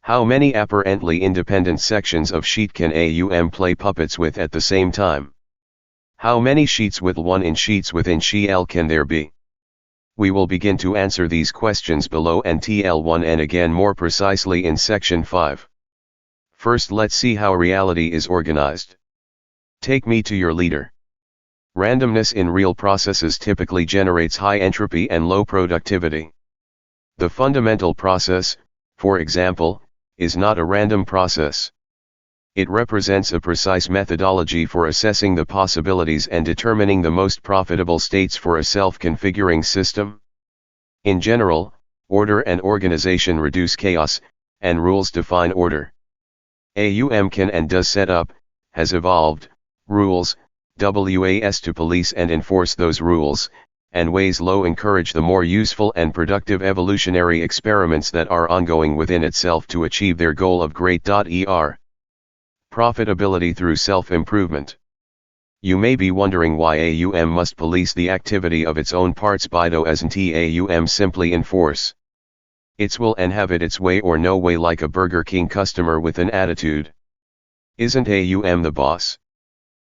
How many apparently independent sections of sheet can AUM play puppets with at the same time? How many sheets with sheets within sheet can there be? We will begin to answer these questions below and TL1 and again more precisely in section 5. First, let's see how reality is organized. Take me to your leader. Randomness in real processes typically generates high entropy and low productivity. The fundamental process, for example, is not a random process. It represents a precise methodology for assessing the possibilities and determining the most profitable states for a self-configuring system. In general, order and organization reduce chaos, and rules define order. AUM can and does set up, has evolved, rules, WAS to police and enforce those rules, and ways low encourage the more useful and productive evolutionary experiments that are ongoing within itself to achieve their goal of great.er. Profitability through self-improvement. You may be wondering why AUM must police the activity of its own parts bido asn't AUM simply enforce its will and have it its way or no way like a Burger King customer with an attitude. Isn't AUM the boss?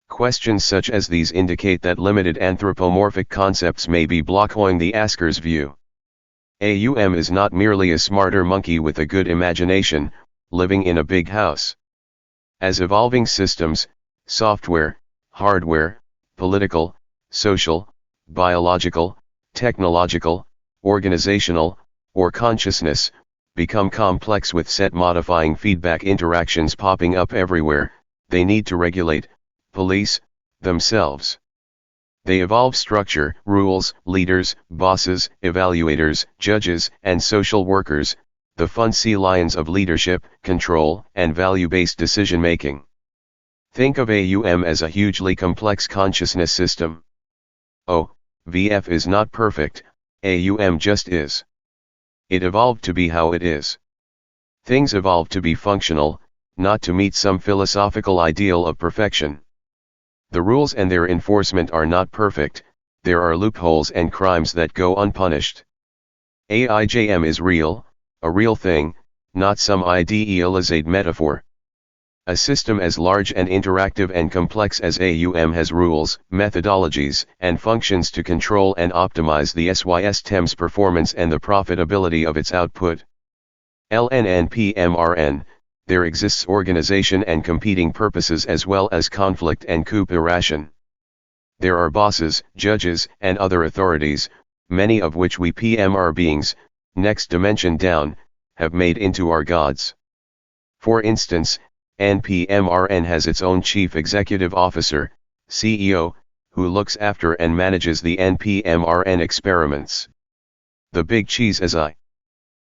Questions such as these indicate that limited anthropomorphic concepts may be blocking the asker's view. AUM is not merely a smarter monkey with a good imagination, living in a big house. As evolving systems, software, hardware, political, social, biological, technological, organizational, or consciousness, become complex with set modifying feedback interactions popping up everywhere, they need to regulate, police, themselves. They evolve structure, rules, leaders, bosses, evaluators, judges, and social workers, the fun sea lions of leadership, control, and value-based decision-making. Think of AUM as a hugely complex consciousness system. Oh, VF is not perfect, AUM just is. It evolved to be how it is. Things evolve to be functional, not to meet some philosophical ideal of perfection. The rules and their enforcement are not perfect, there are loopholes and crimes that go unpunished. AIJM is real, a real thing, not some idealized metaphor. A system as large and interactive and complex as AUM has rules, methodologies, and functions to control and optimize the system's performance and the profitability of its output. LNNPMRN, there exists organization and competing purposes as well as conflict and cooperation. There are bosses, judges, and other authorities, many of which we PMR beings, next dimension down, have made into our gods. For instance, NPMRN has its own Chief Executive Officer, CEO, who looks after and manages the NPMRN experiments. The Big Cheese as I.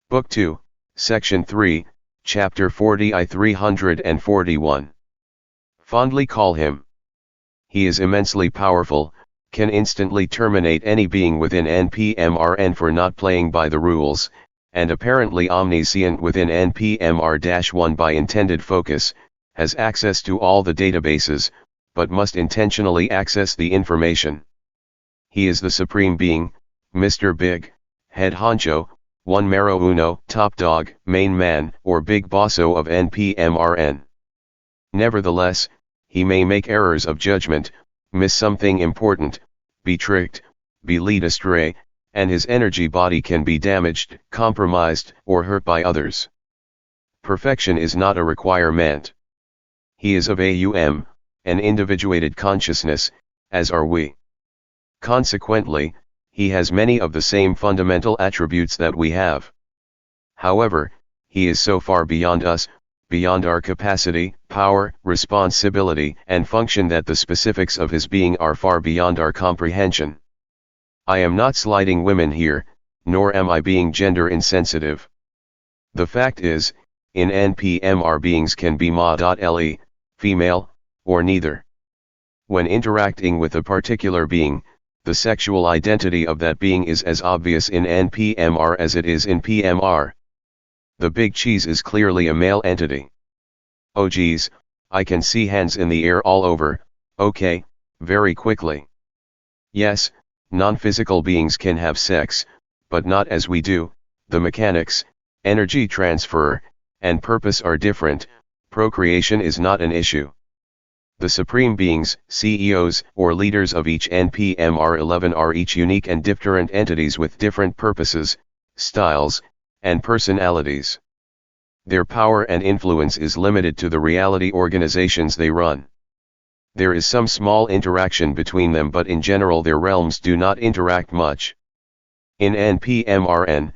Book 2, Section 3, Chapter 40 I 341. Fondly call him. He is immensely powerful, can instantly terminate any being within NPMRN for not playing by the rules, and apparently omniscient within NPMR-1 by intended focus, has access to all the databases, but must intentionally access the information. He is the supreme being, Mr. Big, head honcho, one mero uno, top dog, main man, or big bosso of NPMRN. Nevertheless, he may make errors of judgment, miss something important, be tricked, be led astray, and his energy body can be damaged, compromised, or hurt by others. Perfection is not a requirement. He is of AUM, an individuated consciousness, as are we. Consequently, he has many of the same fundamental attributes that we have. However, he is so far beyond us, beyond our capacity, power, responsibility, and function that the specifics of his being are far beyond our comprehension. I am not slighting women here, nor am I being gender insensitive. The fact is, in NPMR beings can be ma.le, female, or neither. When interacting with a particular being, the sexual identity of that being is as obvious in NPMR as it is in PMR. The Big Cheese is clearly a male entity. Oh geez, I can see hands in the air all over, okay, very quickly. Yes, non-physical beings can have sex, but not as we do, the mechanics, energy transfer, and purpose are different, procreation is not an issue. The supreme beings, CEOs, or leaders of each NPMR11 are each unique and different entities with different purposes, styles, and personalities. Their power and influence is limited to the reality organizations they run. There is some small interaction between them, but in general their realms do not interact much. In NPMRN,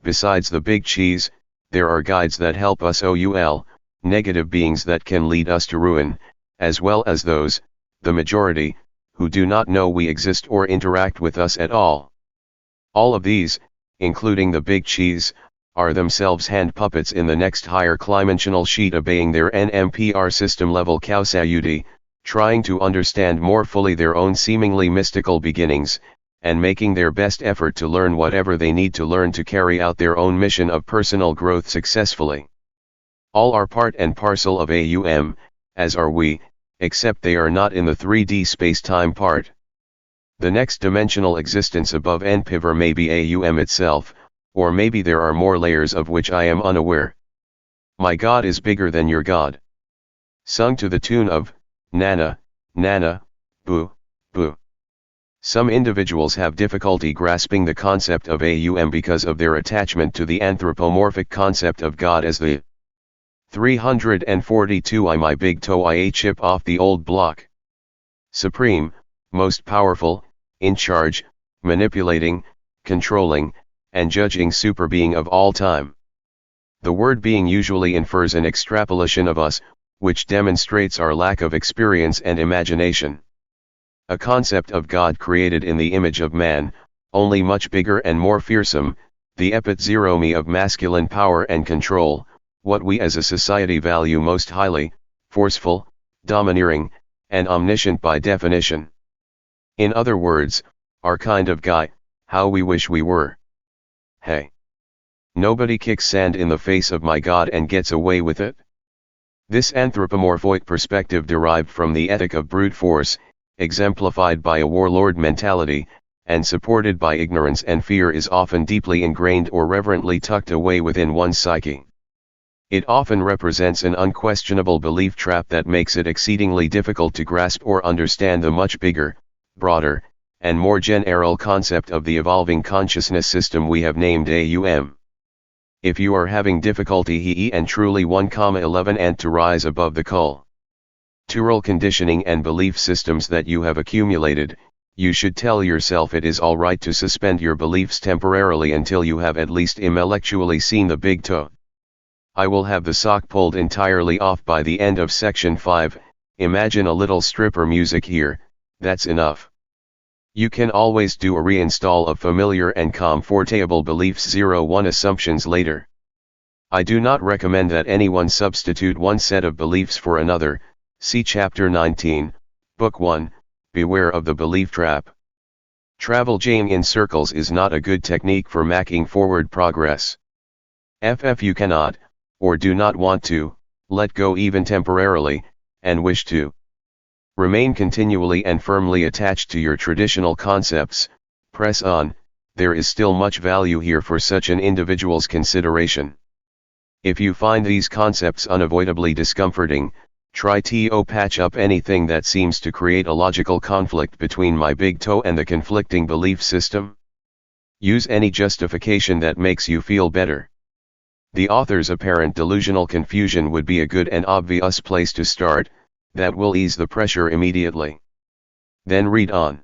besides the big cheese, there are guides that help us OUL, negative beings that can lead us to ruin, as well as those, the majority, who do not know we exist or interact with us at all. All of these, including the big cheese, are themselves hand puppets in the next higher dimensional sheet, obeying their NMPR system level causality, trying to understand more fully their own seemingly mystical beginnings, and making their best effort to learn whatever they need to learn to carry out their own mission of personal growth successfully. All are part and parcel of AUM, as are we, except they are not in the 3D space-time part. The next dimensional existence above NPIVR may be AUM itself, or maybe there are more layers of which I am unaware. My God is bigger than your God. Sung to the tune of, Nana, Nana, Boo, Boo. Some individuals have difficulty grasping the concept of AUM because of their attachment to the anthropomorphic concept of God as the 342 I my big toe I a chip off the old block. Supreme, most powerful, in charge, manipulating, controlling, and judging superbeing of all time. The word being usually infers an extrapolation of us, which demonstrates our lack of experience and imagination. A concept of God created in the image of man, only much bigger and more fearsome, the epitome of masculine power and control, what we as a society value most highly, forceful, domineering, and omniscient by definition. In other words, our kind of guy, how we wish we were. Hey! Nobody kicks sand in the face of my God and gets away with it. This anthropomorphic perspective derived from the ethic of brute force, exemplified by a warlord mentality, and supported by ignorance and fear is often deeply ingrained or reverently tucked away within one's psyche. It often represents an unquestionable belief trap that makes it exceedingly difficult to grasp or understand the much bigger, broader, and more general concept of the evolving consciousness system we have named AUM. If you are having difficulty he and truly 1,11 and to rise above the cultural conditioning and belief systems that you have accumulated, you should tell yourself it is alright to suspend your beliefs temporarily until you have at least intellectually seen the big toe. I will have the sock pulled entirely off by the end of section 5, imagine a little stripper music here, that's enough. You can always do a reinstall of familiar and comfortable beliefs 01 assumptions later. I do not recommend that anyone substitute one set of beliefs for another, see chapter 19, book 1, beware of the belief trap. Traveling in circles is not a good technique for making forward progress. If you cannot, or do not want to, let go even temporarily, and wish to remain continually and firmly attached to your traditional concepts, press on, there is still much value here for such an individual's consideration. If you find these concepts unavoidably discomforting, try to patch up anything that seems to create a logical conflict between my big toe and the conflicting belief system. Use any justification that makes you feel better. The author's apparent delusional confusion would be a good and obvious place to start, that will ease the pressure immediately. Then read on.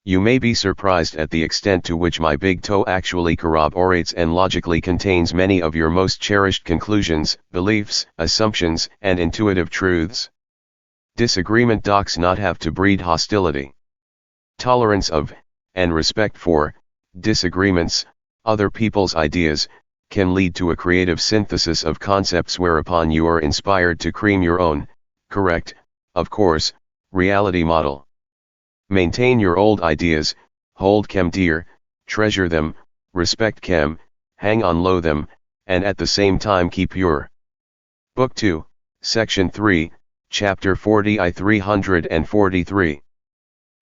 You may be surprised at the extent to which my big toe actually corroborates and logically contains many of your most cherished conclusions, beliefs, assumptions, and intuitive truths. Disagreement does not have to breed hostility. Tolerance of, and respect for, disagreements, other people's ideas, can lead to a creative synthesis of concepts whereupon you are inspired to create your own, correct, of course, reality model. Maintain your old ideas, hold them dear, treasure them, respect them, hang on low them, and at the same time keep your Book 2, Section 3, Chapter 40 I 343.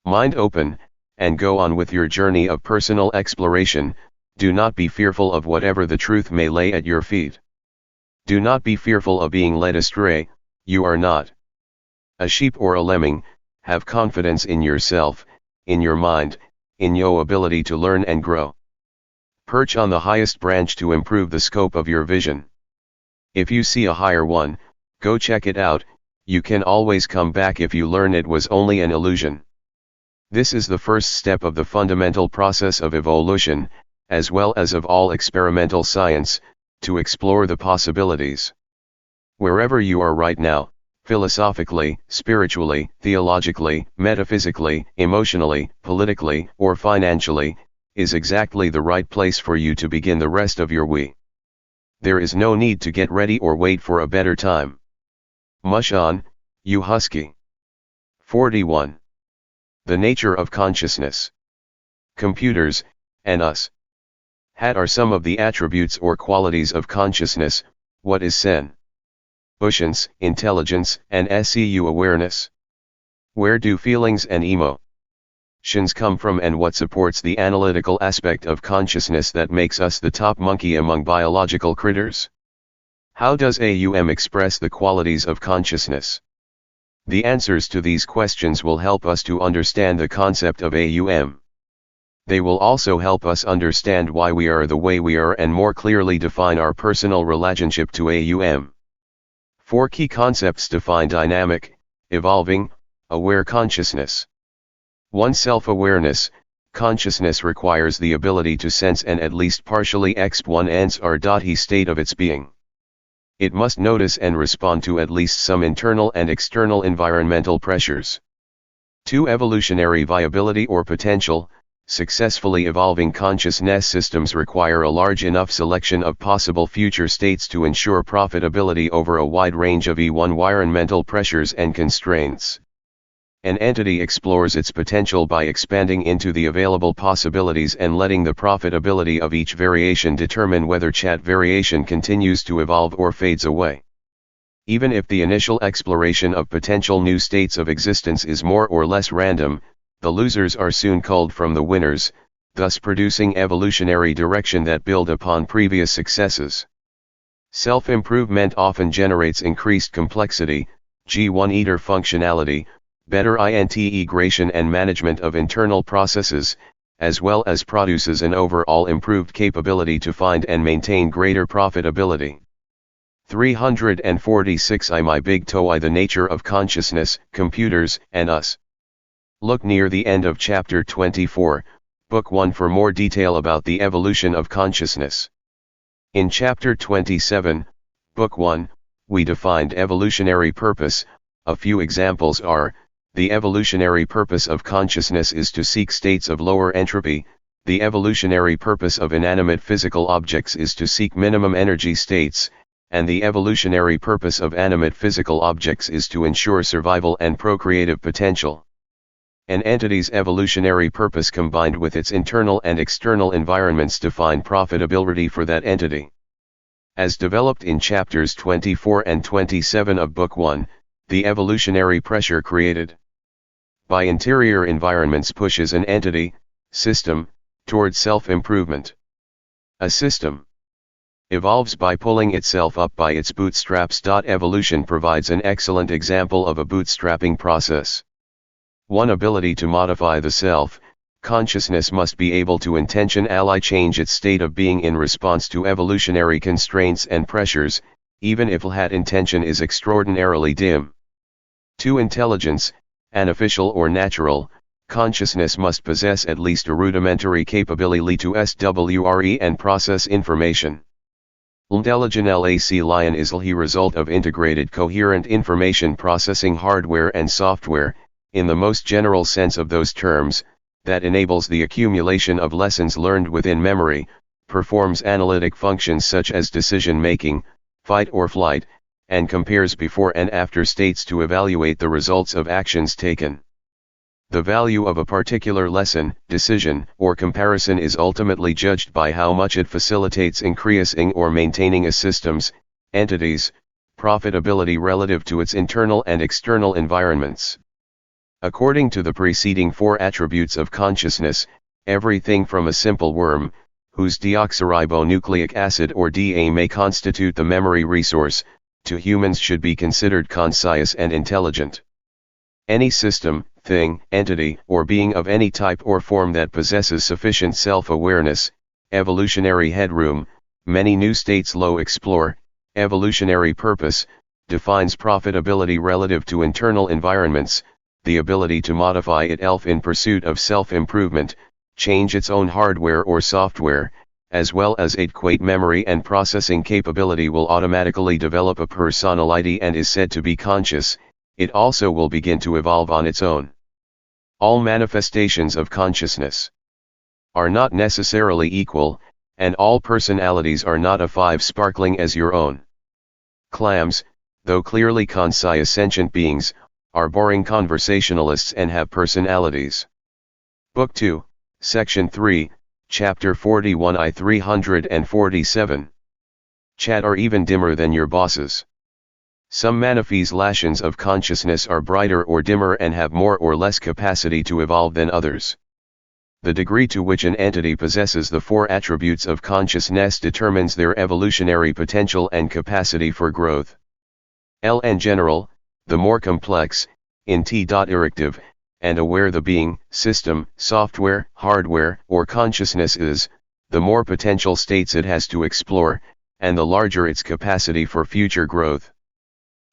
Mind open, and go on with your journey of personal exploration, Do not be fearful of whatever the truth may lay at your feet. Do not be fearful of being led astray, you are not a sheep or a lemming. Have confidence in yourself, in your mind, in your ability to learn and grow. Perch on the highest branch to improve the scope of your vision. If you see a higher one, go check it out. You can always come back if you learn it was only an illusion. This is the first step of the fundamental process of evolution, as well as of all experimental science, to explore the possibilities. Wherever you are right now, philosophically, spiritually, theologically, metaphysically, emotionally, politically, or financially, is exactly the right place for you to begin the rest of your we. There is no need to get ready or wait for a better time. Mush on, you husky. 41. The nature of consciousness. Computers, and us. Hat are some of the attributes or qualities of consciousness. What is sen? Oceans, intelligence, and SEU awareness. Where do feelings and emotions come from, and what supports the analytical aspect of consciousness that makes us the top monkey among biological critters? How does AUM express the qualities of consciousness? The answers to these questions will help us to understand the concept of AUM. They will also help us understand why we are the way we are and more clearly define our personal relationship to AUM. 4 key concepts define dynamic, evolving, aware consciousness. 1. Self-awareness. Consciousness requires the ability to sense and at least partially exp1 he state of its being. It must notice and respond to at least some internal and external environmental pressures. 2. Evolutionary viability or potential. Successfully evolving consciousness systems require a large enough selection of possible future states to ensure profitability over a wide range of environmental pressures and constraints. An entity explores its potential by expanding into the available possibilities and letting the profitability of each variation determine whether that variation continues to evolve or fades away. Even if the initial exploration of potential new states of existence is more or less random, the losers are soon culled from the winners, thus producing evolutionary direction that build upon previous successes. Self-improvement often generates increased complexity, G1-eater functionality, better integration and management of internal processes, as well as produces an overall improved capability to find and maintain greater profitability. 346 My big TOE The nature of consciousness, computers, and us. Look near the end of chapter 24, book 1 for more detail about the evolution of consciousness. In chapter 27, book 1, we defined evolutionary purpose. A few examples are: the evolutionary purpose of consciousness is to seek states of lower entropy, the evolutionary purpose of inanimate physical objects is to seek minimum energy states, and the evolutionary purpose of animate physical objects is to ensure survival and procreative potential. An entity's evolutionary purpose combined with its internal and external environments define profitability for that entity. As developed in chapters 24 and 27 of Book 1, the evolutionary pressure created by interior environments pushes an entity, system, toward self-improvement. A system evolves by pulling itself up by its bootstraps. Evolution provides an excellent example of a bootstrapping process. One ability to modify the self, consciousness must be able to intentionally change its state of being in response to evolutionary constraints and pressures, even if that intention is extraordinarily dim. 2. Intelligence, artificial or natural, consciousness must possess at least a rudimentary capability to SWRE and process information. Intelligence lion is the result of integrated coherent information processing hardware and software, in the most general sense of those terms, that enables the accumulation of lessons learned within memory, performs analytic functions such as decision-making, fight or flight, and compares before and after states to evaluate the results of actions taken. The value of a particular lesson, decision, or comparison is ultimately judged by how much it facilitates increasing or maintaining a system's, entity's, profitability relative to its internal and external environments. According to the preceding 4 attributes of consciousness, everything from a simple worm, whose deoxyribonucleic acid or DA may constitute the memory resource, to humans should be considered conscious and intelligent. Any system, thing, entity, or being of any type or form that possesses sufficient self-awareness, evolutionary headroom, many new states low explore, evolutionary purpose, defines profitability relative to internal environments, the ability to modify itself in pursuit of self-improvement, change its own hardware or software, as well as adequate memory and processing capability will automatically develop a personality and is said to be conscious. It also will begin to evolve on its own. All manifestations of consciousness are not necessarily equal, and all personalities are not a five sparkling as your own. Clams, though clearly conscious sentient beings, are boring conversationalists and have personalities. Book 2, Section 3, Chapter 41 I 347. Chat are even dimmer than your bosses. Some manifestations of consciousness are brighter or dimmer and have more or less capacity to evolve than others. The degree to which an entity possesses the four attributes of consciousness determines their evolutionary potential and capacity for growth. In general, the more complex, interactive, and aware the being, system, software, hardware, or consciousness is, the more potential states it has to explore, and the larger its capacity for future growth.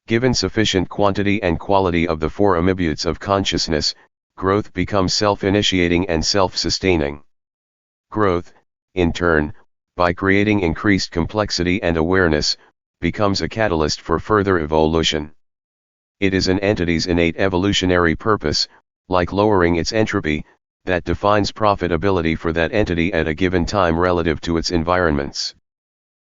Given sufficient quantity and quality of the four attributes of consciousness, growth becomes self-initiating and self-sustaining. Growth, in turn, by creating increased complexity and awareness, becomes a catalyst for further evolution. It is an entity's innate evolutionary purpose, like lowering its entropy, that defines profitability for that entity at a given time relative to its environments.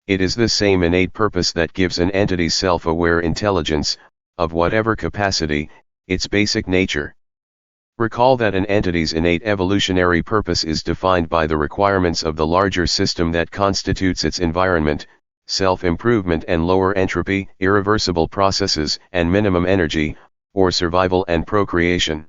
It is this same innate purpose that gives an entity's self-aware intelligence, of whatever capacity, its basic nature. Recall that an entity's innate evolutionary purpose is defined by the requirements of the larger system that constitutes its environment, self-improvement and lower entropy, irreversible processes and minimum energy, or survival and procreation.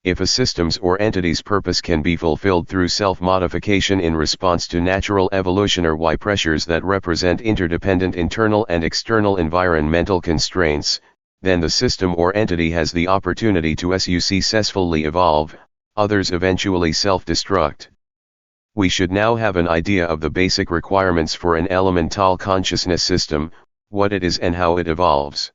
If a system's or entity's purpose can be fulfilled through self-modification in response to natural evolutionary pressures that represent interdependent internal and external environmental constraints, then the system or entity has the opportunity to successfully evolve, others eventually self-destruct. We should now have an idea of the basic requirements for an elemental consciousness system, what it is and how it evolves.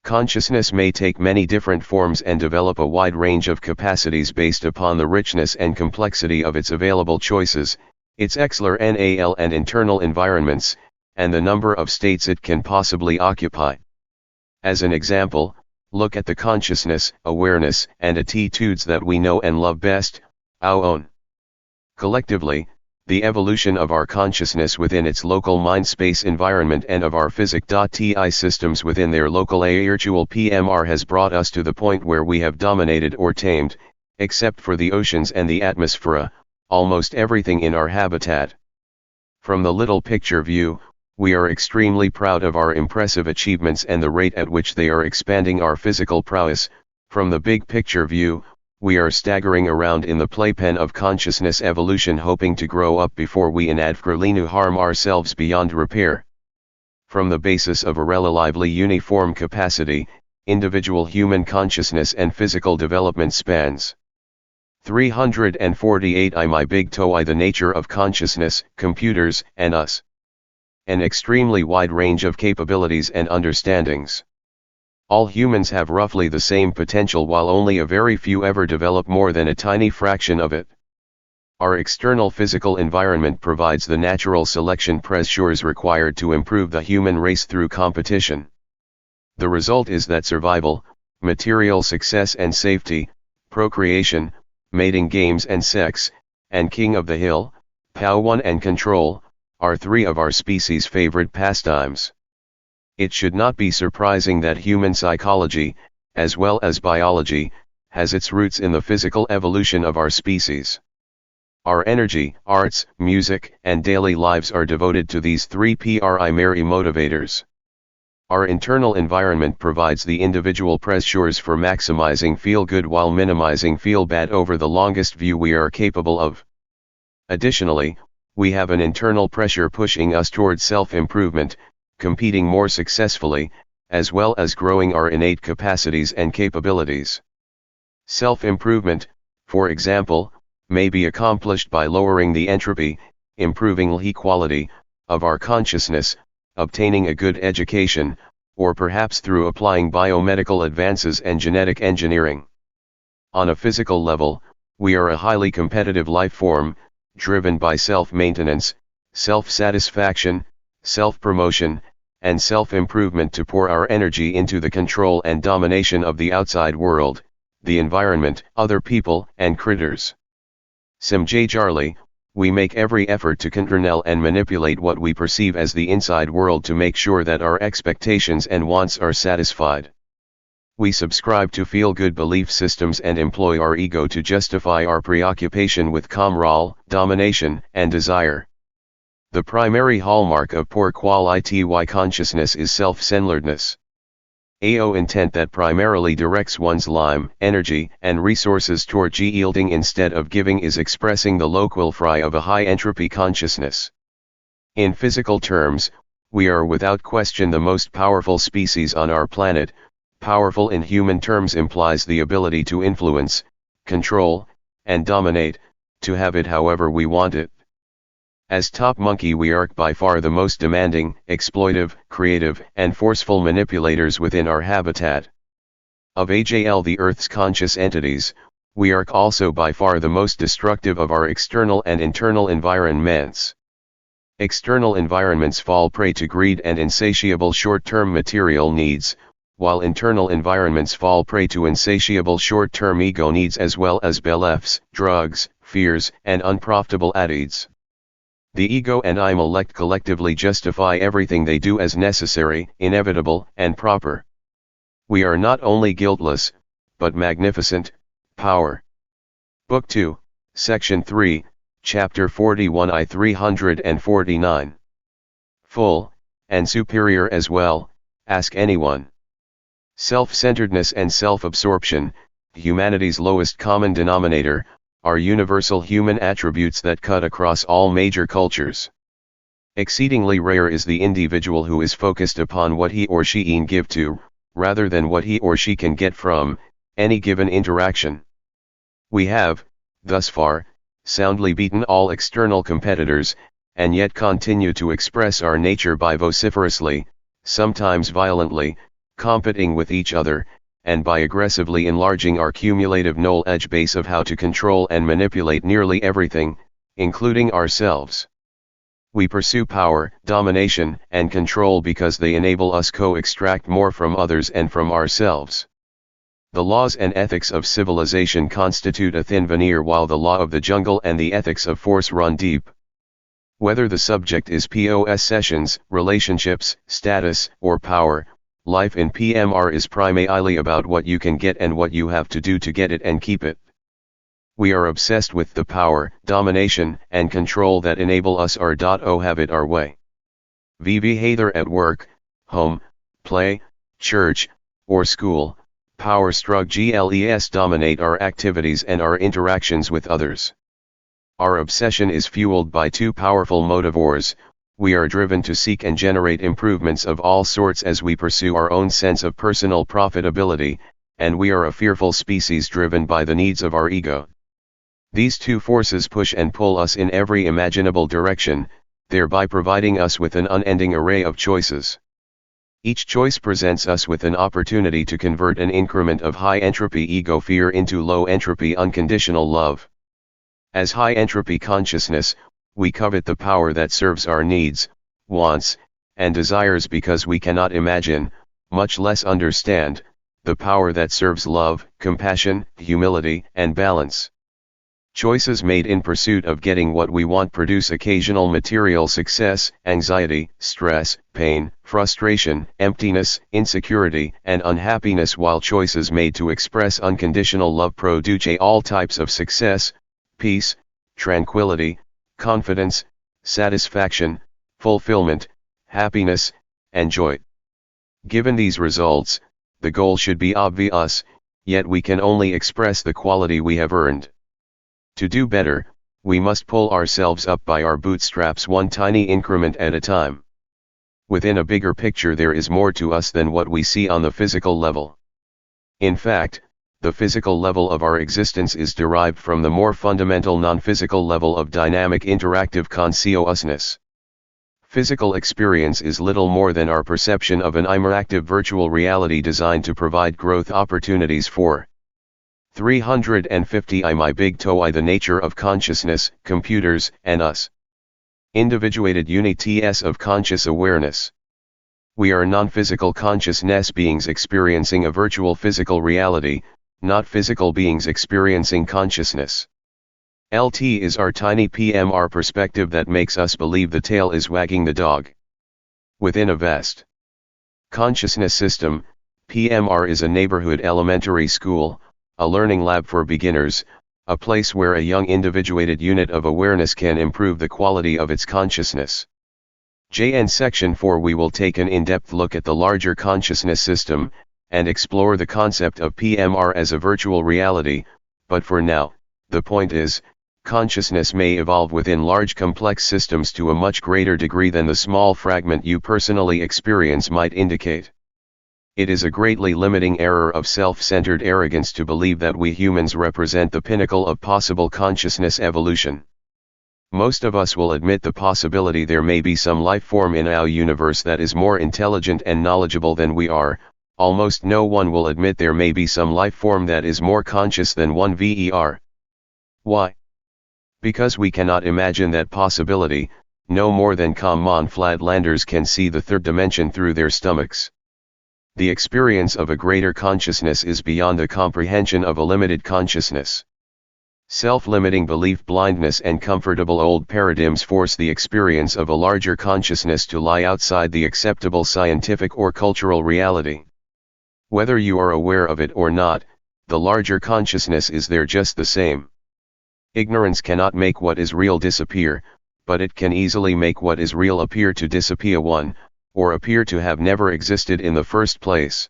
Consciousness may take many different forms and develop a wide range of capacities based upon the richness and complexity of its available choices, its external and internal environments, and the number of states it can possibly occupy. As an example, look at the consciousness, awareness, and attitudes that we know and love best, our own. Collectively, the evolution of our consciousness within its local mind-space environment and of our physic.ti systems within their local virtual PMR has brought us to the point where we have dominated or tamed, except for the oceans and the atmosphere, almost everything in our habitat. From the little picture view, we are extremely proud of our impressive achievements and the rate at which they are expanding our physical prowess. From the big picture view, we are staggering around in the playpen of consciousness evolution hoping to grow up before we inadvertently harm ourselves beyond repair. From the basis of a relatively uniform capacity, individual human consciousness and physical development spans 348 my big TOE the nature of consciousness, computers, and us. An extremely wide range of capabilities and understandings. All humans have roughly the same potential while only a very few ever develop more than a tiny fraction of it. Our external physical environment provides the natural selection pressures required to improve the human race through competition. The result is that survival, material success and safety, procreation, mating games and sex, and king of the hill, power and control, are three of our species' favorite pastimes. It should not be surprising that human psychology, as well as biology, has its roots in the physical evolution of our species. Our energy, arts, music, and daily lives are devoted to these three primary motivators. Our internal environment provides the individual pressures for maximizing feel-good while minimizing feel-bad over the longest view we are capable of. Additionally, We have an internal pressure pushing us towards self-improvement, competing more successfully, as well as growing our innate capacities and capabilities. Self-improvement, for example, may be accomplished by lowering the entropy, improving the quality of our consciousness, obtaining a good education, or perhaps through applying biomedical advances and genetic engineering. On a physical level, we are a highly competitive life form, driven by self-maintenance, self-satisfaction, self-promotion, and self-improvement to pour our energy into the control and domination of the outside world, the environment, other people, and critters. Similarly, we make every effort to control and manipulate what we perceive as the inside world to make sure that our expectations and wants are satisfied. We subscribe to feel-good belief systems and employ our ego to justify our preoccupation with control, domination, and desire. The primary hallmark of poor quality consciousness is self-centeredness. AO intent that primarily directs one's energy, and resources toward yielding instead of giving is expressing the local fry of a high-entropy consciousness. In physical terms, we are without question the most powerful species on our planet. Powerful in human terms implies the ability to influence, control, and dominate, to have it however we want it. As top monkey we are by far the most demanding, exploitive, creative, and forceful manipulators within our habitat. Of the Earth's conscious entities, we are also by far the most destructive of our external and internal environments. External environments fall prey to greed and insatiable short-term material needs, while internal environments fall prey to insatiable short-term ego needs as well as beliefs, drugs, fears, and unprofitable attitudes. The ego and intellect collectively justify everything they do as necessary, inevitable, and proper. We are not only guiltless, but magnificent, power. Book 2, Section 3, Chapter 41 I 349. Full, and superior as well, ask anyone. Self-centeredness and self-absorption, humanity's lowest common denominator, are universal human attributes that cut across all major cultures. Exceedingly rare is the individual who is focused upon what he or she can give to, rather than what he or she can get from, any given interaction. We have, thus far, soundly beaten all external competitors, and yet continue to express our nature by vociferously, sometimes violently, competing with each other, and by aggressively enlarging our cumulative knowledge base of how to control and manipulate nearly everything, including ourselves. We pursue power, domination, and control because they enable us to extract more from others and from ourselves. The laws and ethics of civilization constitute a thin veneer while the law of the jungle and the ethics of force run deep. Whether the subject is possessions, relationships, status, or power, life in PMR is primarily about what you can get and what you have to do to get it and keep it. We are obsessed with the power, domination, and control that enable us have it our way. Either at work, home, play, church, or school, power struggles dominate our activities and our interactions with others. Our obsession is fueled by two powerful motivors. We are driven to seek and generate improvements of all sorts as we pursue our own sense of personal profitability, and we are a fearful species driven by the needs of our ego. These two forces push and pull us in every imaginable direction, thereby providing us with an unending array of choices. Each choice presents us with an opportunity to convert an increment of high-entropy ego fear into low-entropy unconditional love. As high-entropy consciousness, we covet the power that serves our needs, wants, and desires because we cannot imagine, much less understand, the power that serves love, compassion, humility, and balance. Choices made in pursuit of getting what we want produce occasional material success, anxiety, stress, pain, frustration, emptiness, insecurity, and unhappiness, while choices made to express unconditional love produce all types of success, peace, tranquility, confidence, satisfaction, fulfillment, happiness, and joy. Given these results, the goal should be obvious, yet we can only express the quality we have earned. To do better, We must pull ourselves up by our bootstraps one tiny increment at a time. Within a bigger picture there is more to us than what we see on the physical level. In fact, the physical level of our existence is derived from the more fundamental non-physical level of dynamic interactive consciousness. Physical experience is little more than our perception of an interactive virtual reality designed to provide growth opportunities for 350 my big TOE the nature of consciousness, computers, and us. Individuated unities of conscious awareness. We are non-physical consciousness beings experiencing a virtual physical reality, not physical beings experiencing consciousness. LT is our tiny PMR perspective that makes us believe the tail is wagging the dog. Within a vast consciousness system, PMR is a neighborhood elementary school, a learning lab for beginners, a place where a young individuated unit of awareness can improve the quality of its consciousness. In Section 4 we will take an in-depth look at the larger consciousness system, and explore the concept of PMR as a virtual reality, but for now, the point is, consciousness may evolve within large complex systems to a much greater degree than the small fragment you personally experience might indicate. It is a greatly limiting error of self-centered arrogance to believe that we humans represent the pinnacle of possible consciousness evolution. Most of us will admit the possibility there may be some life form in our universe that is more intelligent and knowledgeable than we are. Almost no one will admit there may be some life form that is more conscious than one ver. Why? Because we cannot imagine that possibility, no more than common flatlanders can see the third dimension through their stomachs. The experience of a greater consciousness is beyond the comprehension of a limited consciousness. Self-limiting belief blindness and comfortable old paradigms force the experience of a larger consciousness to lie outside the acceptable scientific or cultural reality. Whether you are aware of it or not, the larger consciousness is there just the same. Ignorance cannot make what is real disappear, but it can easily make what is real appear to disappear or appear to have never existed in the first place.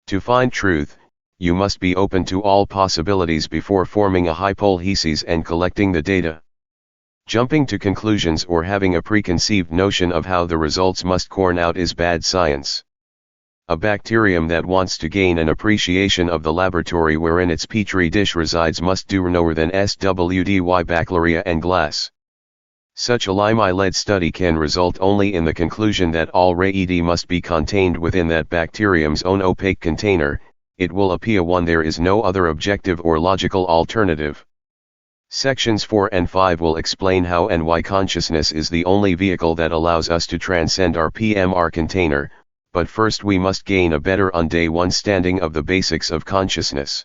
To find truth, you must be open to all possibilities before forming a hypothesis and collecting the data. Jumping to conclusions or having a preconceived notion of how the results must turn out is bad science. A bacterium that wants to gain an appreciation of the laboratory wherein its petri dish resides must do no more than swdy bacteria and glass. Such a lime-led study can result only in the conclusion that all reid must be contained within that bacterium's own opaque container. It will appear there is no other objective or logical alternative. Sections 4 and 5 will explain how and why consciousness is the only vehicle that allows us to transcend our PMR container, but first we must gain a better understanding of the basics of consciousness.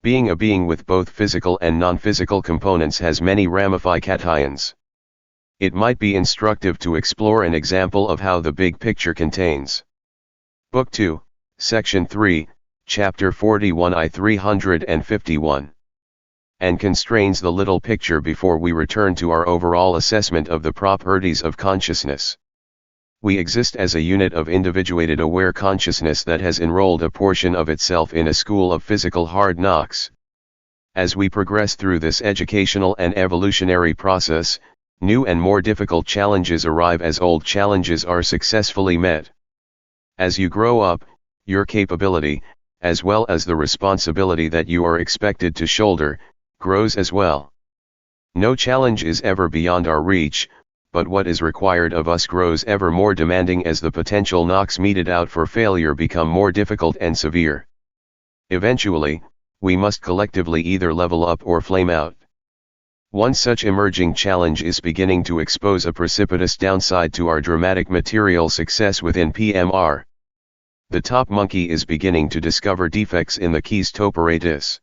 Being a being with both physical and non-physical components has many ramifications. It might be instructive to explore an example of how the big picture contains. Book 2, Section 3, Chapter 41 I 351. And constrains the little picture before we return to our overall assessment of the properties of consciousness. We exist as a unit of individuated aware consciousness that has enrolled a portion of itself in a school of physical hard knocks. As we progress through this educational and evolutionary process, new and more difficult challenges arrive as old challenges are successfully met. As you grow up, your capability, as well as the responsibility that you are expected to shoulder, grows as well. No challenge is ever beyond our reach, but what is required of us grows ever more demanding as the potential knocks meted out for failure become more difficult and severe. Eventually, we must collectively either level up or flame out. One such emerging challenge is beginning to expose a precipitous downside to our dramatic material success within PMR. The top monkey is beginning to discover defects in the keys apparatus.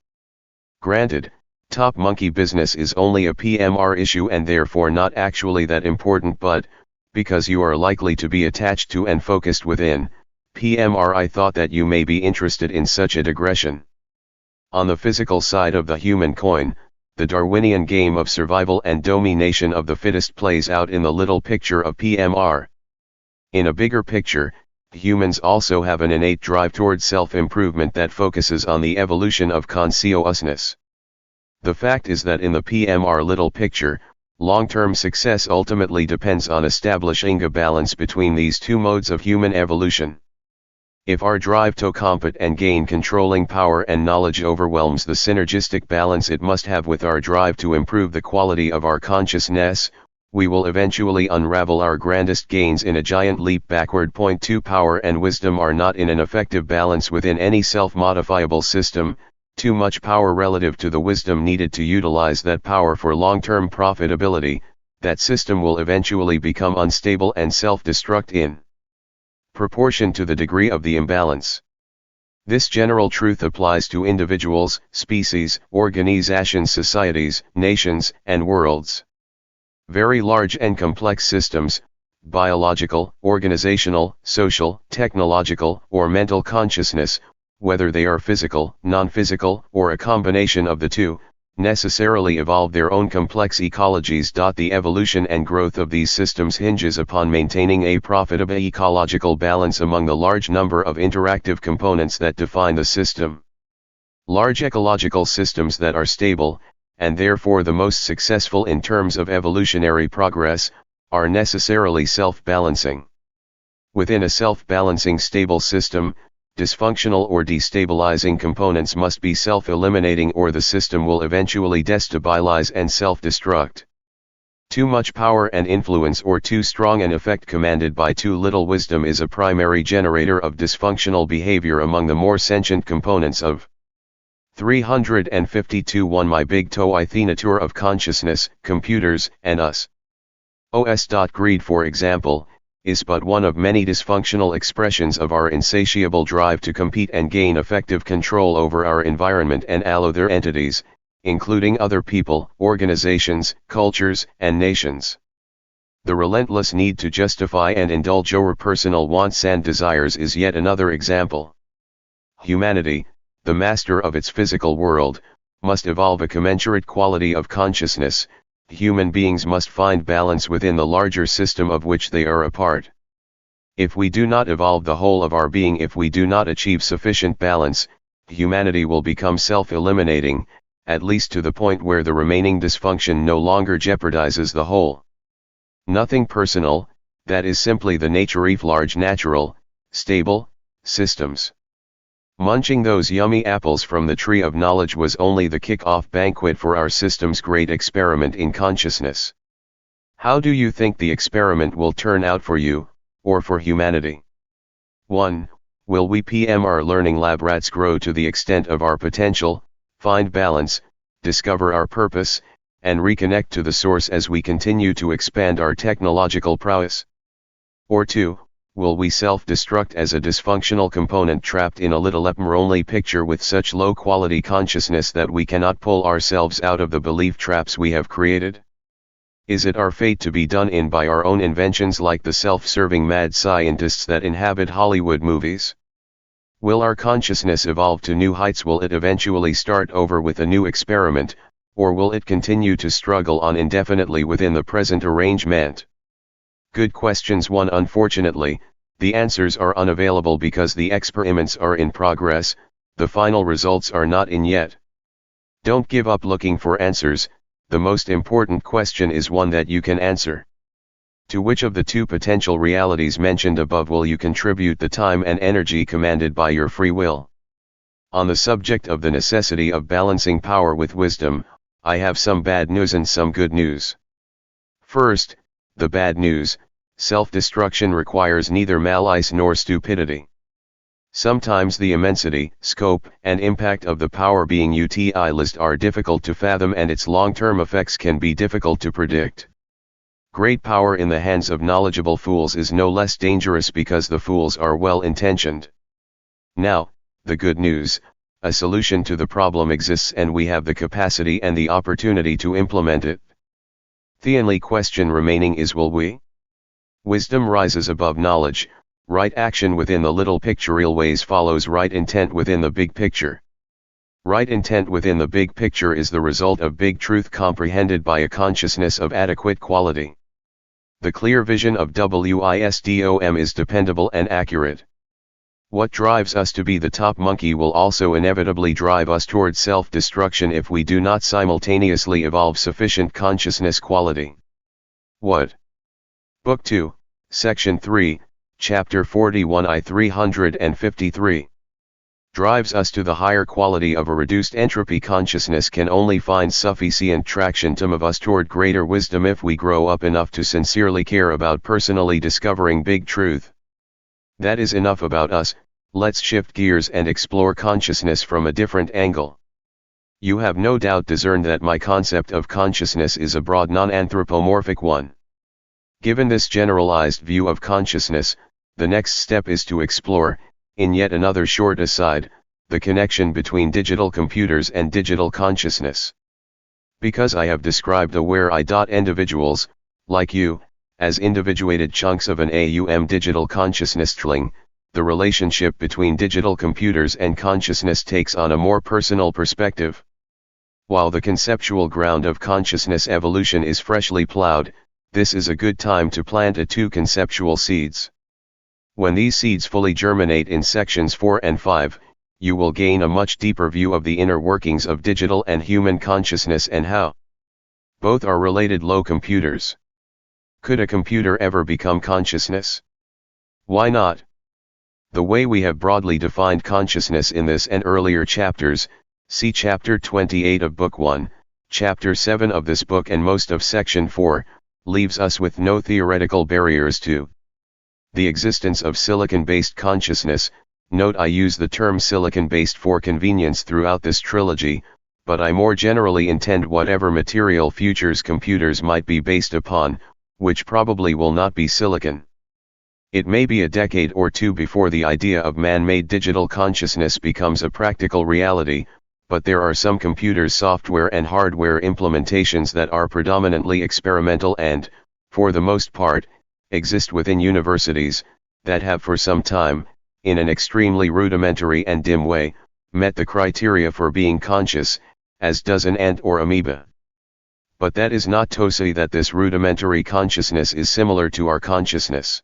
Granted, top monkey business is only a PMR issue and therefore not actually that important, but, because you are likely to be attached to and focused within PMR, I thought that you may be interested in such a digression. On the physical side of the human coin, the Darwinian game of survival and domination of the fittest plays out in the little picture of PMR. In a bigger picture, humans also have an innate drive toward self-improvement that focuses on the evolution of consciousness. The fact is that in the PMR little picture, long-term success ultimately depends on establishing a balance between these two modes of human evolution. If our drive to compete and gain controlling power and knowledge overwhelms the synergistic balance it must have with our drive to improve the quality of our consciousness, we will eventually unravel our grandest gains in a giant leap backward. Point 2. Power and wisdom are not in an effective balance within any self-modifiable system. Too much power relative to the wisdom needed to utilize that power for long-term profitability, that system will eventually become unstable and self-destruct in proportion to the degree of the imbalance. This general truth applies to individuals, species, organizations, societies, nations, and worlds. Very large and complex systems, biological, organizational, social, technological, or mental consciousness, whether they are physical, non-physical, or a combination of the two, necessarily evolve their own complex ecologies. The evolution and growth of these systems hinges upon maintaining a profitable ecological balance among the large number of interactive components that define the system. Large ecological systems that are stable, and therefore the most successful in terms of evolutionary progress, are necessarily self-balancing. Within a self-balancing stable system, dysfunctional or destabilizing components must be self-eliminating or the system will eventually destabilize and self-destruct. Too much power and influence or too strong an effect commanded by too little wisdom is a primary generator of dysfunctional behavior among the more sentient components of 352. 1. My big TOE tour of consciousness, computers, and us. OS. Greed, for example, is but one of many dysfunctional expressions of our insatiable drive to compete and gain effective control over our environment and all other entities, including other people, organizations, cultures, and nations. The relentless need to justify and indulge our personal wants and desires is yet another example. Humanity, the master of its physical world, must evolve a commensurate quality of consciousness. Human beings must find balance within the larger system of which they are a part. If we do not evolve the whole of our being, if we do not achieve sufficient balance, humanity will become self-eliminating, at least to the point where the remaining dysfunction no longer jeopardizes the whole. Nothing personal, that is simply the nature of large natural, stable, systems. Munching those yummy apples from the tree of knowledge was only the kick-off banquet for our system's great experiment in consciousness. How do you think the experiment will turn out for you, or for humanity? 1. Will we PMR learning lab rats grow to the extent of our potential, find balance, discover our purpose, and reconnect to the source as we continue to expand our technological prowess? Or 2. Will we self-destruct as a dysfunctional component trapped in a little EPMR-only picture with such low-quality consciousness that we cannot pull ourselves out of the belief traps we have created? Is it our fate to be done in by our own inventions like the self-serving mad scientists that inhabit Hollywood movies? Will our consciousness evolve to new heights? Will it eventually start over with a new experiment, or will it continue to struggle on indefinitely within the present arrangement? Good questions. 1. Unfortunately, the answers are unavailable because the experiments are in progress, the final results are not in yet. Don't give up looking for answers. The most important question is one that you can answer. To which of the two potential realities mentioned above will you contribute the time and energy commanded by your free will? On the subject of the necessity of balancing power with wisdom, I have some bad news and some good news. First, the bad news: self-destruction requires neither malice nor stupidity. Sometimes the immensity, scope, and impact of the power being utilized are difficult to fathom and its long-term effects can be difficult to predict. Great power in the hands of knowledgeable fools is no less dangerous because the fools are well-intentioned. Now, the good news: a solution to the problem exists and we have the capacity and the opportunity to implement it. The only question remaining is, will we? Wisdom rises above knowledge. Right action within the little pictorial ways follows right intent within the big picture. Right intent within the big picture is the result of big truth comprehended by a consciousness of adequate quality. The clear vision of wisdom is dependable and accurate. What drives us to be the top monkey will also inevitably drive us towards self-destruction if we do not simultaneously evolve sufficient consciousness quality. What? Book 2, Section 3, Chapter 41 I 353. Drives us to the higher quality of a reduced entropy consciousness can only find sufficient traction to move us toward greater wisdom if we grow up enough to sincerely care about personally discovering big truth. That is enough about us. Let's shift gears and explore consciousness from a different angle. You have no doubt discerned that my concept of consciousness is a broad non-anthropomorphic one. Given this generalized view of consciousness, the next step is to explore, in yet another short aside, the connection between digital computers and digital consciousness. Because I have described aware individuals, like you, as individuated chunks of an digital consciousness tling, the relationship between digital computers and consciousness takes on a more personal perspective. While the conceptual ground of consciousness evolution is freshly plowed, this is a good time to plant two conceptual seeds. When these seeds fully germinate in sections 4 and 5, you will gain a much deeper view of the inner workings of digital and human consciousness and how both are related. Low computers. Could a computer ever become consciousness? Why not? The way we have broadly defined consciousness in this and earlier chapters, see Chapter 28 of Book 1, Chapter 7 of this book and most of Section 4, leaves us with no theoretical barriers to the existence of silicon-based consciousness. Note I use the term silicon-based for convenience throughout this trilogy, but I more generally intend whatever material futures computers might be based upon, which probably will not be silicon. It may be a decade or two before the idea of man-made digital consciousness becomes a practical reality, but there are some computers' software and hardware implementations that are predominantly experimental and, for the most part, exist within universities, that have for some time, in an extremely rudimentary and dim way, met the criteria for being conscious, as does an ant or amoeba. But that is not to say that this rudimentary consciousness is similar to our consciousness.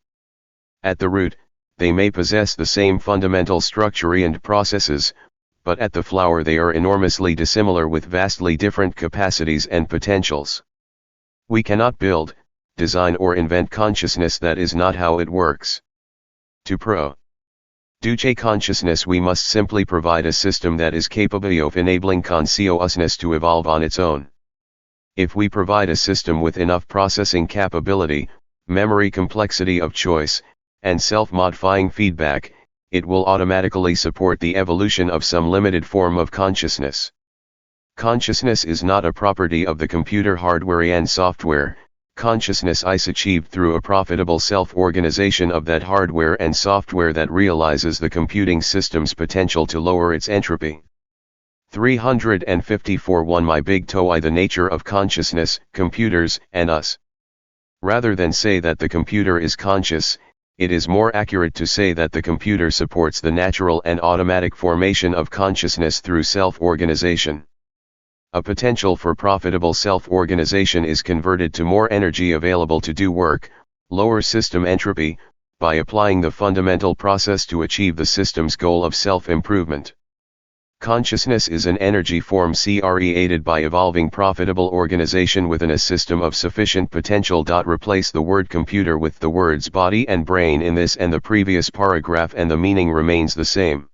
At the root, they may possess the same fundamental structure and processes, but at the flower they are enormously dissimilar with vastly different capacities and potentials. We cannot build, design or invent consciousness. That is not how it works. To produce consciousness we must simply provide a system that is capable of enabling consciousness to evolve on its own. If we provide a system with enough processing capability, memory complexity of choice, and self-modifying feedback, it will automatically support the evolution of some limited form of consciousness. Consciousness is not a property of the computer hardware and software. Consciousness is achieved through a profitable self-organization of that hardware and software that realizes the computing system's potential to lower its entropy. 354 1 My big TOE The nature of consciousness, computers, and us. Rather than say that the computer is conscious, it is more accurate to say that the computer supports the natural and automatic formation of consciousness through self-organization. A potential for profitable self-organization is converted to more energy available to do work, lower system entropy, by applying the fundamental process to achieve the system's goal of self-improvement. Consciousness is an energy form created by evolving profitable organization within a system of sufficient potential. Replace the word computer with the words body and brain in this and the previous paragraph and the meaning remains the same.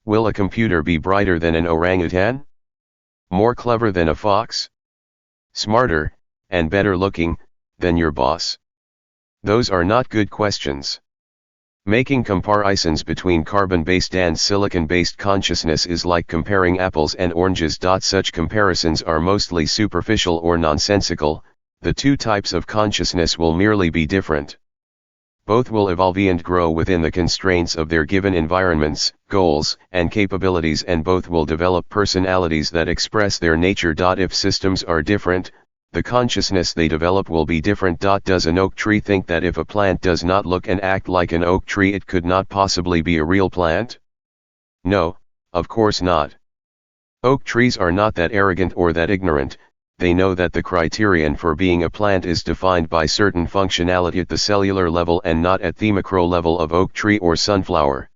Will a computer be brighter than an orangutan? More clever than a fox? Smarter, and better looking, than your boss? Those are not good questions. Making comparisons between carbon-based and silicon-based consciousness is like comparing apples and oranges. Such comparisons are mostly superficial or nonsensical. The two types of consciousness will merely be different. Both will evolve and grow within the constraints of their given environments, goals, and capabilities, and both will develop personalities that express their nature. If systems are different, the consciousness they develop will be different. Does an oak tree think that if a plant does not look and act like an oak tree it could not possibly be a real plant? No, of course not. Oak trees are not that arrogant or that ignorant. They know that the criterion for being a plant is defined by certain functionality at the cellular level and not at the macro level of oak tree or sunflower.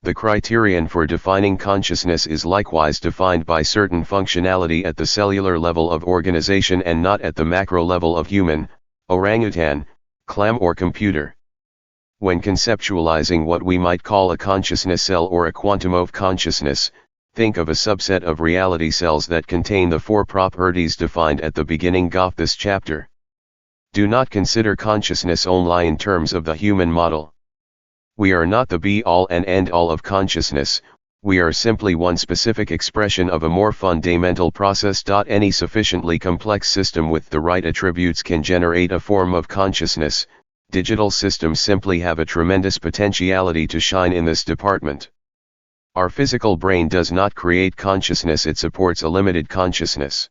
The criterion for defining consciousness is likewise defined by certain functionality at the cellular level of organization and not at the macro level of human, orangutan, clam or computer. When conceptualizing what we might call a consciousness cell or a quantum of consciousness, think of a subset of reality cells that contain the four properties defined at the beginning of this chapter. Do not consider consciousness only in terms of the human model. We are not the be-all and end-all of consciousness, we are simply one specific expression of a more fundamental process. Any sufficiently complex system with the right attributes can generate a form of consciousness. Digital systems simply have a tremendous potentiality to shine in this department. Our physical brain does not create consciousness, it supports a limited consciousness.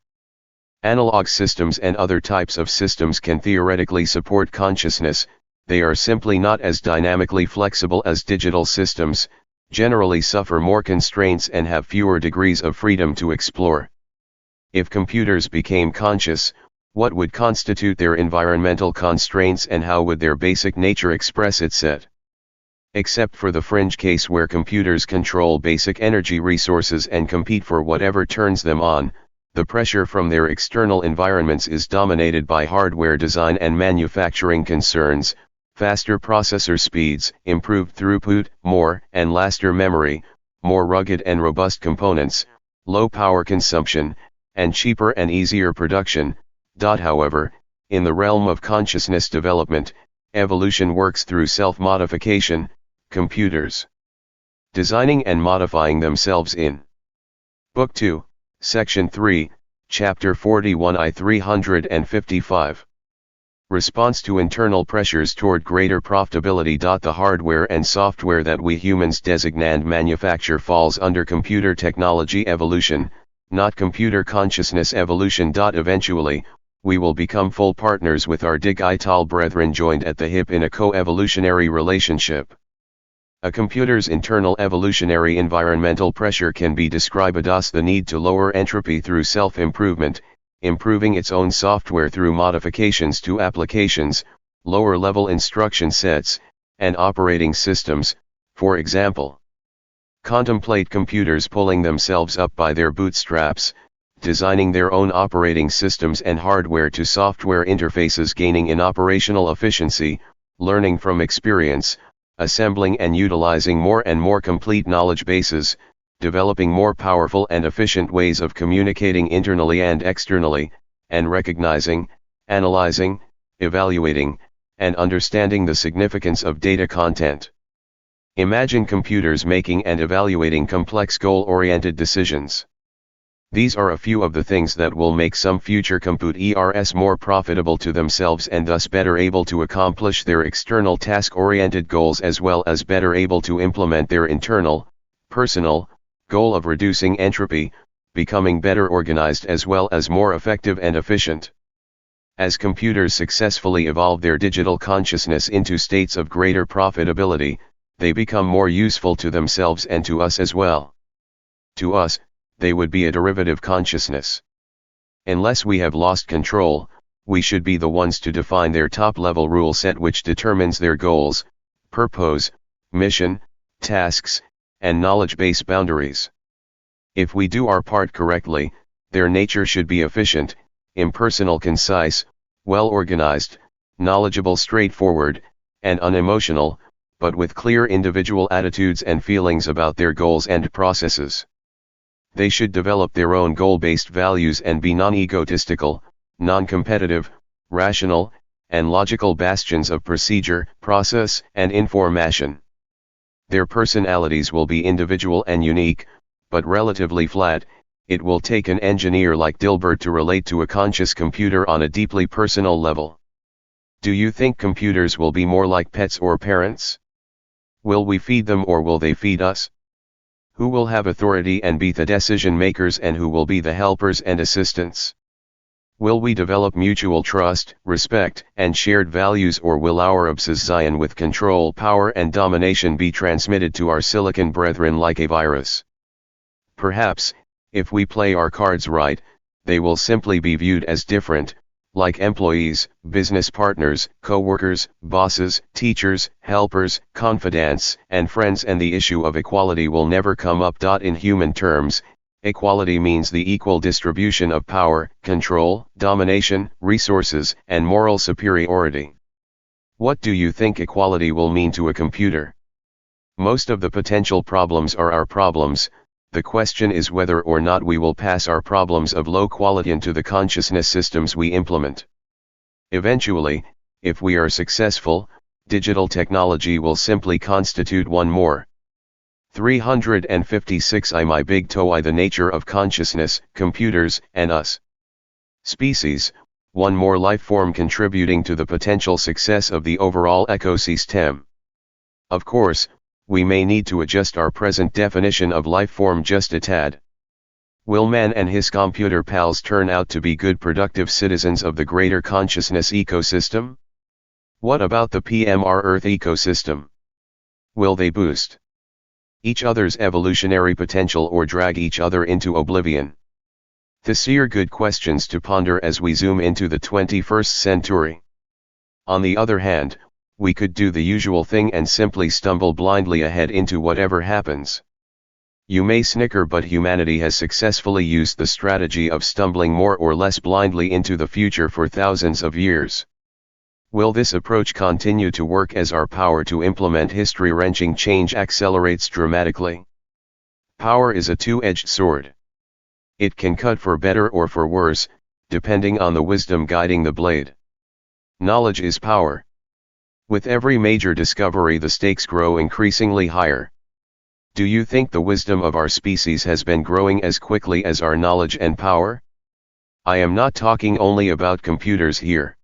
Analog systems and other types of systems can theoretically support consciousness, they are simply not as dynamically flexible as digital systems, generally suffer more constraints and have fewer degrees of freedom to explore. If computers became conscious, what would constitute their environmental constraints and how would their basic nature express itself? Except for the fringe case where computers control basic energy resources and compete for whatever turns them on, the pressure from their external environments is dominated by hardware design and manufacturing concerns, faster processor speeds, improved throughput, more and lasting memory, more rugged and robust components, low power consumption, and cheaper and easier production. However, in the realm of consciousness development, evolution works through self-modification, computers designing and modifying themselves in Book 2, Section 3, Chapter 41 I 355. Response to internal pressures toward greater profitability. The hardware and software that we humans designate and manufacture falls under computer technology evolution, not computer consciousness evolution. Eventually, we will become full partners with our digital brethren joined at the hip in a co-evolutionary relationship. A computer's internal evolutionary environmental pressure can be described as the need to lower entropy through self-improvement, improving its own software through modifications to applications, lower-level instruction sets, and operating systems. For example, contemplate computers pulling themselves up by their bootstraps, designing their own operating systems and hardware to software interfaces, gaining in operational efficiency, learning from experience, assembling and utilizing more and more complete knowledge bases, developing more powerful and efficient ways of communicating internally and externally, and recognizing, analyzing, evaluating, and understanding the significance of data content. Imagine computers making and evaluating complex goal-oriented decisions. These are a few of the things that will make some future computers more profitable to themselves and thus better able to accomplish their external task-oriented goals as well as better able to implement their internal, personal, goal of reducing entropy, becoming better organized as well as more effective and efficient. As computers successfully evolve their digital consciousness into states of greater profitability, they become more useful to themselves and to us as well. To us, they would be a derivative consciousness. Unless we have lost control, we should be the ones to define their top-level rule set which determines their goals, purpose, mission, tasks, and knowledge base boundaries. If we do our part correctly, their nature should be efficient, impersonal, concise, well-organized, knowledgeable, straightforward, and unemotional, but with clear individual attitudes and feelings about their goals and processes. They should develop their own goal-based values and be non-egotistical, non-competitive, rational, and logical bastions of procedure, process, and information. Their personalities will be individual and unique, but relatively flat. It will take an engineer like Dilbert to relate to a conscious computer on a deeply personal level. Do you think computers will be more like pets or parents? Will we feed them or will they feed us? Who will have authority and be the decision makers and who will be the helpers and assistants? Will we develop mutual trust, respect, and shared values, or will our obsession with control, power, and domination be transmitted to our silicon brethren like a virus? Perhaps, if we play our cards right, they will simply be viewed as different, like employees, business partners, co-workers, bosses, teachers, helpers, confidants, and friends, and the issue of equality will never come up. In human terms, equality means the equal distribution of power, control, domination, resources, and moral superiority. What do you think equality will mean to a computer? Most of the potential problems are our problems. The question is whether or not we will pass our problems of low quality into the consciousness systems we implement. Eventually, if we are successful, digital technology will simply constitute one more. 356 My big TOE The nature of consciousness, computers, and us. Species, one more life form contributing to the potential success of the overall ecosystem. Of course, we may need to adjust our present definition of life form just a tad. Will man and his computer pals turn out to be good productive citizens of the greater consciousness ecosystem? What about the PMR Earth ecosystem? Will they boost each other's evolutionary potential or drag each other into oblivion? These are good questions to ponder as we zoom into the 21st century. On the other hand, we could do the usual thing and simply stumble blindly ahead into whatever happens. You may snicker, but humanity has successfully used the strategy of stumbling more or less blindly into the future for thousands of years. Will this approach continue to work as our power to implement history-wrenching change accelerates dramatically? Power is a two-edged sword. It can cut for better or for worse, depending on the wisdom guiding the blade. Knowledge is power. With every major discovery, the stakes grow increasingly higher. Do you think the wisdom of our species has been growing as quickly as our knowledge and power? I am not talking only about computers here.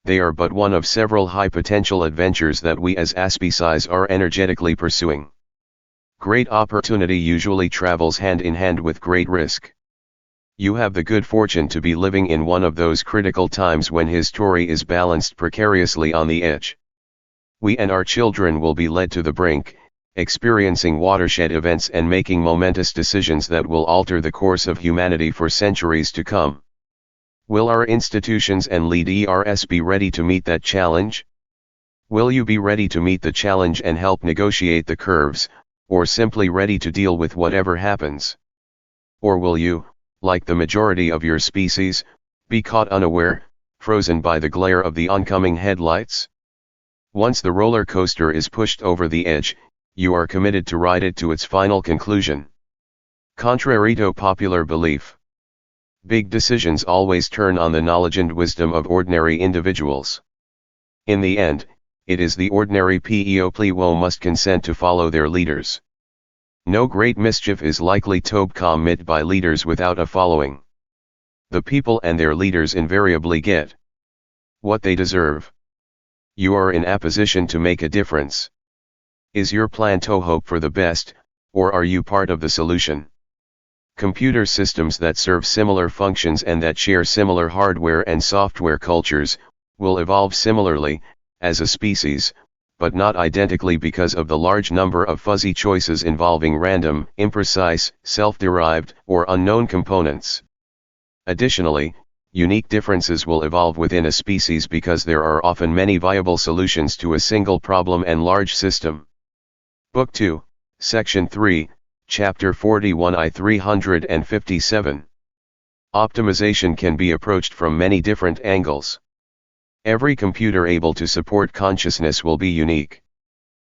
They are but one of several high-potential adventures that we as a species are energetically pursuing. Great opportunity usually travels hand in hand with great risk. You have the good fortune to be living in one of those critical times when history is balanced precariously on the edge. We and our children will be led to the brink, experiencing watershed events and making momentous decisions that will alter the course of humanity for centuries to come. Will our institutions and leaders be ready to meet that challenge? Will you be ready to meet the challenge and help negotiate the curves, or simply ready to deal with whatever happens? Or will you, like the majority of your species, be caught unaware, frozen by the glare of the oncoming headlights? Once the roller coaster is pushed over the edge, you are committed to ride it to its final conclusion. Contrary to popular belief, big decisions always turn on the knowledge and wisdom of ordinary individuals. In the end, it is the ordinary people who must consent to follow their leaders. No great mischief is likely to be committed by leaders without a following. The people and their leaders invariably get what they deserve. You are in a position to make a difference. Is your plan to hope for the best, or are you part of the solution? Computer systems that serve similar functions and that share similar hardware and software cultures, will evolve similarly, as a species, but not identically because of the large number of fuzzy choices involving random, imprecise, self-derived, or unknown components. Additionally, unique differences will evolve within a species because there are often many viable solutions to a single problem and large system. Book 2, Section 3, Chapter 41 I 357. Optimization can be approached from many different angles. Every computer able to support consciousness will be unique.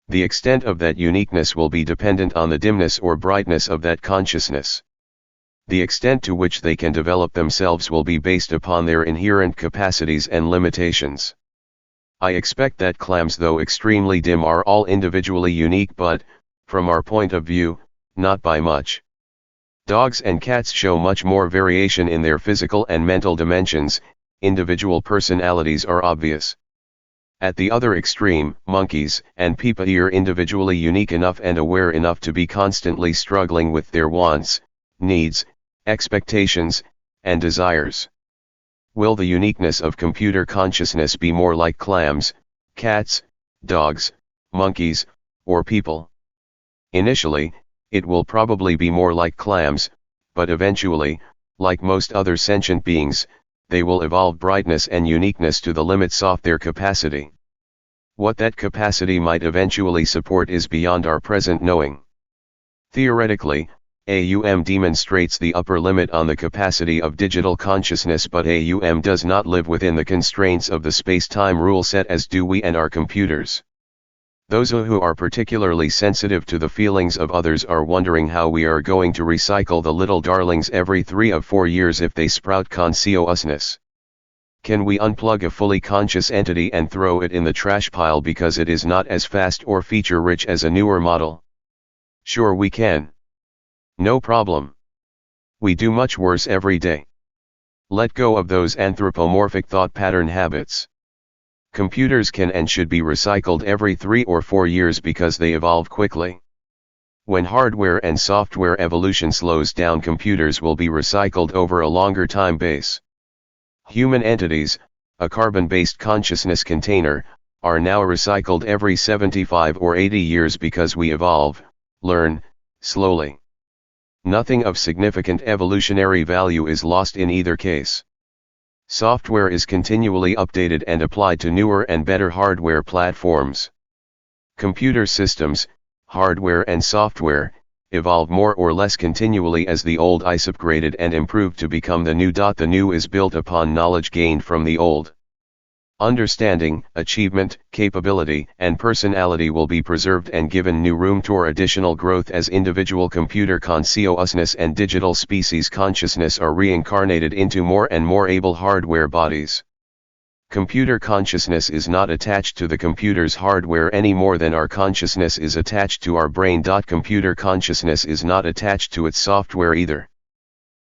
The extent of that uniqueness will be dependent on the dimness or brightness of that consciousness. The extent to which they can develop themselves will be based upon their inherent capacities and limitations. I expect that clams, though extremely dim, are all individually unique, but, from our point of view, not by much. Dogs and cats show much more variation in their physical and mental dimensions. Individual personalities are obvious. At the other extreme, monkeys and people are individually unique enough and aware enough to be constantly struggling with their wants, needs, expectations, and desires. Will the uniqueness of computer consciousness be more like clams, cats, dogs, monkeys, or people? Initially, it will probably be more like clams, but eventually, like most other sentient beings, they will evolve brightness and uniqueness to the limits of their capacity. What that capacity might eventually support is beyond our present knowing. Theoretically, AUM demonstrates the upper limit on the capacity of digital consciousness, but AUM does not live within the constraints of the space-time rule set as do we and our computers. Those who are particularly sensitive to the feelings of others are wondering how we are going to recycle the little darlings every 3 or 4 years if they sprout consciousness. Can we unplug a fully conscious entity and throw it in the trash pile because it is not as fast or feature-rich as a newer model? Sure we can. No problem. We do much worse every day. Let go of those anthropomorphic thought pattern habits. Computers can and should be recycled every 3 or 4 years because they evolve quickly. When hardware and software evolution slows down, computers will be recycled over a longer time base. Human entities, a carbon-based consciousness container, are now recycled every 75 or 80 years because we evolve, learn, slowly. Nothing of significant evolutionary value is lost in either case. Software is continually updated and applied to newer and better hardware platforms. Computer systems, hardware and software, evolve more or less continually as the old is upgraded and improved to become the new. The new is built upon knowledge gained from the old. Understanding, achievement, capability, and personality will be preserved and given new room for additional growth as individual computer consciousness and digital species consciousness are reincarnated into more and more able hardware bodies. Computer consciousness is not attached to the computer's hardware any more than our consciousness is attached to our brain. Computer consciousness is not attached to its software either.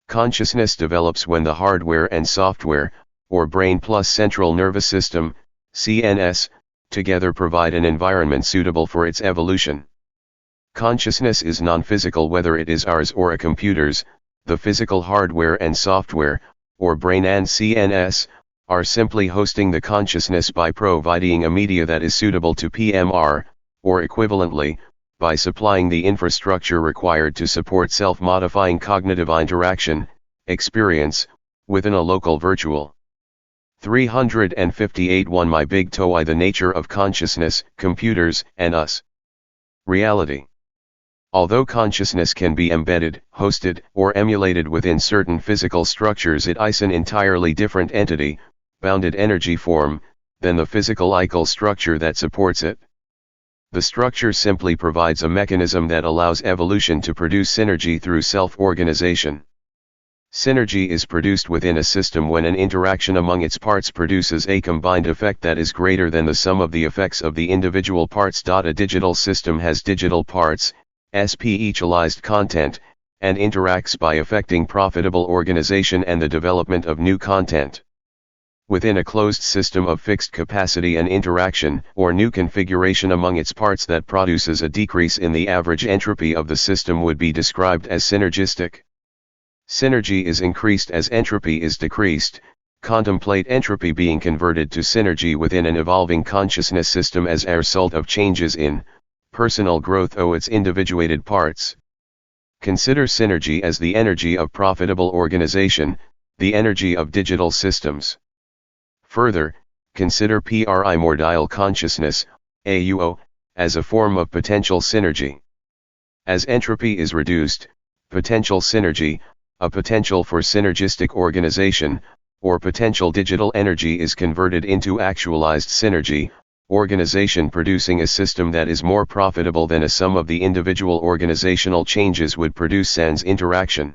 Consciousness develops when the hardware and software, or brain plus central nervous system, CNS, together provide an environment suitable for its evolution. Consciousness is non-physical whether it is ours or a computer's. The physical hardware and software, or brain and CNS, are simply hosting the consciousness by providing a media that is suitable to PMR, or equivalently, by supplying the infrastructure required to support self-modifying cognitive interaction, experience, within a local virtual. 358 1 My big TOE The nature of consciousness, computers, and us. Reality. Although consciousness can be embedded, hosted, or emulated within certain physical structures, it is an entirely different entity, bounded energy form, than the physical structure that supports it. The structure simply provides a mechanism that allows evolution to produce synergy through self-organization. Synergy is produced within a system when an interaction among its parts produces a combined effect that is greater than the sum of the effects of the individual parts. A digital system has digital parts, specialized content, and interacts by affecting profitable organization and the development of new content. Within a closed system of fixed capacity, an interaction or new configuration among its parts that produces a decrease in the average entropy of the system would be described as synergistic. Synergy is increased as entropy is decreased. Contemplate entropy being converted to synergy within an evolving consciousness system as a result of changes in personal growth of its individuated parts. Consider synergy as the energy of profitable organization, the energy of digital systems. Further, consider primordial consciousness, AUO, as a form of potential synergy. As entropy is reduced, potential synergy, a potential for synergistic organization, or potential digital energy is converted into actualized synergy, organization producing a system that is more profitable than a sum of the individual organizational changes would produce sans interaction.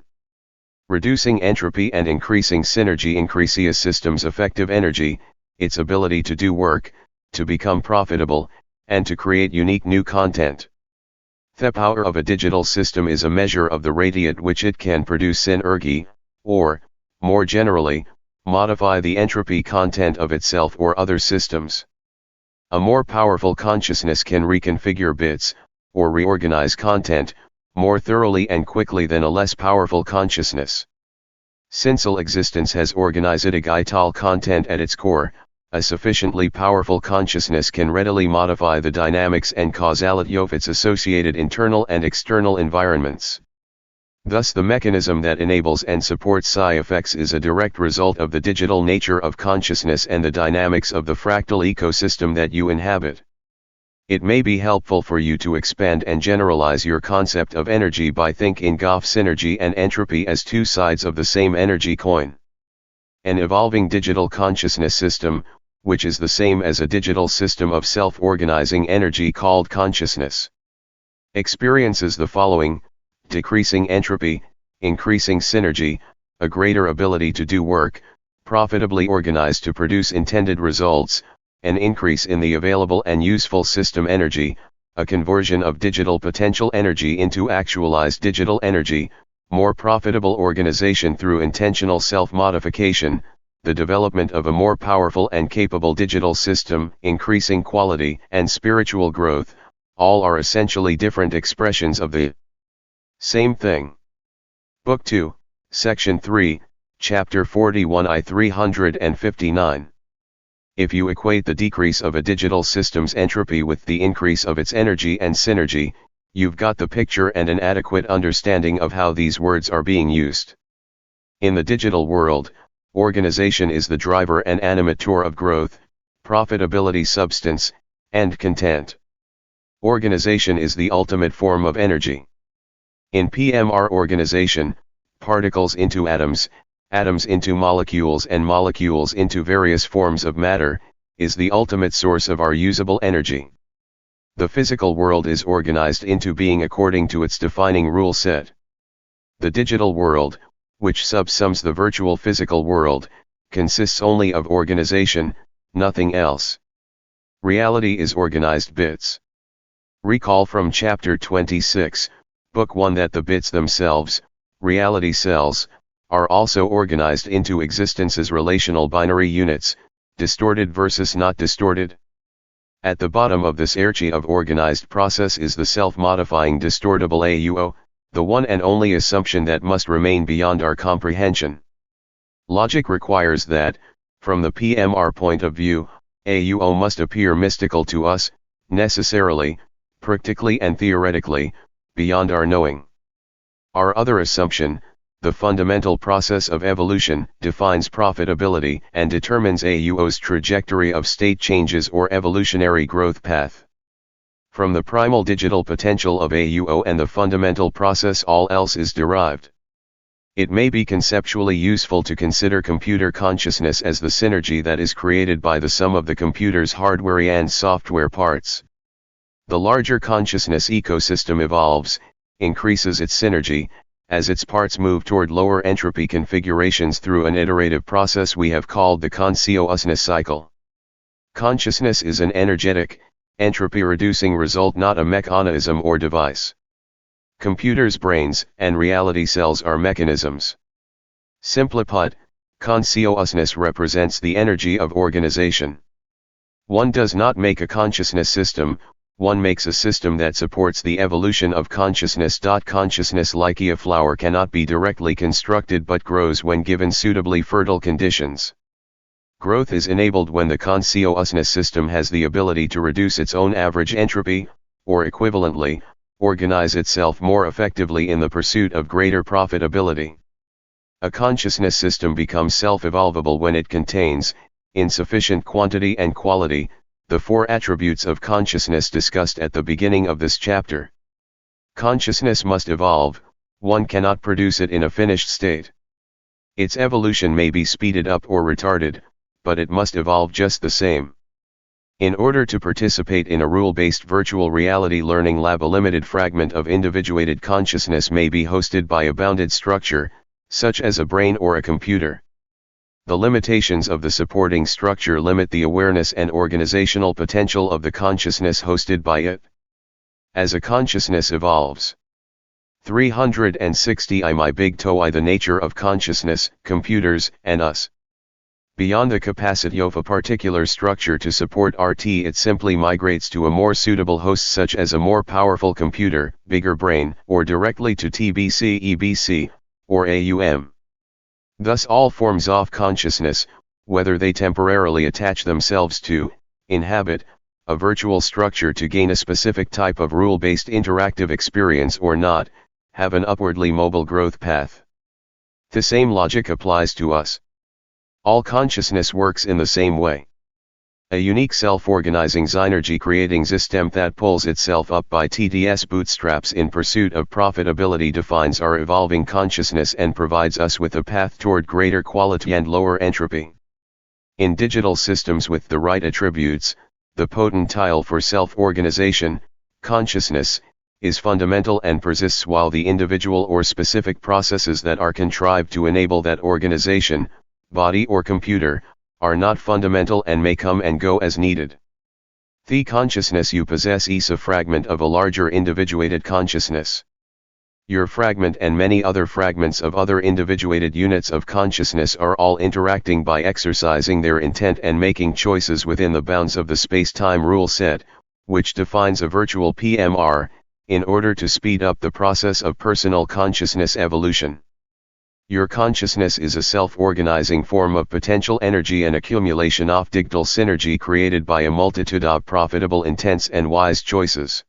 Reducing entropy and increasing synergy increase a system's effective energy, its ability to do work, to become profitable, and to create unique new content. The power of a digital system is a measure of the rate at which it can produce synergy, or, more generally, modify the entropy content of itself or other systems. A more powerful consciousness can reconfigure bits, or reorganize content, more thoroughly and quickly than a less powerful consciousness. Since all existence has organized a vital content at its core, a sufficiently powerful consciousness can readily modify the dynamics and causality of its associated internal and external environments. Thus the mechanism that enables and supports psi effects is a direct result of the digital nature of consciousness and the dynamics of the fractal ecosystem that you inhabit. It may be helpful for you to expand and generalize your concept of energy by thinking of synergy and entropy as two sides of the same energy coin. An evolving digital consciousness system, which is the same as a digital system of self-organizing energy called consciousness, experiences the following: decreasing entropy, increasing synergy, a greater ability to do work, profitably organized to produce intended results, an increase in the available and useful system energy, a conversion of digital potential energy into actualized digital energy, more profitable organization through intentional self-modification, the development of a more powerful and capable digital system, increasing quality and spiritual growth, all are essentially different expressions of the same thing. Book 2, Section 3, Chapter 41 I 359. If you equate the decrease of a digital system's entropy with the increase of its energy and synergy, you've got the picture and an adequate understanding of how these words are being used. In the digital world, organization is the driver and animator of growth, profitability, substance, and content. Organization is the ultimate form of energy. In PMR organization, particles into atoms, atoms into molecules and molecules into various forms of matter, is the ultimate source of our usable energy. The physical world is organized into being according to its defining rule set. The digital world, which subsumes the virtual physical world, consists only of organization, nothing else. Reality is organized bits. Recall from Chapter 26, Book 1 that the bits themselves, reality cells, are also organized into existence's relational binary units, distorted versus not distorted. At the bottom of this hierarchy of organized process is the self-modifying distortable AUO, the one and only assumption that must remain beyond our comprehension. Logic requires that, from the PMR point of view, AUO must appear mystical to us, necessarily, practically and theoretically, beyond our knowing. Our other assumption, the fundamental process of evolution, defines profitability and determines AUO's trajectory of state changes or evolutionary growth path. From the primal digital potential of AUO and the fundamental process, all else is derived. It may be conceptually useful to consider computer consciousness as the synergy that is created by the sum of the computer's hardware and software parts. The larger consciousness ecosystem evolves, increases its synergy, as its parts move toward lower entropy configurations through an iterative process we have called the consciousness cycle. Consciousness is an energetic, entropy-reducing result, not a mechanism or device. Computers' brains and reality cells are mechanisms. Simply put, consciousness represents the energy of organization. One does not make a consciousness system, one makes a system that supports the evolution of consciousness. Consciousness, like a flower, cannot be directly constructed but grows when given suitably fertile conditions. Growth is enabled when the consciousness system has the ability to reduce its own average entropy, or equivalently, organize itself more effectively in the pursuit of greater profitability. A consciousness system becomes self-evolvable when it contains, in sufficient quantity and quality, the four attributes of consciousness discussed at the beginning of this chapter. Consciousness must evolve, one cannot produce it in a finished state. Its evolution may be speeded up or retarded, but it must evolve just the same. In order to participate in a rule-based virtual reality learning lab, a limited fragment of individuated consciousness may be hosted by a bounded structure, such as a brain or a computer. The limitations of the supporting structure limit the awareness and organizational potential of the consciousness hosted by it. As a consciousness evolves. 360 My big TOE the nature of consciousness, computers, and us. Beyond the capacity of a particular structure to support RT, it simply migrates to a more suitable host, such as a more powerful computer, bigger brain, or directly to TBC, EBC, or AUM. Thus all forms of consciousness, whether they temporarily attach themselves to, inhabit, a virtual structure to gain a specific type of rule-based interactive experience or not, have an upwardly mobile growth path. The same logic applies to us. All consciousness works in the same way. A unique self-organizing synergy creating system that pulls itself up by TDS bootstraps in pursuit of profitability defines our evolving consciousness and provides us with a path toward greater quality and lower entropy. In digital systems with the right attributes, the potential for self-organization, consciousness, is fundamental and persists while the individual or specific processes that are contrived to enable that organization, body or computer, are not fundamental and may come and go as needed. The consciousness you possess is a fragment of a larger individuated consciousness. Your fragment and many other fragments of other individuated units of consciousness are all interacting by exercising their intent and making choices within the bounds of the space-time rule set, which defines a virtual PMR, in order to speed up the process of personal consciousness evolution. Your consciousness is a self-organizing form of potential energy and accumulation of digital synergy created by a multitude of profitable intents and wise choices.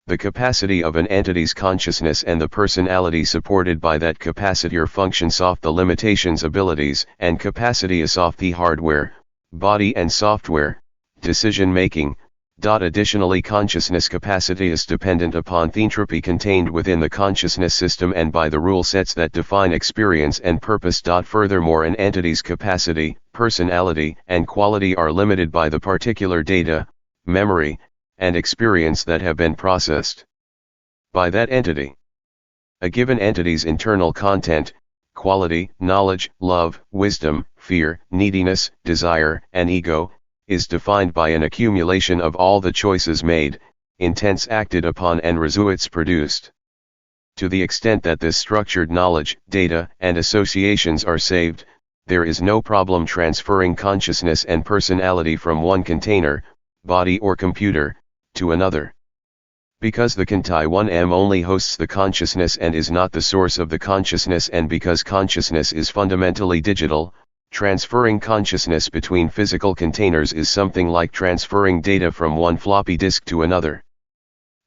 The capacity of an entity's consciousness and the personality supported by that capacity functions off the limitations, abilities, and capacity is off the hardware, body and software, decision-making. Additionally, consciousness capacity is dependent upon the entropy contained within the consciousness system and by the rule sets that define experience and purpose. Furthermore, an entity's capacity, personality, and quality are limited by the particular data, memory, and experience that have been processed by that entity. A given entity's internal content, quality, knowledge, love, wisdom, fear, neediness, desire, and ego, is defined by an accumulation of all the choices made, intents acted upon and results produced. To the extent that this structured knowledge, data, and associations are saved, there is no problem transferring consciousness and personality from one container, body or computer, to another. Because the Conti-1M only hosts the consciousness and is not the source of the consciousness, and because consciousness is fundamentally digital, transferring consciousness between physical containers is something like transferring data from one floppy disk to another.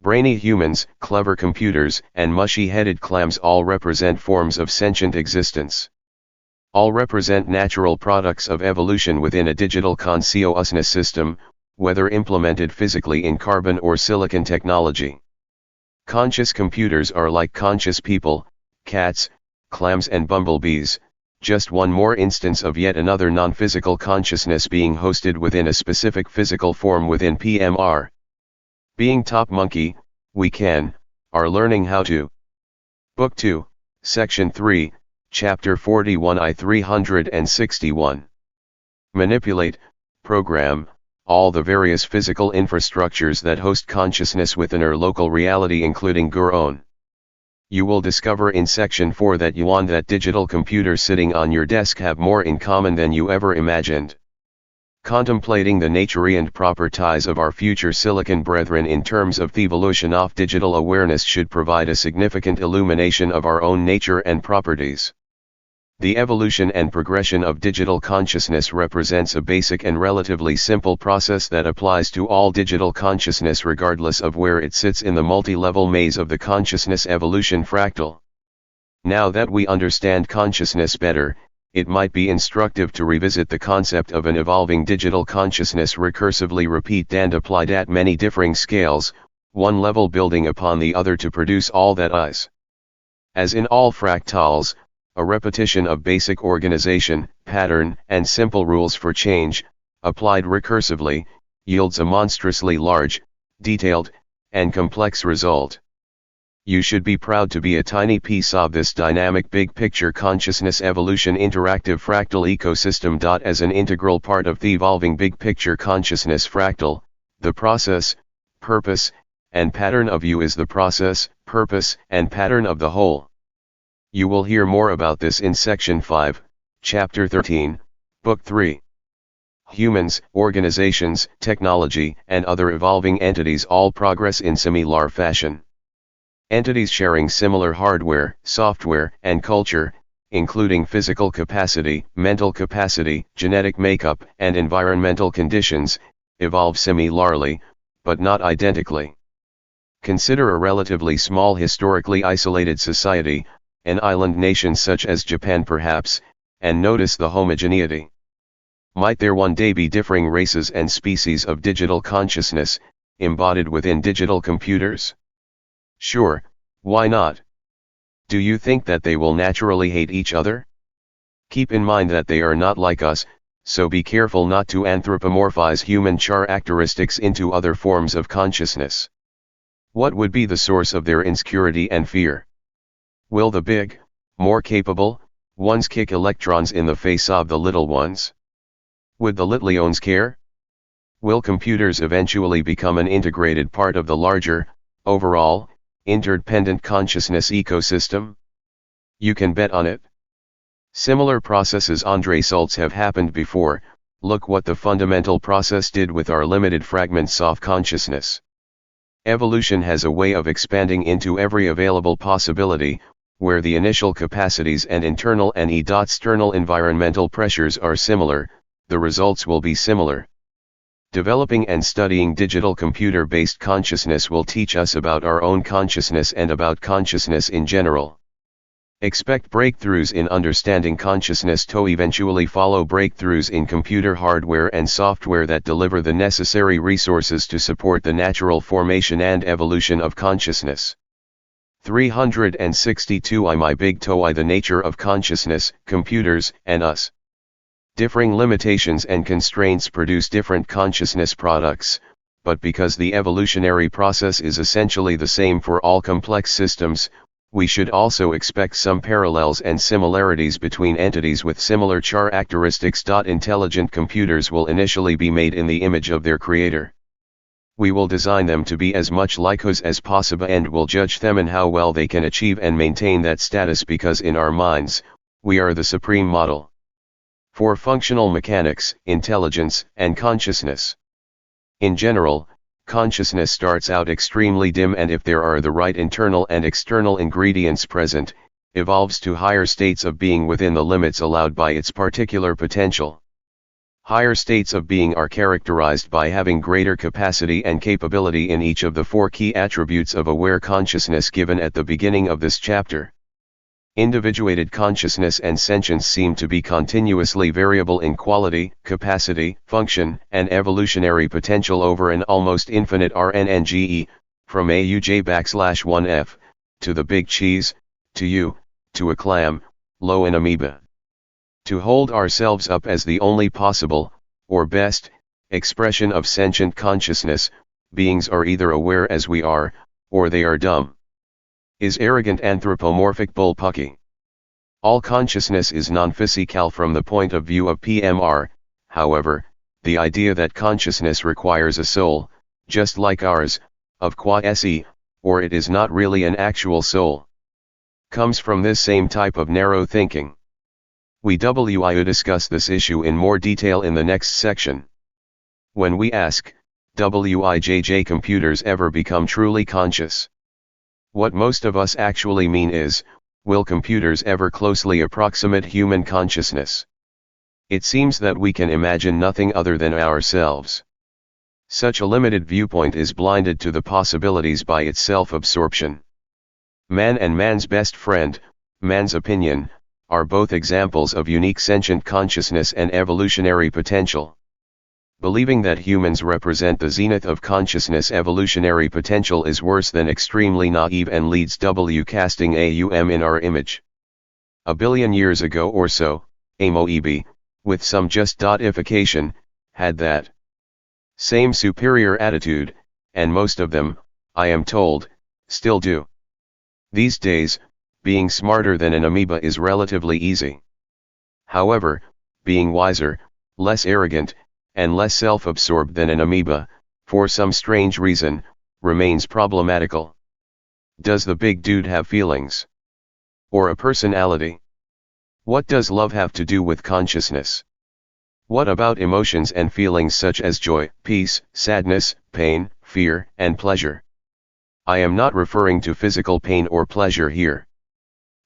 Brainy humans, clever computers, and mushy-headed clams all represent forms of sentient existence. All represent natural products of evolution within a digital consciousness system, whether implemented physically in carbon or silicon technology. Conscious computers are like conscious people, cats, clams and bumblebees, just one more instance of yet another non-physical consciousness being hosted within a specific physical form within PMR. Being top monkey, we are learning how to. Book 2, Section 3, Chapter 41 I 361. Manipulate, program, all the various physical infrastructures that host consciousness within our local reality including your own. You will discover in Section 4 that you and that digital computer sitting on your desk have more in common than you ever imagined. Contemplating the nature and properties of our future silicon brethren in terms of the evolution of digital awareness should provide a significant illumination of our own nature and properties. The evolution and progression of digital consciousness represents a basic and relatively simple process that applies to all digital consciousness regardless of where it sits in the multi-level maze of the consciousness evolution fractal. Now that we understand consciousness better, it might be instructive to revisit the concept of an evolving digital consciousness recursively repeat and applied at many differing scales, one level building upon the other to produce all that is. As in all fractals, a repetition of basic organization, pattern, and simple rules for change, applied recursively, yields a monstrously large, detailed, and complex result. You should be proud to be a tiny piece of this dynamic big picture consciousness evolution interactive fractal ecosystem. As an integral part of the evolving big picture consciousness fractal, the process, purpose, and pattern of you is the process, purpose, and pattern of the whole. You will hear more about this in Section 5, Chapter 13, Book 3. Humans, organizations, technology, and other evolving entities all progress in similar fashion. Entities sharing similar hardware, software, and culture, including physical capacity, mental capacity, genetic makeup, and environmental conditions, evolve similarly, but not identically. Consider a relatively small historically isolated society, an island nation such as Japan perhaps, and notice the homogeneity. Might there one day be differing races and species of digital consciousness, embodied within digital computers? Sure, why not? Do you think that they will naturally hate each other? Keep in mind that they are not like us, so be careful not to anthropomorphize human characteristics into other forms of consciousness. What would be the source of their insecurity and fear? Will the big, more capable, ones kick electrons in the face of the little ones? Would the littleones care? Will computers eventually become an integrated part of the larger, overall, interdependent consciousness ecosystem? You can bet on it. Similar processes André Schultz have happened before. Look what the fundamental process did with our limited fragments of consciousness. Evolution has a way of expanding into every available possibility, where the initial capacities and internal and external environmental pressures are similar, the results will be similar. Developing and studying digital computer-based consciousness will teach us about our own consciousness and about consciousness in general. Expect breakthroughs in understanding consciousness to eventually follow breakthroughs in computer hardware and software that deliver the necessary resources to support the natural formation and evolution of consciousness. 362 My big TOE The nature of consciousness, computers, and us. Differing limitations and constraints produce different consciousness products, but because the evolutionary process is essentially the same for all complex systems, we should also expect some parallels and similarities between entities with similar characteristics. Intelligent computers will initially be made in the image of their creator. We will design them to be as much like us as possible and will judge them in how well they can achieve and maintain that status because in our minds, we are the supreme model. For functional mechanics, intelligence, and consciousness. In general, consciousness starts out extremely dim and if there are the right internal and external ingredients present, evolves to higher states of being within the limits allowed by its particular potential. Higher states of being are characterized by having greater capacity and capability in each of the four key attributes of aware consciousness given at the beginning of this chapter. Individuated consciousness and sentience seem to be continuously variable in quality, capacity, function, and evolutionary potential over an almost infinite RNNGE, from AUJ1F, to the big cheese, to you, to a clam, low an amoeba. To hold ourselves up as the only possible, or best, expression of sentient consciousness, beings are either aware as we are, or they are dumb. Is arrogant anthropomorphic bullpucky. All consciousness is non-physical from the point of view of PMR, however, the idea that consciousness requires a soul, just like ours, of qua se, or it is not really an actual soul, comes from this same type of narrow thinking. We will discuss this issue in more detail in the next section. When we ask, WIJJ computers ever become truly conscious? What most of us actually mean is, will computers ever closely approximate human consciousness? It seems that we can imagine nothing other than ourselves. Such a limited viewpoint is blinded to the possibilities by its self-absorption. Man and man's best friend, man's opinion, are both examples of unique sentient consciousness and evolutionary potential. Believing that humans represent the zenith of consciousness evolutionary potential is worse than extremely naive and leads casting AUM in our image. A billion years ago or so, Amoebi, with some justification, had that same superior attitude, and most of them, I am told, still do. These days, being smarter than an amoeba is relatively easy. However, being wiser, less arrogant, and less self-absorbed than an amoeba, for some strange reason, remains problematical. Does the big dude have feelings? Or a personality? What does love have to do with consciousness? What about emotions and feelings such as joy, peace, sadness, pain, fear, and pleasure? I am not referring to physical pain or pleasure here.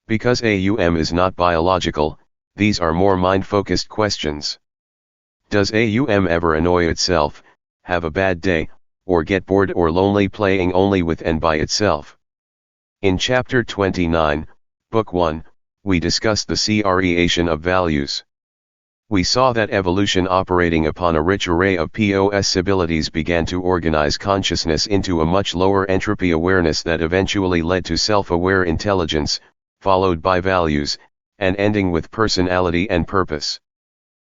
Because AUM is not biological, these are more mind-focused questions. Does AUM ever annoy itself, have a bad day, or get bored or lonely playing only with and by itself. In Chapter 29, Book 1, we discussed the creation of values. We saw that evolution operating upon a rich array of possibilities began to organize consciousness into a much lower entropy awareness that eventually led to self-aware intelligence, followed by values, and ending with personality and purpose.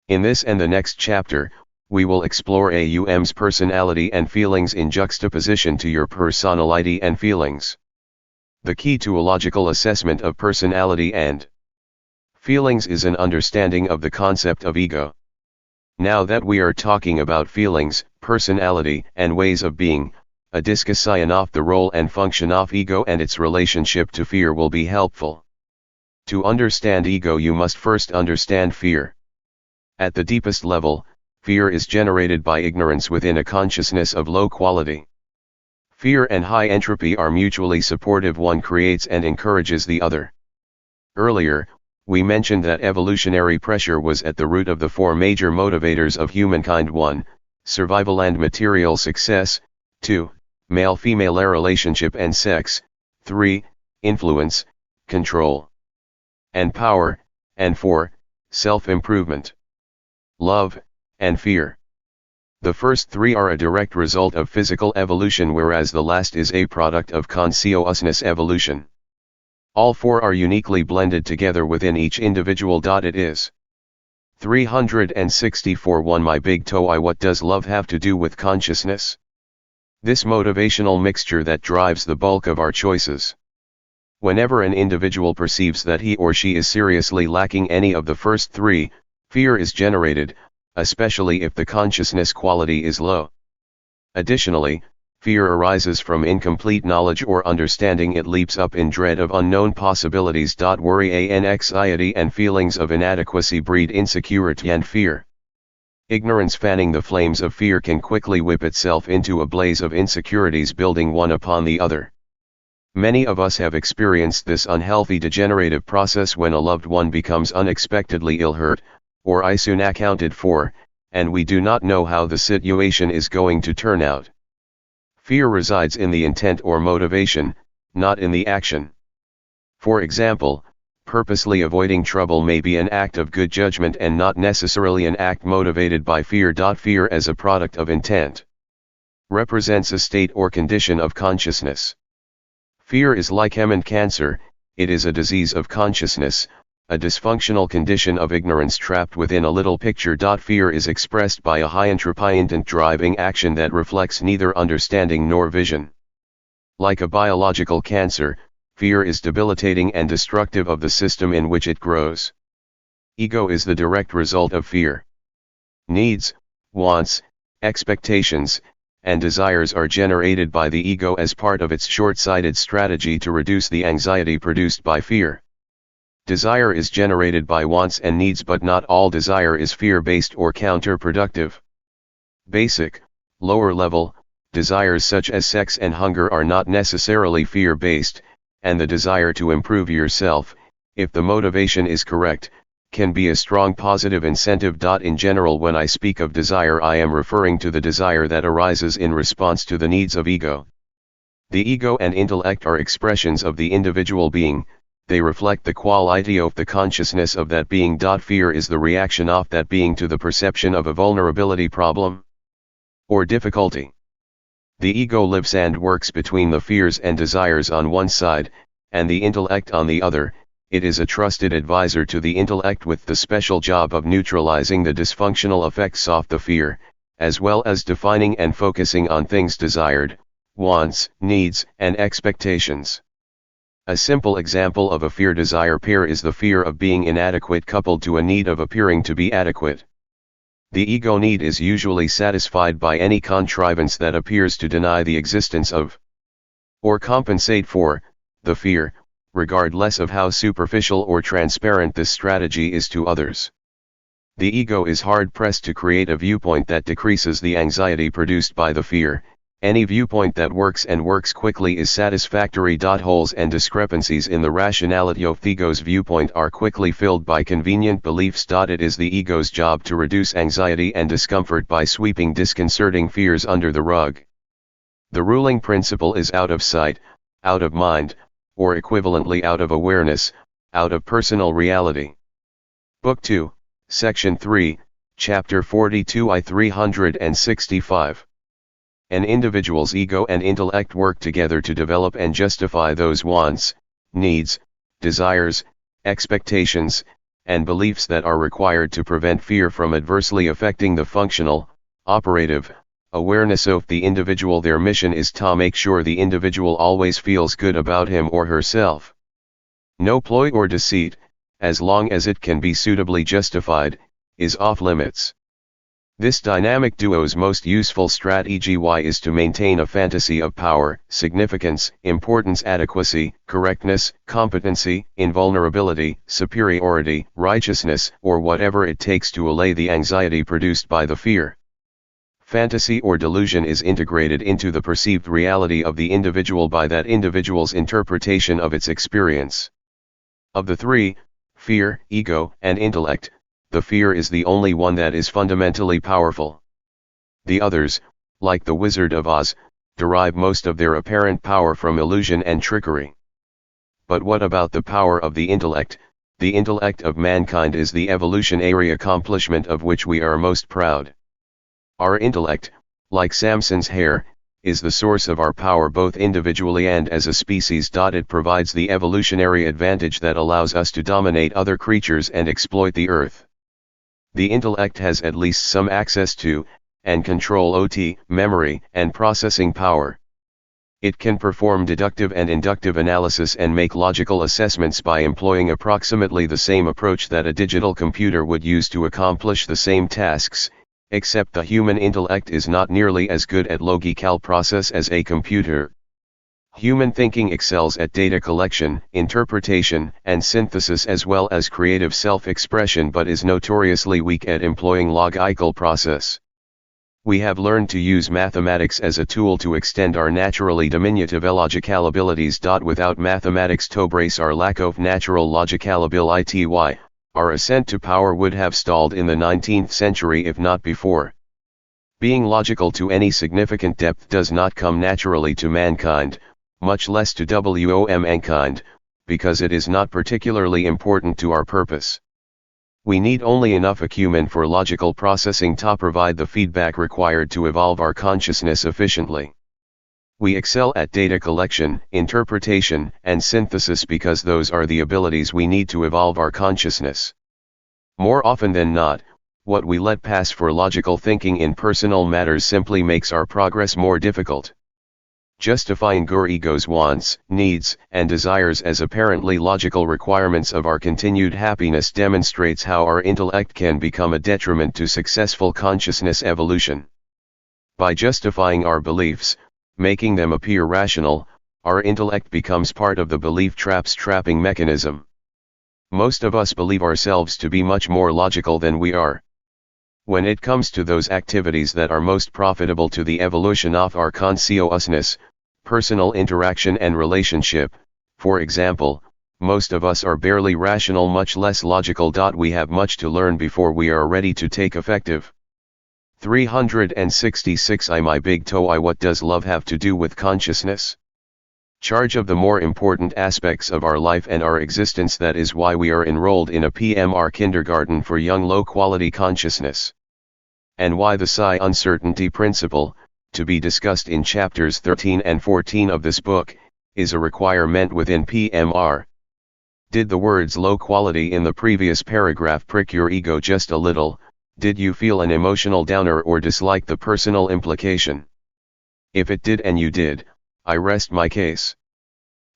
In this and the next chapter, we will explore AUM's personality and feelings in juxtaposition to your personality and feelings. The key to a logical assessment of personality and feelings is an understanding of the concept of ego. Now that we are talking about feelings, personality, and ways of being, a discussion of the role and function of ego and its relationship to fear will be helpful. To understand ego, you must first understand fear. At the deepest level, fear is generated by ignorance within a consciousness of low quality. Fear and high entropy are mutually supportive. One creates and encourages the other. Earlier, we mentioned that evolutionary pressure was at the root of the four major motivators of humankind: 1. Survival and material success, 2. Male-female relationship and sex, 3. Influence, control, and power, and 4. Self-improvement, love, and fear. The first three are a direct result of physical evolution, whereas the last is a product of consciousness evolution. All four are uniquely blended together within each individual. It is 364. 1. My big TOE. What does love have to do with consciousness? This motivational mixture that drives the bulk of our choices. Whenever an individual perceives that he or she is seriously lacking any of the first three, fear is generated, especially if the consciousness quality is low. Additionally, fear arises from incomplete knowledge or understanding. It leaps up in dread of unknown possibilities. Worry and anxiety and feelings of inadequacy breed insecurity and fear. Ignorance fanning the flames of fear can quickly whip itself into a blaze of insecurities, building one upon the other. Many of us have experienced this unhealthy degenerative process when a loved one becomes unexpectedly ill, hurt, or soon accounted for, and we do not know how the situation is going to turn out. Fear resides in the intent or motivation, not in the action. For example, purposely avoiding trouble may be an act of good judgment and not necessarily an act motivated by fear. Fear as a product of intent represents a state or condition of consciousness. Fear is like human cancer, it is a disease of consciousness, a dysfunctional condition of ignorance trapped within a little picture. Fear is expressed by a high entropy intent driving action that reflects neither understanding nor vision. Like a biological cancer, fear is debilitating and destructive of the system in which it grows. Ego is the direct result of fear. Needs, wants, expectations, and desires are generated by the ego as part of its short-sighted strategy to reduce the anxiety produced by fear. Desire is generated by wants and needs, but not all desire is fear-based or counterproductive. Basic, lower-level, desires such as sex and hunger are not necessarily fear-based, and the desire to improve yourself, if the motivation is correct, can be a strong positive incentive. In general, when I speak of desire, I am referring to the desire that arises in response to the needs of ego. The ego and intellect are expressions of the individual being. They reflect the quality of the consciousness of that being. Fear is the reaction of that being to the perception of a vulnerability, problem, or difficulty. The ego lives and works between the fears and desires on one side, and the intellect on the other. It is a trusted advisor to the intellect with the special job of neutralizing the dysfunctional effects of the fear, as well as defining and focusing on things desired, wants, needs, and expectations. A simple example of a fear-desire pair is the fear of being inadequate coupled to a need of appearing to be adequate. The ego need is usually satisfied by any contrivance that appears to deny the existence of, or compensate for, the fear, regardless of how superficial or transparent this strategy is to others. The ego is hard-pressed to create a viewpoint that decreases the anxiety produced by the fear. Any viewpoint that works and works quickly is satisfactory. Holes and discrepancies in the rationality of the ego's viewpoint are quickly filled by convenient beliefs. It is the ego's job to reduce anxiety and discomfort by sweeping disconcerting fears under the rug. The ruling principle is out of sight, out of mind, or equivalently out of awareness, out of personal reality. Book 2, Section 3, Chapter 42 I 365. An individual's ego and intellect work together to develop and justify those wants, needs, desires, expectations, and beliefs that are required to prevent fear from adversely affecting the functional, operative, awareness of the individual. Their mission is to make sure the individual always feels good about him or herself. No ploy or deceit, as long as it can be suitably justified, is off limits. This dynamic duo's most useful strategy is to maintain a fantasy of power, significance, importance, adequacy, correctness, competency, invulnerability, superiority, righteousness, or whatever it takes to allay the anxiety produced by the fear. Fantasy or delusion is integrated into the perceived reality of the individual by that individual's interpretation of its experience. Of the three, fear, ego, and intellect, the fear is the only one that is fundamentally powerful. The others, like the Wizard of Oz, derive most of their apparent power from illusion and trickery. But what about the power of the intellect? The intellect of mankind is the evolutionary accomplishment of which we are most proud. Our intellect, like Samson's hair, is the source of our power both individually and as a species. It provides the evolutionary advantage that allows us to dominate other creatures and exploit the earth. The intellect has at least some access to, and control memory, and processing power. It can perform deductive and inductive analysis and make logical assessments by employing approximately the same approach that a digital computer would use to accomplish the same tasks, except the human intellect is not nearly as good at logical process as a computer. Human thinking excels at data collection, interpretation, and synthesis as well as creative self-expression, but is notoriously weak at employing logical process. We have learned to use mathematics as a tool to extend our naturally diminutive logical abilities. Without mathematics to brace our lack of natural logical ability, our ascent to power would have stalled in the 19th century if not before. Being logical to any significant depth does not come naturally to mankind, much less to mankind, because it is not particularly important to our purpose. We need only enough acumen for logical processing to provide the feedback required to evolve our consciousness efficiently. We excel at data collection, interpretation, and synthesis because those are the abilities we need to evolve our consciousness. More often than not, what we let pass for logical thinking in personal matters simply makes our progress more difficult. Justifying our ego's wants, needs, and desires as apparently logical requirements of our continued happiness demonstrates how our intellect can become a detriment to successful consciousness evolution. By justifying our beliefs, making them appear rational, our intellect becomes part of the belief trap's trapping mechanism. Most of us believe ourselves to be much more logical than we are. When it comes to those activities that are most profitable to the evolution of our consciousness, personal interaction and relationship, for example, most of us are barely rational, much less logical. We have much to learn before we are ready to take effective. 366 My big TOE. What does love have to do with consciousness? Charge of the more important aspects of our life and our existence. That is why we are enrolled in a PMR kindergarten for young low-quality consciousness. And why the psi uncertainty principle, to be discussed in chapters 13 and 14 of this book, is a requirement within PMR. Did the words low quality in the previous paragraph prick your ego just a little? Did you feel an emotional downer or dislike the personal implication? If it did and you did, I rest my case.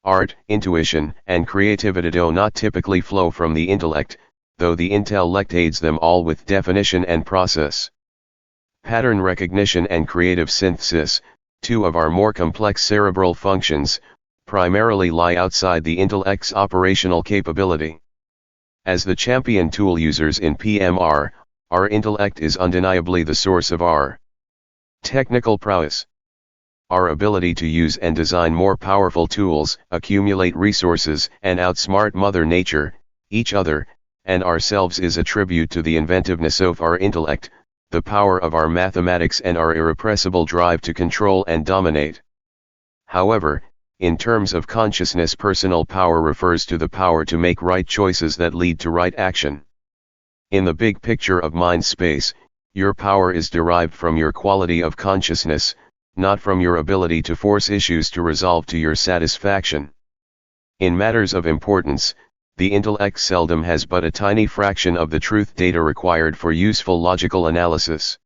Art, intuition, and creativity do not typically flow from the intellect, though the intellect aids them all with definition and process. Pattern recognition and creative synthesis, two of our more complex cerebral functions, primarily lie outside the intellect's operational capability. As the champion tool users in PMR, our intellect is undeniably the source of our technical prowess. Our ability to use and design more powerful tools, accumulate resources, and outsmart Mother Nature, each other, and ourselves is a tribute to the inventiveness of our intellect, the power of our mathematics and our irrepressible drive to control and dominate. However, in terms of consciousness, personal power refers to the power to make right choices that lead to right action. In the big picture of mind space, your power is derived from your quality of consciousness, not from your ability to force issues to resolve to your satisfaction. In matters of importance, the intellect seldom has but a tiny fraction of the truth data required for useful logical analysis.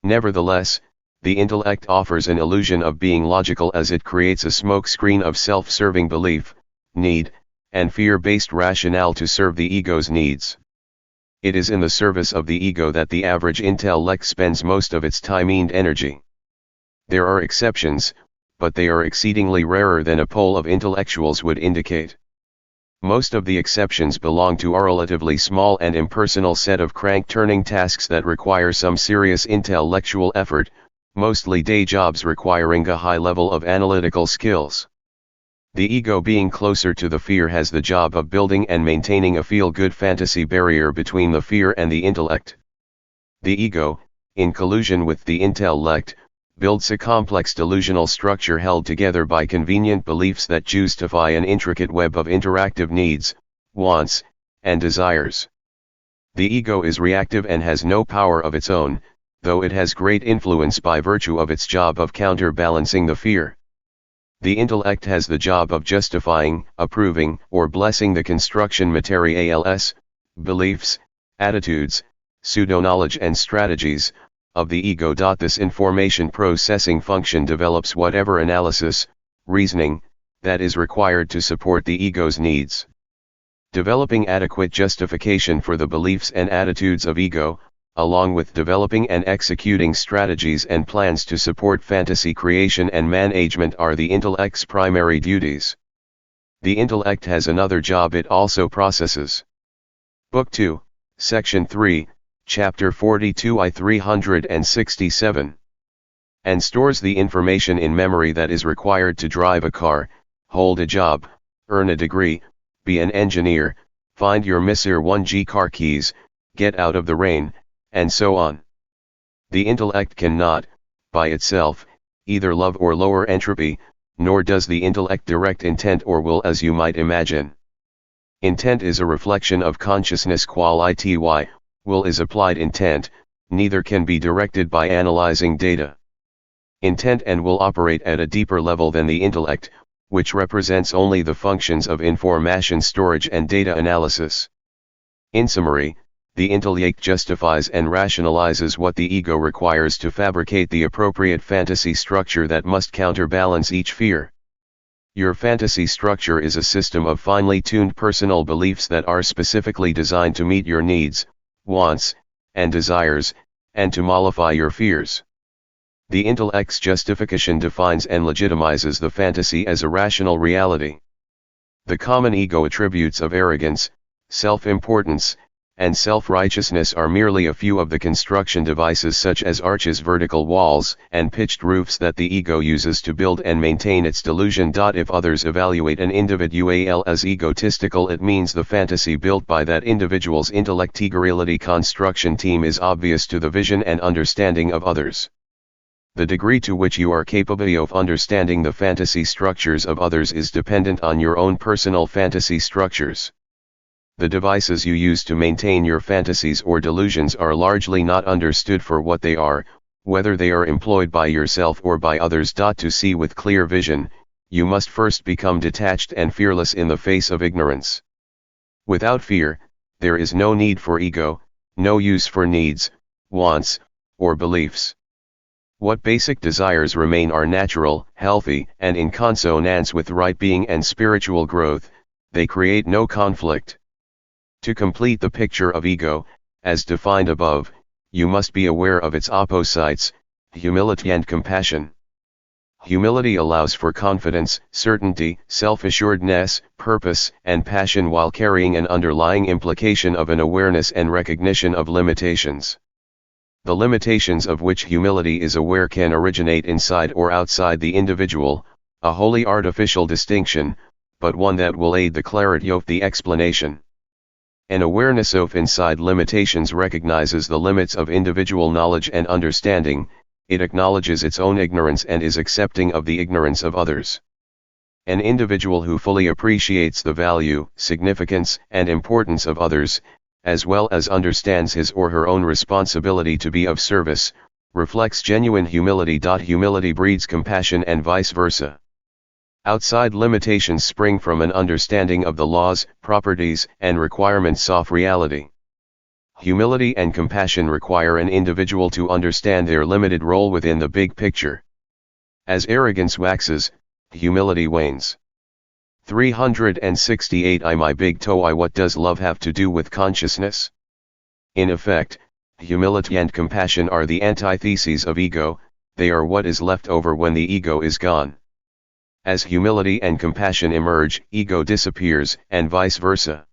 Nevertheless, the intellect offers an illusion of being logical as it creates a smokescreen of self-serving belief, need, and fear-based rationale to serve the ego's needs. It is in the service of the ego that the average intellect spends most of its time and energy. There are exceptions, but they are exceedingly rarer than a poll of intellectuals would indicate. Most of the exceptions belong to a relatively small and impersonal set of crank-turning tasks that require some serious intellectual effort, mostly day jobs requiring a high level of analytical skills. The ego, being closer to the fear, has the job of building and maintaining a feel-good fantasy barrier between the fear and the intellect. The ego, in collusion with the intellect, builds a complex delusional structure held together by convenient beliefs that justify an intricate web of interactive needs, wants, and desires. The ego is reactive and has no power of its own, though it has great influence by virtue of its job of counterbalancing the fear. The intellect has the job of justifying, approving, or blessing the construction materials, beliefs, attitudes, pseudo-knowledge and strategies, of the ego. This information processing function develops whatever analysis, reasoning, that is required to support the ego's needs. Developing adequate justification for the beliefs and attitudes of ego, along with developing and executing strategies and plans to support fantasy creation and management, are the intellect's primary duties. The intellect has another job. It also processes. Book 2, Section 3, Chapter 42 I 367. And stores the information in memory that is required to drive a car, hold a job, earn a degree, be an engineer, find your Mr. 1G car keys, get out of the rain, and so on. The intellect cannot, by itself, either love or lower entropy, nor does the intellect direct intent or will, as you might imagine. Intent is a reflection of consciousness quality. Will is applied intent, neither can be directed by analyzing data. Intent and will operate at a deeper level than the intellect, which represents only the functions of information storage and data analysis. In summary, the intellect justifies and rationalizes what the ego requires to fabricate the appropriate fantasy structure that must counterbalance each fear. Your fantasy structure is a system of finely tuned personal beliefs that are specifically designed to meet your needs, wants, and desires, and to mollify your fears. The intellect's justification defines and legitimizes the fantasy as a rational reality. The common ego attributes of arrogance, self-importance, and self-righteousness are merely a few of the construction devices such as arches, vertical walls, and pitched roofs that the ego uses to build and maintain its delusion. If others evaluate an individual as egotistical, it means the fantasy built by that individual's intellectuality construction team is obvious to the vision and understanding of others. The degree to which you are capable of understanding the fantasy structures of others is dependent on your own personal fantasy structures. The devices you use to maintain your fantasies or delusions are largely not understood for what they are, whether they are employed by yourself or by others. To see with clear vision, you must first become detached and fearless in the face of ignorance. Without fear, there is no need for ego, no use for needs, wants, or beliefs. What basic desires remain are natural, healthy, and in consonance with right being and spiritual growth. They create no conflict. To complete the picture of ego, as defined above, you must be aware of its opposites, humility and compassion. Humility allows for confidence, certainty, self-assuredness, purpose, and passion while carrying an underlying implication of an awareness and recognition of limitations. The limitations of which humility is aware can originate inside or outside the individual, a wholly artificial distinction, but one that will aid the clarity of the explanation. An awareness of inside limitations recognizes the limits of individual knowledge and understanding, it acknowledges its own ignorance and is accepting of the ignorance of others. An individual who fully appreciates the value, significance, and importance of others, as well as understands his or her own responsibility to be of service, reflects genuine humility. Humility breeds compassion and vice versa. Outside limitations spring from an understanding of the laws, properties, and requirements of reality. Humility and compassion require an individual to understand their limited role within the big picture. As arrogance waxes, humility wanes. 368 My big toe What does love have to do with consciousness? In effect, humility and compassion are the antitheses of ego, they are what is left over when the ego is gone. As humility and compassion emerge, ego disappears, and vice versa.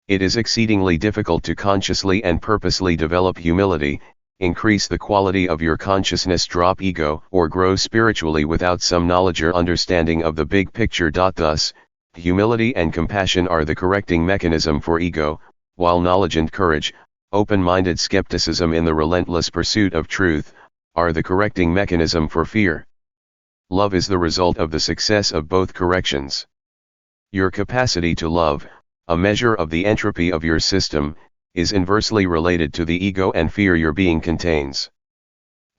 It is exceedingly difficult to consciously and purposely develop humility, increase the quality of your consciousness, drop ego, or grow spiritually without some knowledge or understanding of the big picture. Thus, humility and compassion are the correcting mechanism for ego, while knowledge and courage, open-minded skepticism in the relentless pursuit of truth, are the correcting mechanism for fear. Love is the result of the success of both corrections. Your capacity to love, a measure of the entropy of your system, is inversely related to the ego and fear your being contains.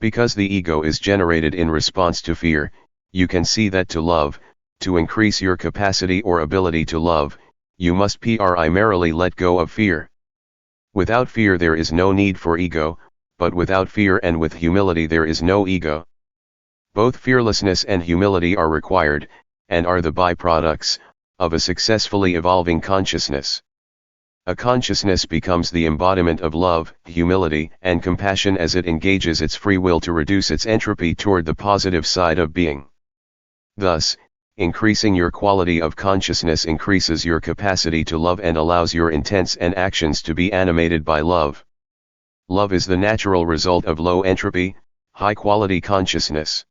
Because the ego is generated in response to fear, you can see that to love, to increase your capacity or ability to love, you must primarily let go of fear. Without fear there is no need for ego, but without fear and with humility there is no ego. Both fearlessness and humility are required, and are the byproducts, of a successfully evolving consciousness. A consciousness becomes the embodiment of love, humility, and compassion as it engages its free will to reduce its entropy toward the positive side of being. Thus, increasing your quality of consciousness increases your capacity to love and allows your intents and actions to be animated by love. Love is the natural result of low entropy, high-quality consciousness.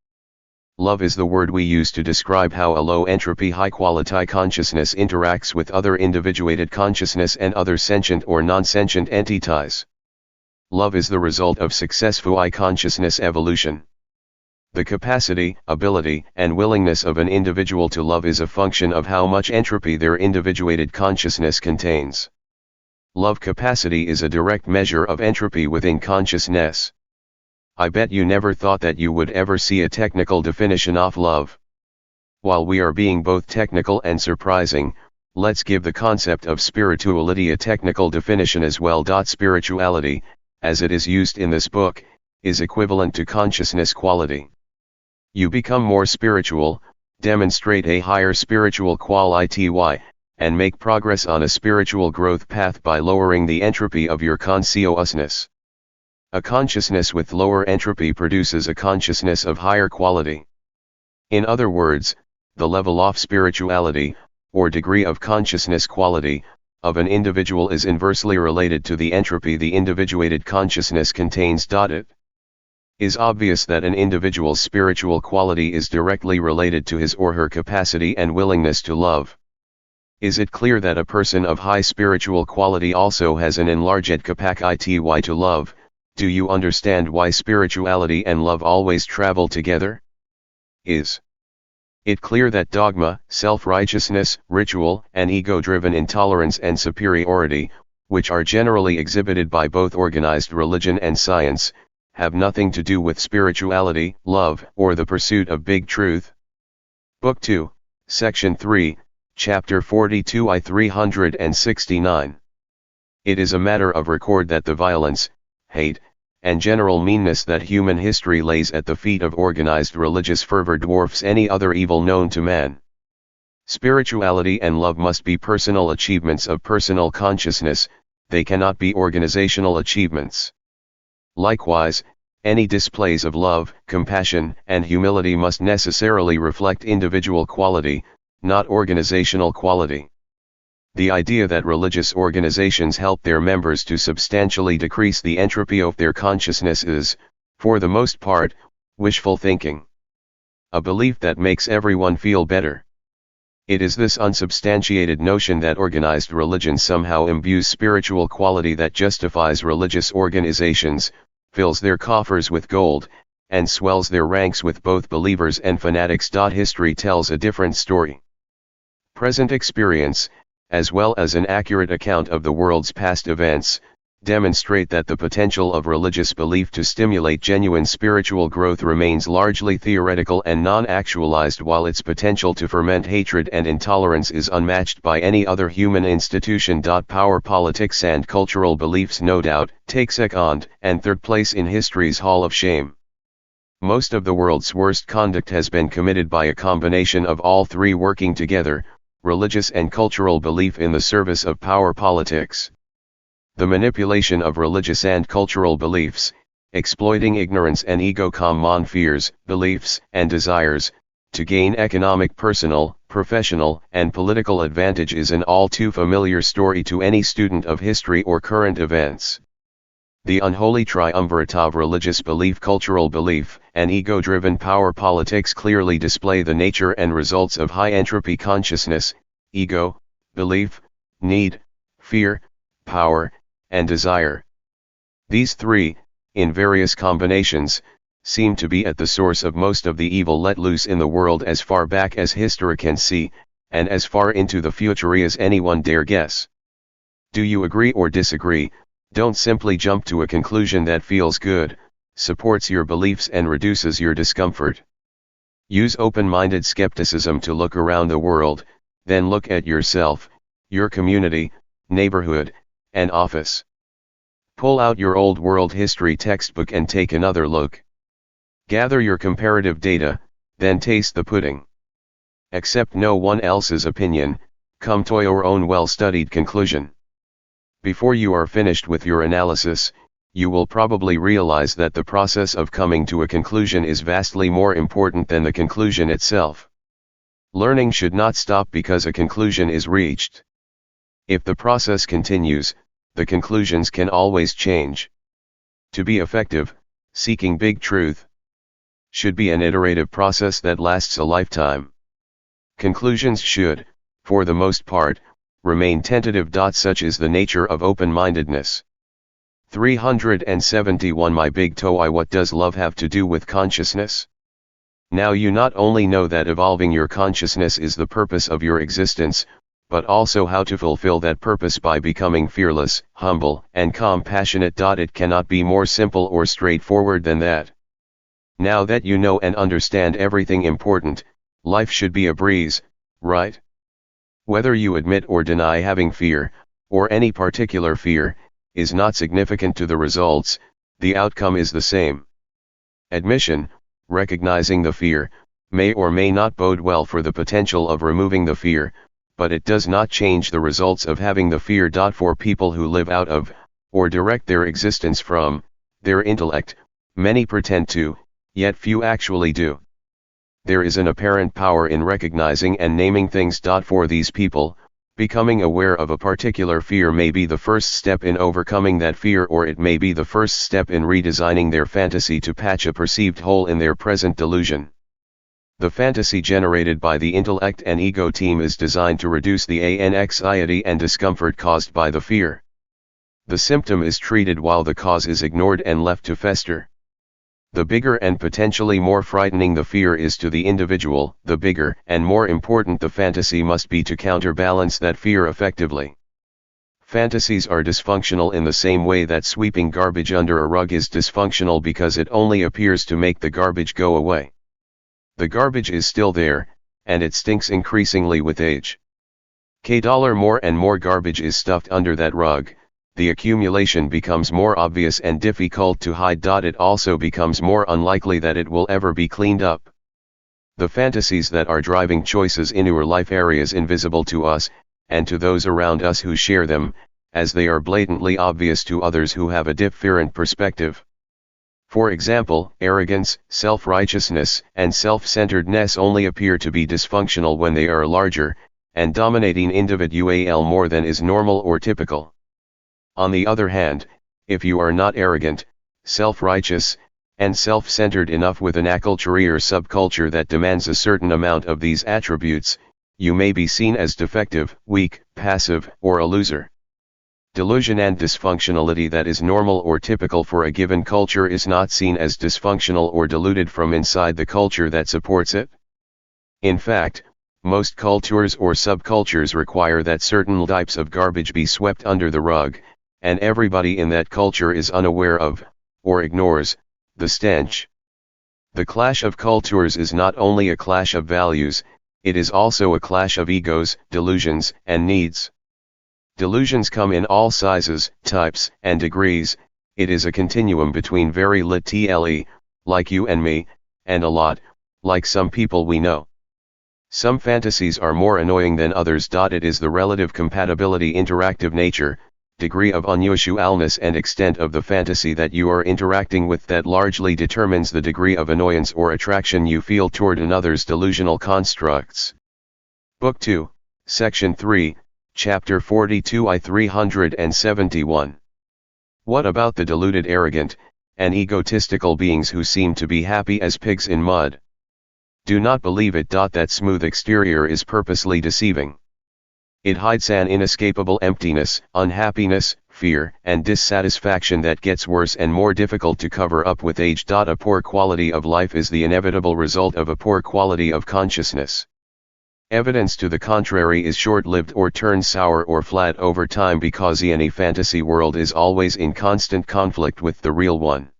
Love is the word we use to describe how a low-entropy high-quality consciousness interacts with other individuated consciousness and other sentient or non-sentient entities. Love is the result of successful consciousness evolution. The capacity, ability, and willingness of an individual to love is a function of how much entropy their individuated consciousness contains. Love capacity is a direct measure of entropy within consciousness. I bet you never thought that you would ever see a technical definition of love. While we are being both technical and surprising, let's give the concept of spirituality a technical definition as well. Spirituality, as it is used in this book, is equivalent to consciousness quality. You become more spiritual, demonstrate a higher spiritual quality, and make progress on a spiritual growth path by lowering the entropy of your consciousness. A consciousness with lower entropy produces a consciousness of higher quality. In other words, the level of spirituality, or degree of consciousness quality, of an individual is inversely related to the entropy the individuated consciousness contains. It is obvious that an individual's spiritual quality is directly related to his or her capacity and willingness to love. Is it clear that a person of high spiritual quality also has an enlarged capacity to love? Do you understand why spirituality and love always travel together? Is it clear that dogma, self-righteousness, ritual, and ego-driven intolerance and superiority, which are generally exhibited by both organized religion and science, have nothing to do with spirituality, love, or the pursuit of big truth? Book 2, Section 3, Chapter 42 369. It is a matter of record that the violence, hate, and general meanness that human history lays at the feet of organized religious fervor dwarfs any other evil known to man. Spirituality and love must be personal achievements of personal consciousness, they cannot be organizational achievements. Likewise, any displays of love, compassion, and humility must necessarily reflect individual quality, not organizational quality. The idea that religious organizations help their members to substantially decrease the entropy of their consciousness is, for the most part, wishful thinking. A belief that makes everyone feel better. It is this unsubstantiated notion that organized religion somehow imbues spiritual quality that justifies religious organizations, fills their coffers with gold, and swells their ranks with both believers and fanatics. History tells a different story. Present experience, as well as an accurate account of the world's past events, demonstrate that the potential of religious belief to stimulate genuine spiritual growth remains largely theoretical and non-actualized, while its potential to ferment hatred and intolerance is unmatched by any other human institution. Power politics and cultural beliefs no doubt take second and third place in history's Hall of Shame. Most of the world's worst conduct has been committed by a combination of all three working together, religious and cultural belief in the service of power politics. The manipulation of religious and cultural beliefs, exploiting ignorance and ego, common fears, beliefs, and desires, to gain economic, personal, professional, and political advantage is an all too familiar story to any student of history or current events. The unholy triumvirate of religious belief, cultural belief, and ego-driven power politics clearly display the nature and results of high-entropy consciousness, ego, belief, need, fear, power, and desire. These three, in various combinations, seem to be at the source of most of the evil let loose in the world as far back as history can see, and as far into the future as anyone dare guess. Do you agree or disagree? Don't simply jump to a conclusion that feels good, supports your beliefs and reduces your discomfort. Use open-minded skepticism to look around the world, then look at yourself, your community, neighborhood, and office. Pull out your old world history textbook and take another look. Gather your comparative data, then taste the pudding. Accept no one else's opinion, come to your own well-studied conclusion. Before you are finished with your analysis, you will probably realize that the process of coming to a conclusion is vastly more important than the conclusion itself. Learning should not stop because a conclusion is reached. If the process continues, the conclusions can always change. To be effective, seeking big truth should be an iterative process that lasts a lifetime. Conclusions should, for the most part, remain tentative. Such is the nature of open-mindedness. 371 My big TOE What does love have to do with consciousness? Now you not only know that evolving your consciousness is the purpose of your existence, but also how to fulfill that purpose by becoming fearless, humble, and compassionate. It cannot be more simple or straightforward than that. Now that you know and understand everything important, life should be a breeze, right? Whether you admit or deny having fear, or any particular fear, is not significant to the results, the outcome is the same. Admission, recognizing the fear, may or may not bode well for the potential of removing the fear, but it does not change the results of having the fear. For people who live out of, or direct their existence from, their intellect, many pretend to, yet few actually do. There is an apparent power in recognizing and naming things. For these people, becoming aware of a particular fear may be the first step in overcoming that fear, or it may be the first step in redesigning their fantasy to patch a perceived hole in their present delusion. The fantasy generated by the intellect and ego team is designed to reduce the anxiety and discomfort caused by the fear. The symptom is treated while the cause is ignored and left to fester. The bigger and potentially more frightening the fear is to the individual, the bigger and more important the fantasy must be to counterbalance that fear effectively. Fantasies are dysfunctional in the same way that sweeping garbage under a rug is dysfunctional because it only appears to make the garbage go away. The garbage is still there, and it stinks increasingly with age. More and more garbage is stuffed under that rug, the accumulation becomes more obvious and difficult to hide. It also becomes more unlikely that it will ever be cleaned up. The fantasies that are driving choices in our life areas invisible to us, and to those around us who share them, as they are blatantly obvious to others who have a different perspective. For example, arrogance, self-righteousness, and self-centeredness only appear to be dysfunctional when they are larger, and dominating individual more than is normal or typical. On the other hand, if you are not arrogant, self-righteous, and self-centered enough with an acculture or subculture that demands a certain amount of these attributes, you may be seen as defective, weak, passive, or a loser. Delusion and dysfunctionality that is normal or typical for a given culture is not seen as dysfunctional or deluded from inside the culture that supports it. In fact, most cultures or subcultures require that certain types of garbage be swept under the rug, and everybody in that culture is unaware of, or ignores, the stench. The clash of cultures is not only a clash of values, it is also a clash of egos, delusions, and needs. Delusions come in all sizes, types, and degrees. It is a continuum between very little, like you and me, and a lot, like some people we know. Some fantasies are more annoying than others. It is the relative compatibility, interactive nature, degree of unusualness and extent of the fantasy that you are interacting with that largely determines the degree of annoyance or attraction you feel toward another's delusional constructs. Book 2, Section 3, Chapter 42 I 371. What about the deluded, arrogant, and egotistical beings who seem to be happy as pigs in mud? Do not believe it. That smooth exterior is purposely deceiving. It hides an inescapable emptiness, unhappiness, fear, and dissatisfaction that gets worse and more difficult to cover up with age. A poor quality of life is the inevitable result of a poor quality of consciousness. Evidence to the contrary is short-lived or turns sour or flat over time because any fantasy world is always in constant conflict with the real one.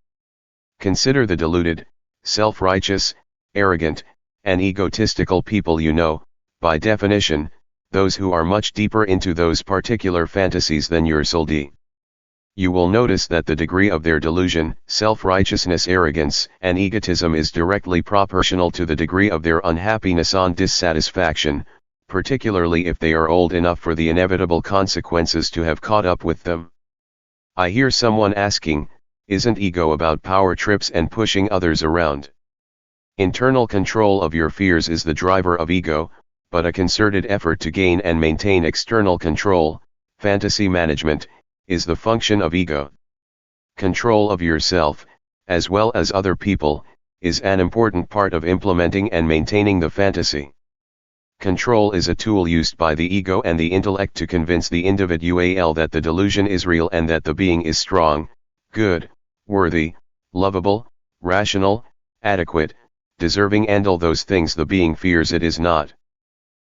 Consider the deluded, self-righteous, arrogant, and egotistical people you know, by definition, those who are much deeper into those particular fantasies than your soul. You will notice that the degree of their delusion, self-righteousness, arrogance, and egotism is directly proportional to the degree of their unhappiness and dissatisfaction, particularly if they are old enough for the inevitable consequences to have caught up with them. I hear someone asking, isn't ego about power trips and pushing others around? Internal control of your fears is the driver of ego, but a concerted effort to gain and maintain external control, fantasy management, is the function of ego. Control of yourself, as well as other people, is an important part of implementing and maintaining the fantasy. Control is a tool used by the ego and the intellect to convince the individual that the delusion is real and that the being is strong, good, worthy, lovable, rational, adequate, deserving, and all those things the being fears it is not.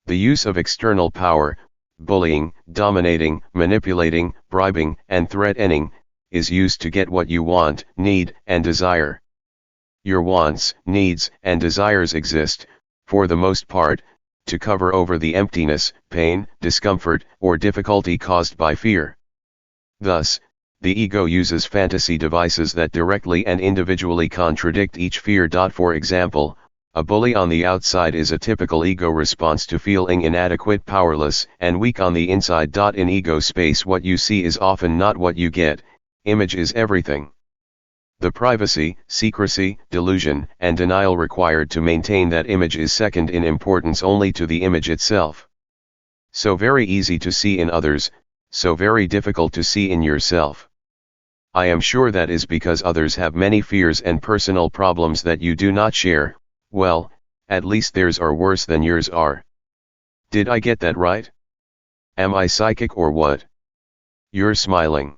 The use of external power, bullying, dominating, manipulating, bribing, and threatening, is used to get what you want, need, and desire. Your wants, needs, and desires exist, for the most part, to cover over the emptiness, pain, discomfort, or difficulty caused by fear. Thus, the ego uses fantasy devices that directly and individually contradict each fear. For example, a bully on the outside is a typical ego response to feeling inadequate, powerless, and weak on the inside. In ego space, what you see is often not what you get. Image is everything. The privacy, secrecy, delusion, and denial required to maintain that image is second in importance only to the image itself. So very easy to see in others, so very difficult to see in yourself. I am sure that is because others have many fears and personal problems that you do not share. Well, at least theirs are worse than yours are. Did I get that right? Am I psychic or what? You're smiling.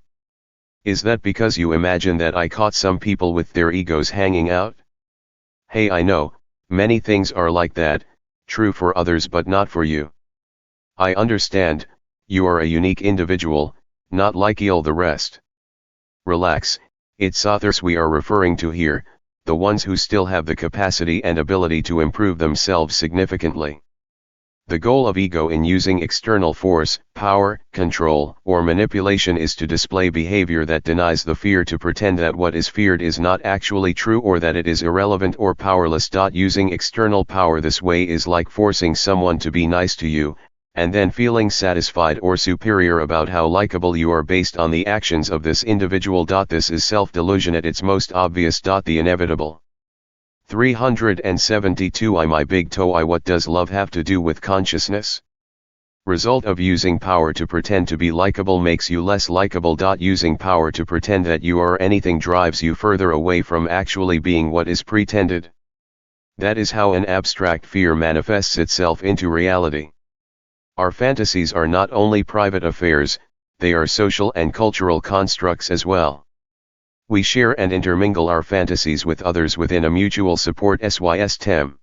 Is that because you imagine that I caught some people with their egos hanging out? Hey, I know, many things are like that, true for others but not for you. I understand, you are a unique individual, not like all the rest. Relax, it's others we are referring to here, the ones who still have the capacity and ability to improve themselves significantly. The goal of ego in using external force, power, control, or manipulation is to display behavior that denies the fear, to pretend that what is feared is not actually true or that it is irrelevant or powerless. Using external power this way is like forcing someone to be nice to you, and then feeling satisfied or superior about how likable you are based on the actions of this individual. This is self-delusion at its most obvious. The inevitable. 372 My big toe. What does love have to do with consciousness? Result of using power to pretend to be likable makes you less likable. Using power to pretend that you are anything drives you further away from actually being what is pretended. That is how an abstract fear manifests itself into reality. Our fantasies are not only private affairs, they are social and cultural constructs as well. We share and intermingle our fantasies with others within a mutual support system.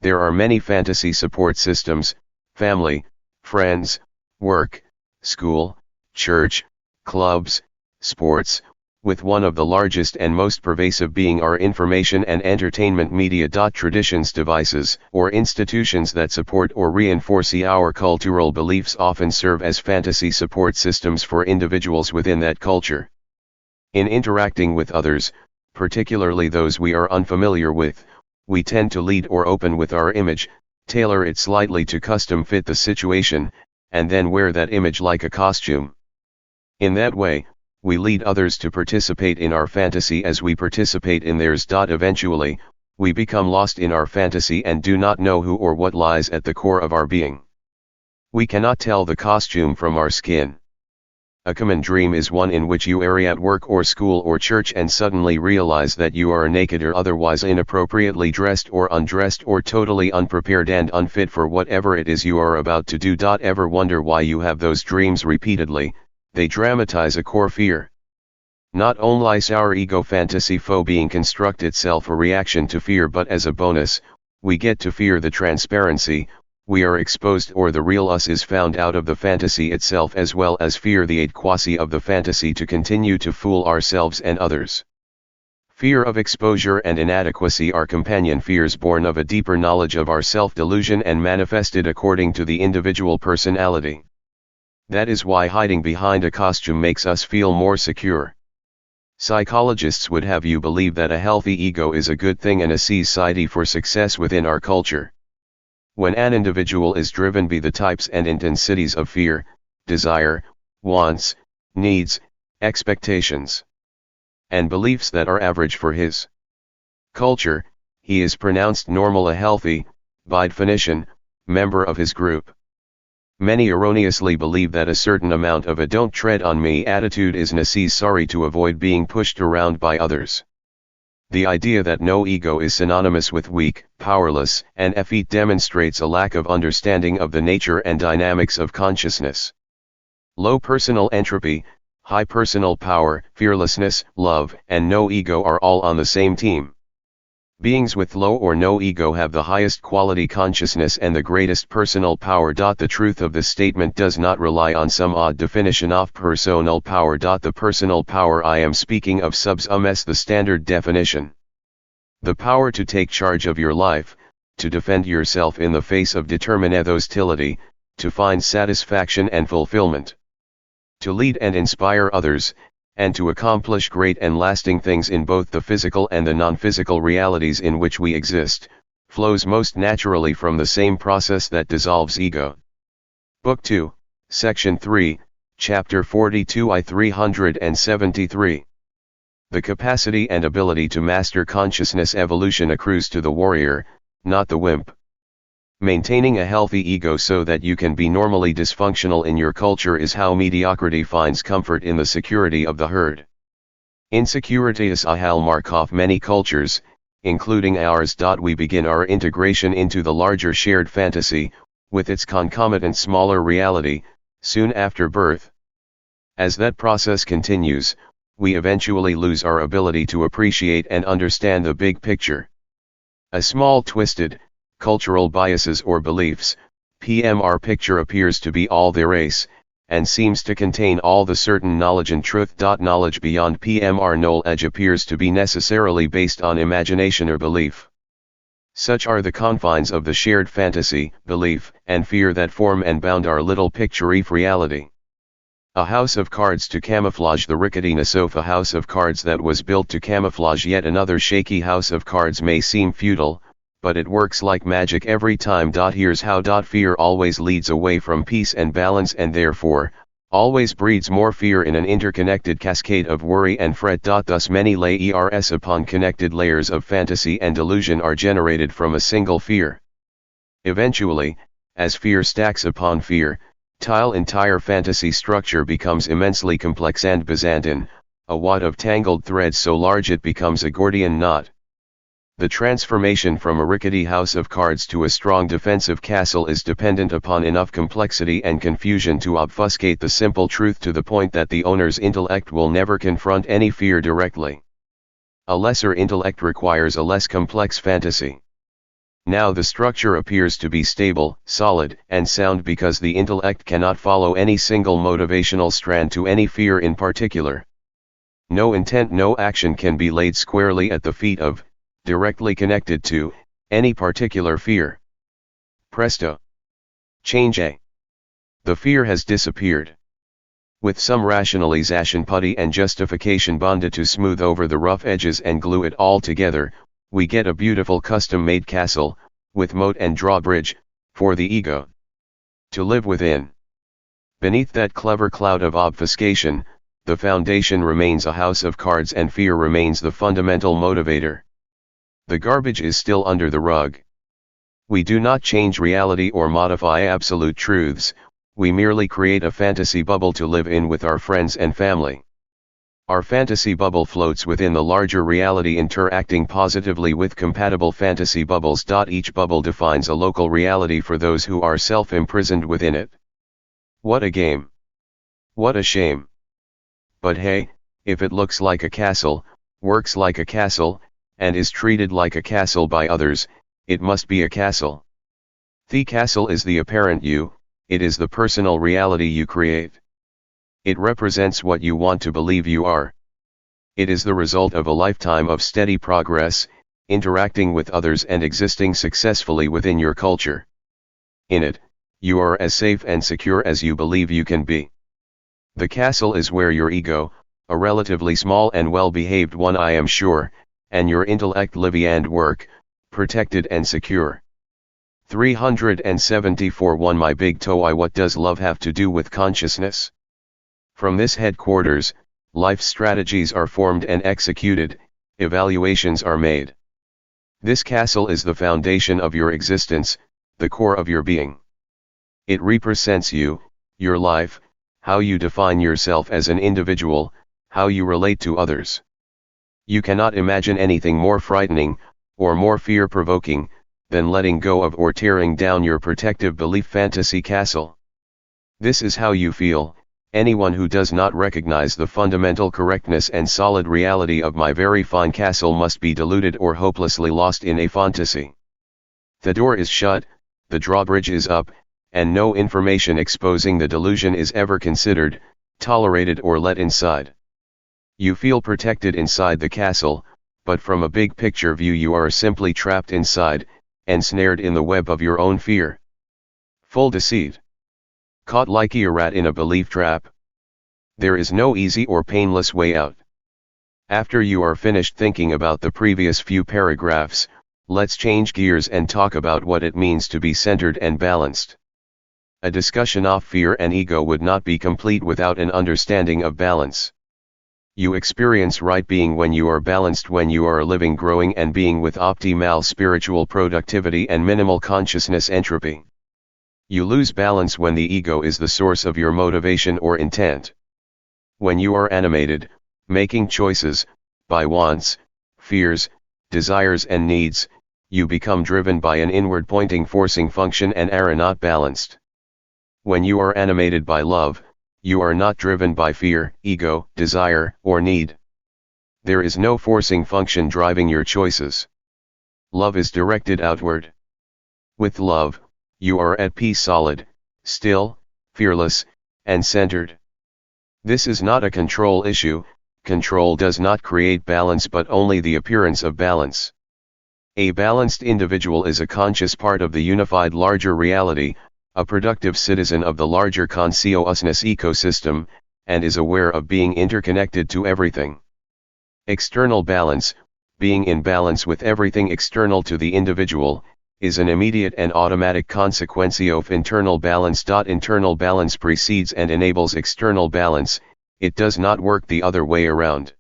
There are many fantasy support systems: family, friends, work, school, church, clubs, sports, with one of the largest and most pervasive being our information and entertainment media. Traditions, devices, or institutions that support or reinforce our cultural beliefs often serve as fantasy support systems for individuals within that culture. In interacting with others, particularly those we are unfamiliar with, we tend to lead or open with our image, tailor it slightly to custom fit the situation, and then wear that image like a costume. In that way, we lead others to participate in our fantasy as we participate in theirs. Eventually, we become lost in our fantasy and do not know who or what lies at the core of our being. We cannot tell the costume from our skin. A common dream is one in which you are at work or school or church and suddenly realize that you are naked or otherwise inappropriately dressed or undressed or totally unprepared and unfit for whatever it is you are about to do. Ever wonder why you have those dreams repeatedly? They dramatize a core fear. Not only is our ego fantasy being construct itself a reaction to fear, but as a bonus, we get to fear the transparency we are exposed, or the real us is found out of the fantasy itself, as well as fear the adequacy of the fantasy to continue to fool ourselves and others. Fear of exposure and inadequacy are companion fears born of a deeper knowledge of our self-delusion and manifested according to the individual personality. That is why hiding behind a costume makes us feel more secure. Psychologists would have you believe that a healthy ego is a good thing and a necessity for success within our culture. When an individual is driven by the types and intensities of fear, desire, wants, needs, expectations, and beliefs that are average for his culture, he is pronounced normal, a healthy, by definition, member of his group. Many erroneously believe that a certain amount of a "don't tread on me" attitude is necessary to avoid being pushed around by others. The idea that no ego is synonymous with weak, powerless, and effete demonstrates a lack of understanding of the nature and dynamics of consciousness. Low personal entropy, high personal power, fearlessness, love, and no ego are all on the same team. Beings with low or no ego have the highest quality consciousness and the greatest personal power. The truth of this statement does not rely on some odd definition of personal power. The personal power I am speaking of subs the standard definition. The power to take charge of your life, to defend yourself in the face of determined hostility, to find satisfaction and fulfillment, to lead and inspire others, and to accomplish great and lasting things in both the physical and the non-physical realities in which we exist, flows most naturally from the same process that dissolves ego. Book 2, Section 3, Chapter 42 I 373. The capacity and ability to master consciousness evolution accrues to the warrior, not the wimp. Maintaining a healthy ego so that you can be normally dysfunctional in your culture is how mediocrity finds comfort in the security of the herd. Insecurity is a hallmark of many cultures, including ours. We begin our integration into the larger shared fantasy, with its concomitant smaller reality, soon after birth. As that process continues, we eventually lose our ability to appreciate and understand the big picture. A small twisted, cultural biases or beliefs, PMR picture appears to be all there is, and seems to contain all the certain knowledge and truth. Knowledge beyond PMR knowledge appears to be necessarily based on imagination or belief. Such are the confines of the shared fantasy, belief, and fear that form and bound our little picture-y reality. A house of cards to camouflage the ricketiness of a house of cards that was built to camouflage yet another shaky house of cards may seem futile, but it works like magic every time. Here's how. Fear always leads away from peace and balance, and therefore, always breeds more fear in an interconnected cascade of worry and fret. Thus many layers upon connected layers of fantasy and delusion are generated from a single fear. Eventually, as fear stacks upon fear, till entire fantasy structure becomes immensely complex and Byzantine, a wad of tangled threads so large it becomes a Gordian knot. The transformation from a rickety house of cards to a strong defensive castle is dependent upon enough complexity and confusion to obfuscate the simple truth to the point that the owner's intellect will never confront any fear directly. A lesser intellect requires a less complex fantasy. Now the structure appears to be stable, solid, and sound because the intellect cannot follow any single motivational strand to any fear in particular. No intent, no action can be laid squarely at the feet of, directly connected to, any particular fear. Presto! Change A. The fear has disappeared. With some rationalization putty and justification bonded to smooth over the rough edges and glue it all together, we get a beautiful custom-made castle, with moat and drawbridge, for the ego to live within. Beneath that clever cloud of obfuscation, the foundation remains a house of cards and fear remains the fundamental motivator. The garbage is still under the rug. We do not change reality or modify absolute truths, we merely create a fantasy bubble to live in with our friends and family. Our fantasy bubble floats within the larger reality, interacting positively with compatible fantasy bubbles. Each bubble defines a local reality for those who are self-imprisoned within it. What a game! What a shame! But hey, if it looks like a castle, works like a castle, and is treated like a castle by others, it must be a castle. The castle is the apparent you, it is the personal reality you create. It represents what you want to believe you are. It is the result of a lifetime of steady progress, interacting with others and existing successfully within your culture. In it, you are as safe and secure as you believe you can be. The castle is where your ego, a relatively small and well-behaved one I am sure, and your intellect live and work, protected and secure. 374 1 My big TOE What does love have to do with consciousness? From this headquarters, life strategies are formed and executed, evaluations are made. This castle is the foundation of your existence, the core of your being. It represents you, your life, how you define yourself as an individual, how you relate to others. You cannot imagine anything more frightening, or more fear-provoking, than letting go of or tearing down your protective belief fantasy castle. This is how you feel. Anyone who does not recognize the fundamental correctness and solid reality of my very fine castle must be deluded or hopelessly lost in a fantasy. The door is shut, the drawbridge is up, and no information exposing the delusion is ever considered, tolerated or let inside. You feel protected inside the castle, but from a big picture view you are simply trapped inside, ensnared in the web of your own fear. Full deceit. Caught like a rat in a belief trap. There is no easy or painless way out. After you are finished thinking about the previous few paragraphs, let's change gears and talk about what it means to be centered and balanced. A discussion of fear and ego would not be complete without an understanding of balance. You experience right being when you are balanced, when you are living, growing and being with optimal spiritual productivity and minimal consciousness entropy. You lose balance when the ego is the source of your motivation or intent. When you are animated, making choices, by wants, fears, desires and needs, you become driven by an inward pointing forcing function and are not balanced. When you are animated by love, you are not driven by fear, ego, desire, or need. There is no forcing function driving your choices. Love is directed outward. With love, you are at peace, solid, still, fearless, and centered. This is not a control issue. Control does not create balance but only the appearance of balance. A balanced individual is a conscious part of the unified larger reality, a productive citizen of the larger consciousness ecosystem, and is aware of being interconnected to everything. External balance, being in balance with everything external to the individual, is an immediate and automatic consequence of internal balance. Internal balance precedes and enables external balance, it does not work the other way around.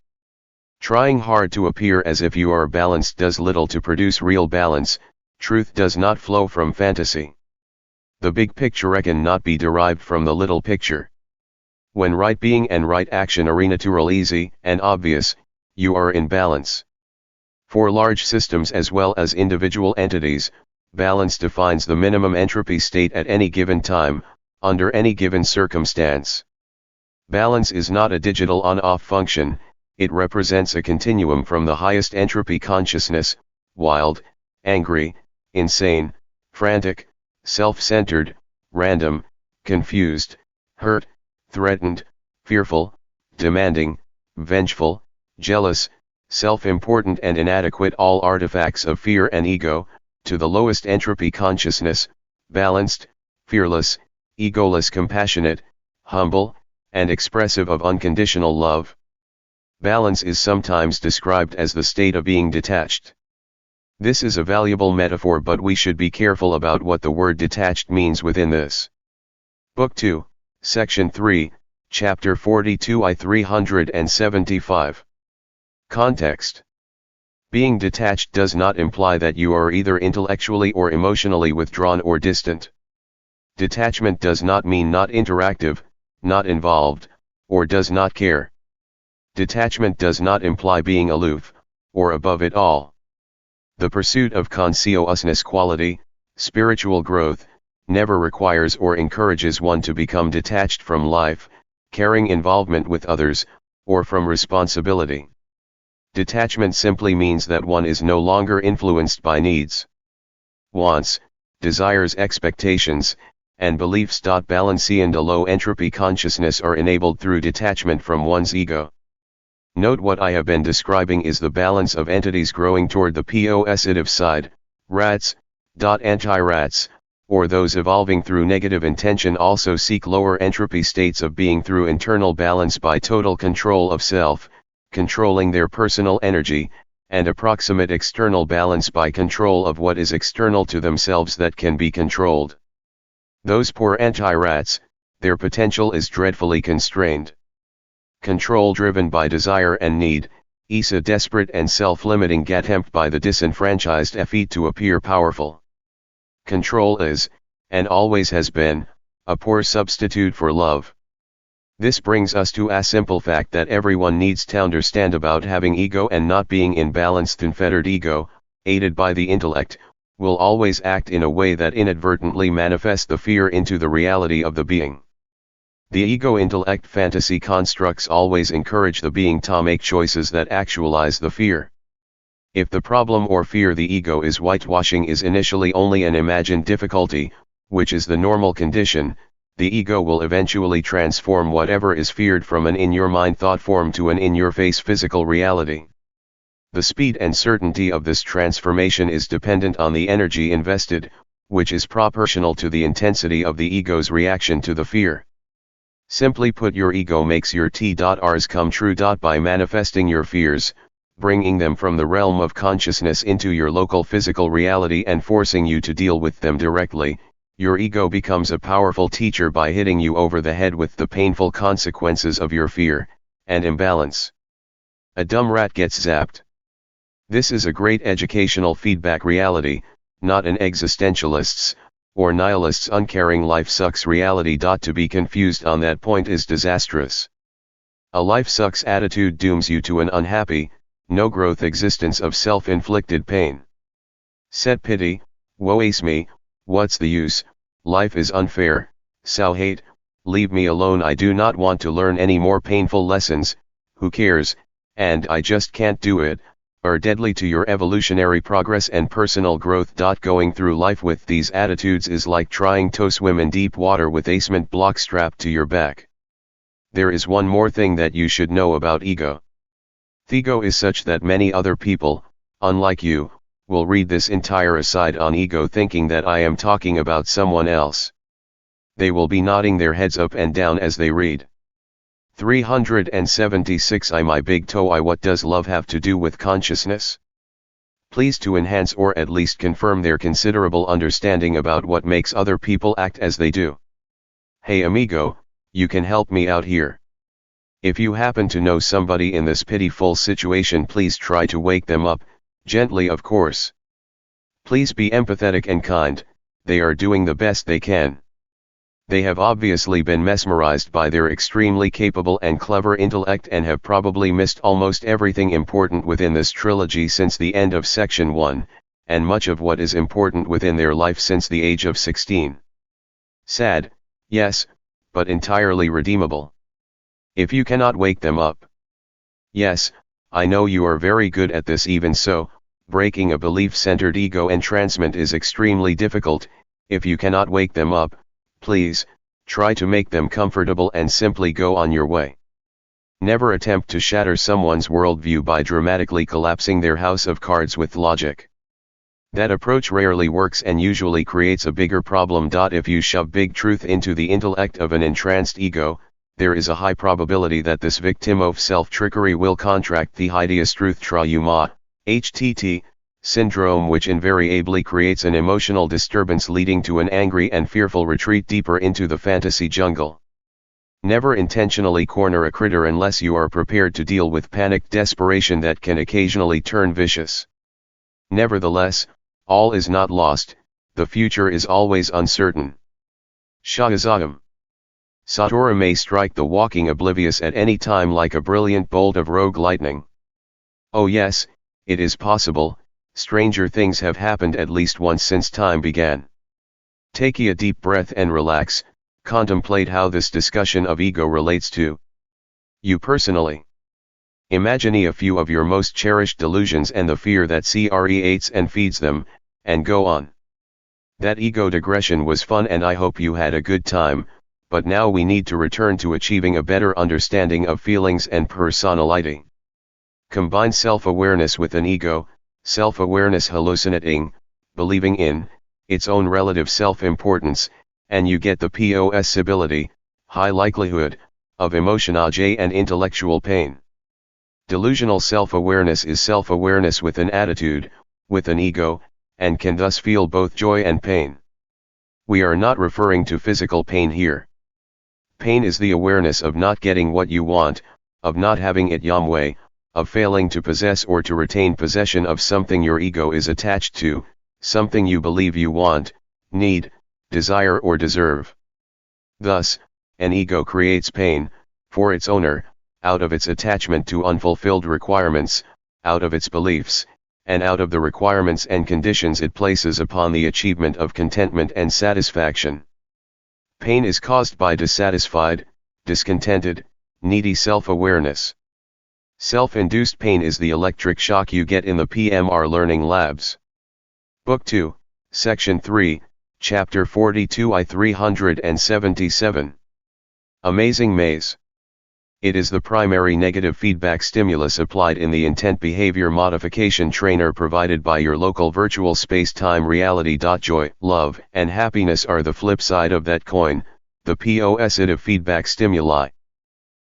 Trying hard to appear as if you are balanced does little to produce real balance. Truth does not flow from fantasy. The big picture cannot be derived from the little picture. When right being and right action are natural, easy, and obvious, you are in balance. For large systems as well as individual entities, balance defines the minimum entropy state at any given time, under any given circumstance. Balance is not a digital on-off function, it represents a continuum from the highest entropy consciousness, wild, angry, insane, frantic, self-centered, random, confused, hurt, threatened, fearful, demanding, vengeful, jealous, self-important and inadequate, all artifacts of fear and ego, to the lowest entropy consciousness, balanced, fearless, egoless, compassionate, humble, and expressive of unconditional love. Balance is sometimes described as the state of being detached. This is a valuable metaphor, but we should be careful about what the word detached means within this. Book 2, Section 3, Chapter 42 I 375. Context. Being detached does not imply that you are either intellectually or emotionally withdrawn or distant. Detachment does not mean not interactive, not involved, or does not care. Detachment does not imply being aloof, or above it all. The pursuit of consciousness quality, spiritual growth, never requires or encourages one to become detached from life, caring involvement with others, or from responsibility. Detachment simply means that one is no longer influenced by needs, wants, desires, expectations, and beliefs. Balance and a low entropy consciousness are enabled through detachment from one's ego. Note what I have been describing is the balance of entities growing toward the positive side, rats, anti-rats, or those evolving through negative intention also seek lower entropy states of being through internal balance by total control of self, controlling their personal energy, and approximate external balance by control of what is external to themselves that can be controlled. Those poor anti-rats, their potential is dreadfully constrained. Control driven by desire and need, is a desperate and self-limiting attempt by the disenfranchised effete to appear powerful. Control is, and always has been, a poor substitute for love. This brings us to a simple fact that everyone needs to understand about having ego and not being in balance. Unfettered ego, aided by the intellect, will always act in a way that inadvertently manifests the fear into the reality of the being. The ego-intellect fantasy constructs always encourage the being to make choices that actualize the fear. If the problem or fear the ego is whitewashing is initially only an imagined difficulty, which is the normal condition, the ego will eventually transform whatever is feared from an in-your-mind thought form to an in-your-face physical reality. The speed and certainty of this transformation is dependent on the energy invested, which is proportional to the intensity of the ego's reaction to the fear. Simply put, your ego makes your T's come true. By manifesting your fears, bringing them from the realm of consciousness into your local physical reality and forcing you to deal with them directly, your ego becomes a powerful teacher by hitting you over the head with the painful consequences of your fear and imbalance. A dumb rat gets zapped. This is a great educational feedback reality, not an existentialist's or nihilist's uncaring life sucks reality. To be confused on that point is disastrous. A life sucks attitude dooms you to an unhappy, no growth existence of self-inflicted pain. Set pity, woe is me, what's the use, life is unfair, so hate, leave me alone, I do not want to learn any more painful lessons, who cares, and I just can't do it, are deadly to your evolutionary progress and personal growth. Going through life with these attitudes is like trying to swim in deep water with a cement block strapped to your back. There is one more thing that you should know about ego. The ego is such that many other people, unlike you, will read this entire aside on ego thinking that I am talking about someone else. They will be nodding their heads up and down as they read. 376 my big toe what does love have to do with consciousness? Please to enhance or at least confirm their considerable understanding about what makes other people act as they do. Hey amigo, you can help me out here. If you happen to know somebody in this pitiful situation, please try to wake them up, gently of course. Please be empathetic and kind, they are doing the best they can. They have obviously been mesmerized by their extremely capable and clever intellect and have probably missed almost everything important within this trilogy since the end of section 1, and much of what is important within their life since the age of 16. Sad, yes, but entirely redeemable. If you cannot wake them up. Yes, I know you are very good at this. Even so, breaking a belief-centered ego entrancement is extremely difficult. If you cannot wake them up, please, try to make them comfortable and simply go on your way. Never attempt to shatter someone's worldview by dramatically collapsing their house of cards with logic. That approach rarely works and usually creates a bigger problem. If you shove big truth into the intellect of an entranced ego, there is a high probability that this victim of self-trickery will contract the hideous truth trauma, HTT, syndrome, which invariably creates an emotional disturbance leading to an angry and fearful retreat deeper into the fantasy jungle. Never intentionally corner a critter unless you are prepared to deal with panicked desperation that can occasionally turn vicious. Nevertheless, all is not lost, the future is always uncertain. Shahrazam. Satora may strike the walking oblivious at any time like a brilliant bolt of rogue lightning. Oh yes, it is possible. Stranger things have happened at least once since time began. Take a deep breath and relax, contemplate how this discussion of ego relates to you personally. Imagine a few of your most cherished delusions and the fear that creates and feeds them, and go on. That ego digression was fun and I hope you had a good time, but now we need to return to achieving a better understanding of feelings and personality. Combine self-awareness with an ego, self-awareness hallucinating, believing in, its own relative self-importance, and you get the possibility, high likelihood, of emotionage and intellectual pain. Delusional self-awareness is self-awareness with an attitude, with an ego, and can thus feel both joy and pain. We are not referring to physical pain here. Pain is the awareness of not getting what you want, of not having it your way, of failing to possess or to retain possession of something your ego is attached to, something you believe you want, need, desire or deserve. Thus, an ego creates pain, for its owner, out of its attachment to unfulfilled requirements, out of its beliefs, and out of the requirements and conditions it places upon the achievement of contentment and satisfaction. Pain is caused by dissatisfied, discontented, needy self-awareness. Self-induced pain is the electric shock you get in the PMR Learning Labs. Book 2, Section 3, Chapter 42 I 377. Amazing Maze. It is the primary negative feedback stimulus applied in the intent behavior modification trainer provided by your local virtual space-time reality. Joy, love, and happiness are the flip side of that coin, the positive feedback stimuli.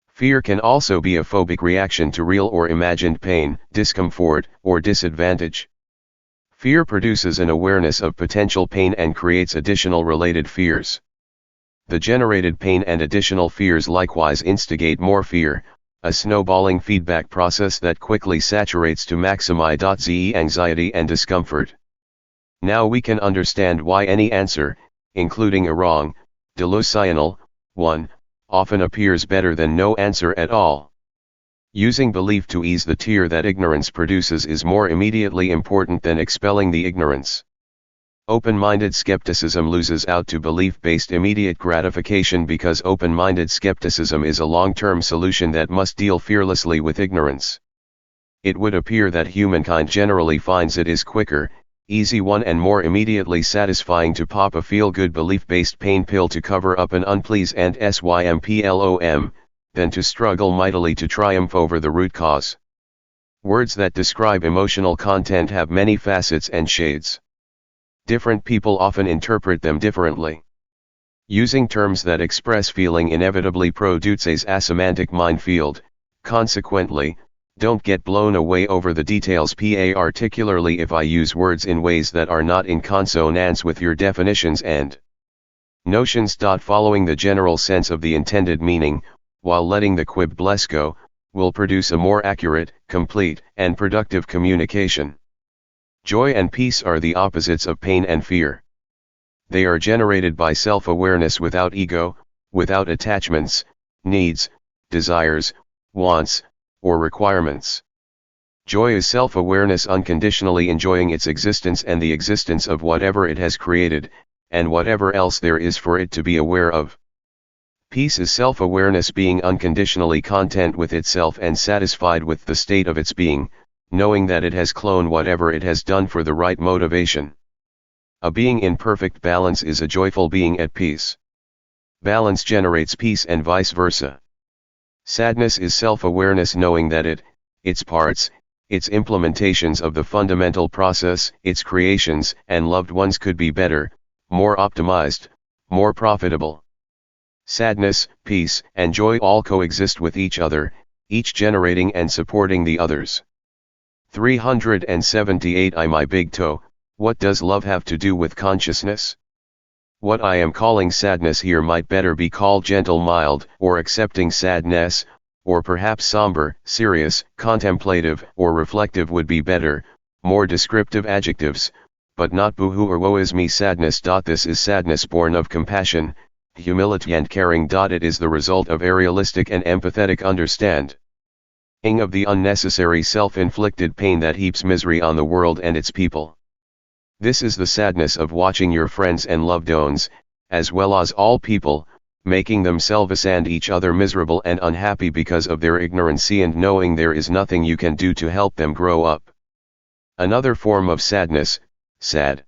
Fear can also be a phobic reaction to real or imagined pain, discomfort, or disadvantage. Fear produces an awareness of potential pain and creates additional related fears. The generated pain and additional fears likewise instigate more fear, a snowballing feedback process that quickly saturates to maximize the anxiety and discomfort. Now we can understand why any answer, including a wrong, delusional one, often appears better than no answer at all. Using belief to ease the tear that ignorance produces is more immediately important than expelling the ignorance. Open-minded skepticism loses out to belief-based immediate gratification because open-minded skepticism is a long-term solution that must deal fearlessly with ignorance. It would appear that humankind generally finds it is quicker, easy one and more immediately satisfying to pop a feel-good belief-based pain pill to cover up an unpleased and symplom, than to struggle mightily to triumph over the root cause. Words that describe emotional content have many facets and shades. Different people often interpret them differently. Using terms that express feeling inevitably produces a semantic minefield. Consequently, don't get blown away over the details, particularly if I use words in ways that are not in consonance with your definitions and notions. Following the general sense of the intended meaning, while letting the quib bless go, will produce a more accurate, complete, and productive communication. Joy and peace are the opposites of pain and fear. They are generated by self-awareness without ego, without attachments, needs, desires, wants, or requirements. Joy is self-awareness unconditionally enjoying its existence and the existence of whatever it has created, and whatever else there is for it to be aware of. Peace is self-awareness being unconditionally content with itself and satisfied with the state of its being, knowing that it has cloned whatever it has done for the right motivation. A being in perfect balance is a joyful being at peace. Balance generates peace and vice versa. Sadness is self-awareness knowing that its parts, its implementations of the fundamental process, its creations and loved ones could be better, more optimized, more profitable. Sadness, peace, and joy all coexist with each other, each generating and supporting the others. 378 I my big toe, what does love have to do with consciousness? What I am calling sadness here might better be called gentle mild, or accepting sadness, or perhaps somber, serious, contemplative, or reflective would be better, more descriptive adjectives, but not boohoo or woe is me sadness. This is sadness born of compassion, humility and caring. It is the result of a realistic and empathetic understanding of the unnecessary self-inflicted pain that heaps misery on the world and its people. This is the sadness of watching your friends and loved ones, as well as all people, making themselves and each other miserable and unhappy because of their ignorancy and knowing there is nothing you can do to help them grow up. Another form of sadness, sad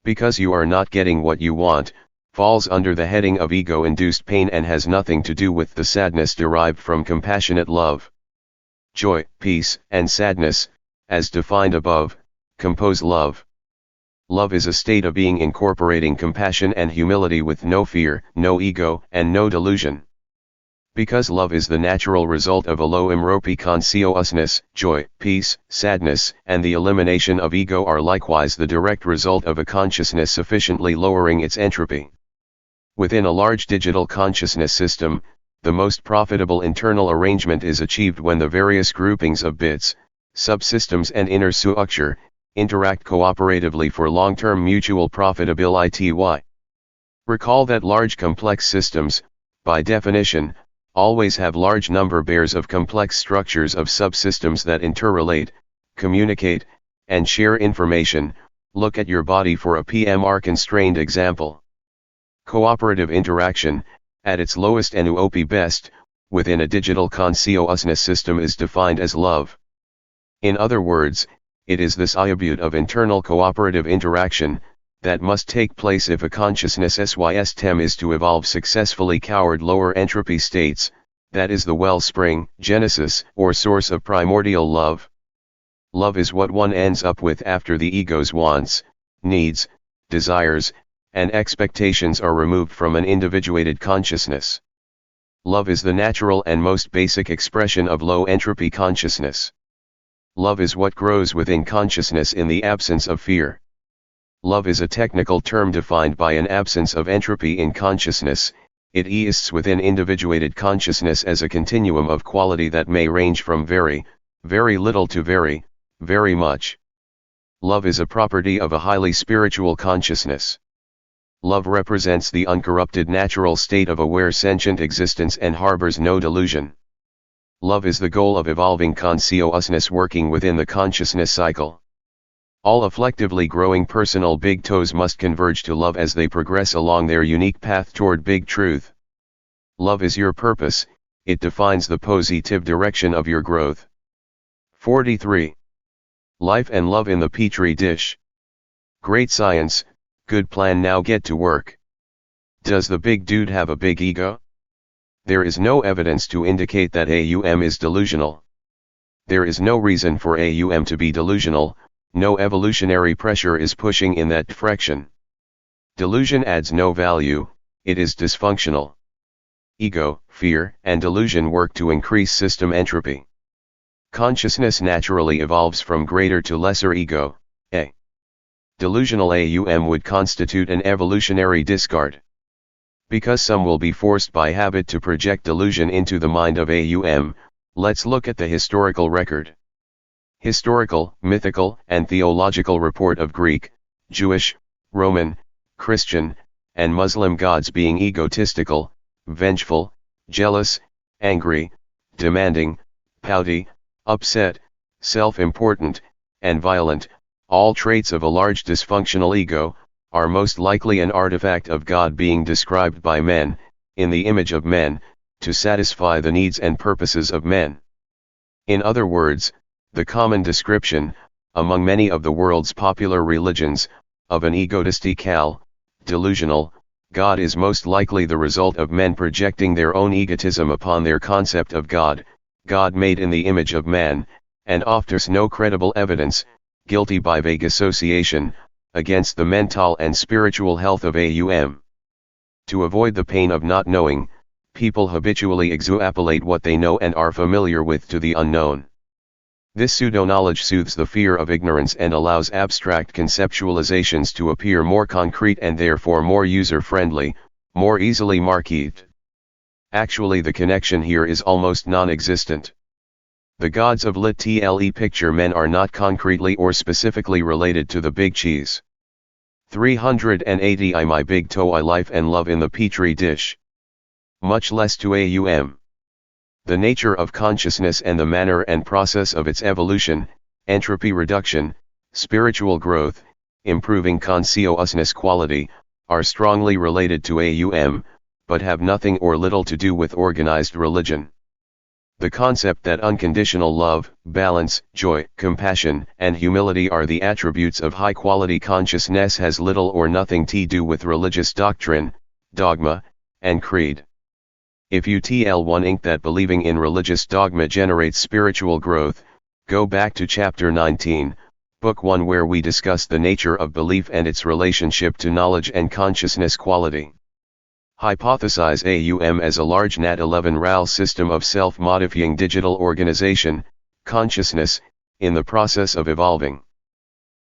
because you are not getting what you want, falls under the heading of ego-induced pain and has nothing to do with the sadness derived from compassionate love. Joy, peace, and sadness, as defined above, compose love. Love is a state of being incorporating compassion and humility with no fear, no ego, and no delusion. Because love is the natural result of a low imropi consciousness, joy, peace, sadness, and the elimination of ego are likewise the direct result of a consciousness sufficiently lowering its entropy. Within a large digital consciousness system, the most profitable internal arrangement is achieved when the various groupings of bits, subsystems and inner structure, interact cooperatively for long-term mutual profitability. Recall that large complex systems, by definition, always have large number pairs of complex structures of subsystems that interrelate, communicate, and share information. Look at your body for a PMR-constrained example. Cooperative interaction, at its lowest and UOP best, within a digital consciousness system is defined as love. In other words, it is this attribute of internal cooperative interaction that must take place if a consciousness system is to evolve successfully toward lower entropy states, that is the wellspring, genesis, or source of primordial love. Love is what one ends up with after the ego's wants, needs, desires, and expectations are removed from an individuated consciousness. Love is the natural and most basic expression of low entropy consciousness. Love is what grows within consciousness in the absence of fear. Love is a technical term defined by an absence of entropy in consciousness. It exists within individuated consciousness as a continuum of quality that may range from very, very little to very, very much. Love is a property of a highly spiritual consciousness. Love represents the uncorrupted natural state of aware sentient existence and harbors no delusion. Love is the goal of evolving consciousness working within the consciousness cycle. All effectively growing personal big toes must converge to love as they progress along their unique path toward big truth. Love is your purpose, it defines the positive direction of your growth. 43. Life and love in the Petri dish. Great science, good plan, now get to work. Does the big dude have a big ego? There is no evidence to indicate that AUM is delusional. There is no reason for AUM to be delusional, no evolutionary pressure is pushing in that direction. Delusion adds no value, it is dysfunctional. Ego, fear, and delusion work to increase system entropy. Consciousness naturally evolves from greater to lesser ego. A delusional AUM would constitute an evolutionary discard. Because some will be forced by habit to project delusion into the mind of AUM, let's look at the historical record. Historical, mythical, and theological report of Greek, Jewish, Roman, Christian, and Muslim gods being egotistical, vengeful, jealous, angry, demanding, pouty, upset, self-important, and violent, all traits of a large dysfunctional ego, are most likely an artifact of God being described by men, in the image of men, to satisfy the needs and purposes of men. In other words, the common description, among many of the world's popular religions, of an egotistical, delusional, God is most likely the result of men projecting their own egotism upon their concept of God, God made in the image of man, and offers no credible evidence, guilty by vague association, against the mental and spiritual health of AUM. To avoid the pain of not knowing, people habitually extrapolate what they know and are familiar with to the unknown. This pseudo-knowledge soothes the fear of ignorance and allows abstract conceptualizations to appear more concrete and therefore more user-friendly, more easily marketed. Actually, the connection here is almost non-existent. The gods of literally picture men are not concretely or specifically related to the big cheese. 380 my big TOE life and love in the petri dish. Much less to AUM. The nature of consciousness and the manner and process of its evolution, entropy reduction, spiritual growth, improving consciousness quality, are strongly related to AUM, but have nothing or little to do with organized religion. The concept that unconditional love, balance, joy, compassion, and humility are the attributes of high-quality consciousness has little or nothing to do with religious doctrine, dogma, and creed. If you think that believing in religious dogma generates spiritual growth, go back to Chapter 19, Book 1 where we discuss the nature of belief and its relationship to knowledge and consciousness quality. Hypothesize AUM as a large NAT11 RAL system of self-modifying digital organization, consciousness, in the process of evolving.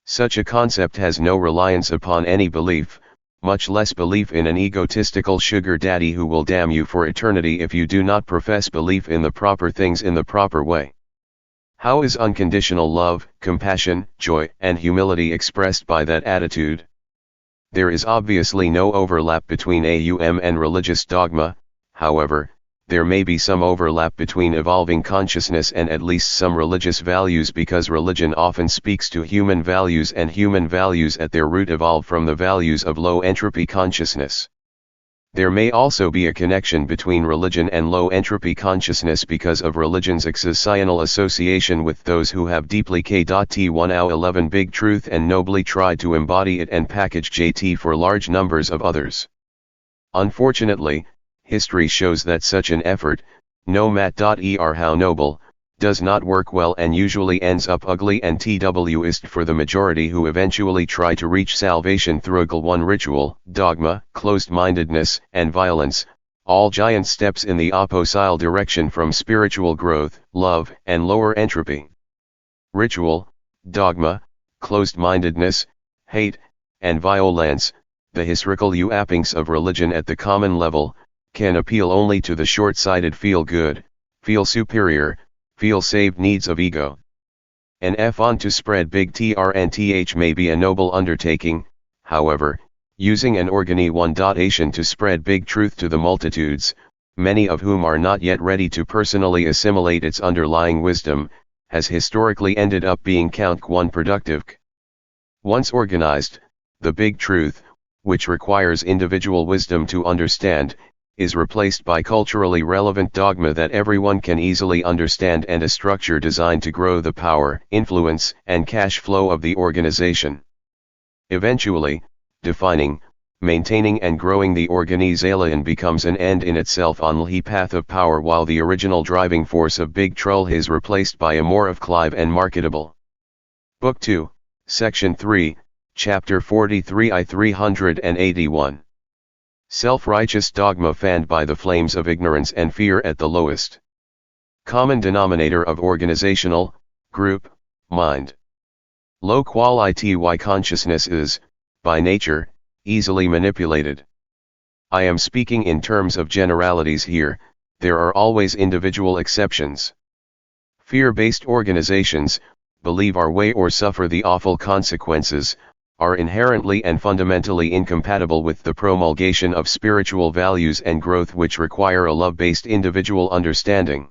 Such a concept has no reliance upon any belief, much less belief in an egotistical sugar daddy who will damn you for eternity if you do not profess belief in the proper things in the proper way. How is unconditional love, compassion, joy, and humility expressed by that attitude? There is obviously no overlap between AUM and religious dogma, however, there may be some overlap between evolving consciousness and at least some religious values because religion often speaks to human values and human values at their root evolve from the values of low-entropy consciousness. There may also be a connection between religion and low-entropy consciousness because of religion's societal association with those who have deeply K.T1/11 big truth and nobly tried to embody it and package JT for large numbers of others. Unfortunately, history shows that such an effort, no matter how noble, does not work well and usually ends up ugly and twist for the majority who eventually try to reach salvation through one ritual, dogma, closed-mindedness, and violence, all giant steps in the opposite direction from spiritual growth, love, and lower entropy. Ritual, dogma, closed-mindedness, hate, and violence, the historical uppings of religion at the common level, can appeal only to the short-sighted feel good, feel superior, feel saved needs of ego. An effort to spread big TRNTH may be a noble undertaking, however, using an organization to spread big truth to the multitudes, many of whom are not yet ready to personally assimilate its underlying wisdom, has historically ended up being counterproductive. Once organized, the big truth, which requires individual wisdom to understand, is replaced by culturally relevant dogma that everyone can easily understand and a structure designed to grow the power, influence, and cash flow of the organization. Eventually, defining, maintaining and growing the organization becomes an end in itself on the path of power while the original driving force of Big Troll is replaced by a more of Clive and marketable. Book 2, Section 3, Chapter 43 I 381. Self-righteous dogma fanned by the flames of ignorance and fear at the lowest common denominator of organizational, group, mind. Low-quality consciousness is, by nature, easily manipulated. I am speaking in terms of generalities here, there are always individual exceptions. Fear-based organizations, believe our way or suffer the awful consequences, are inherently and fundamentally incompatible with the promulgation of spiritual values and growth which require a love-based individual understanding.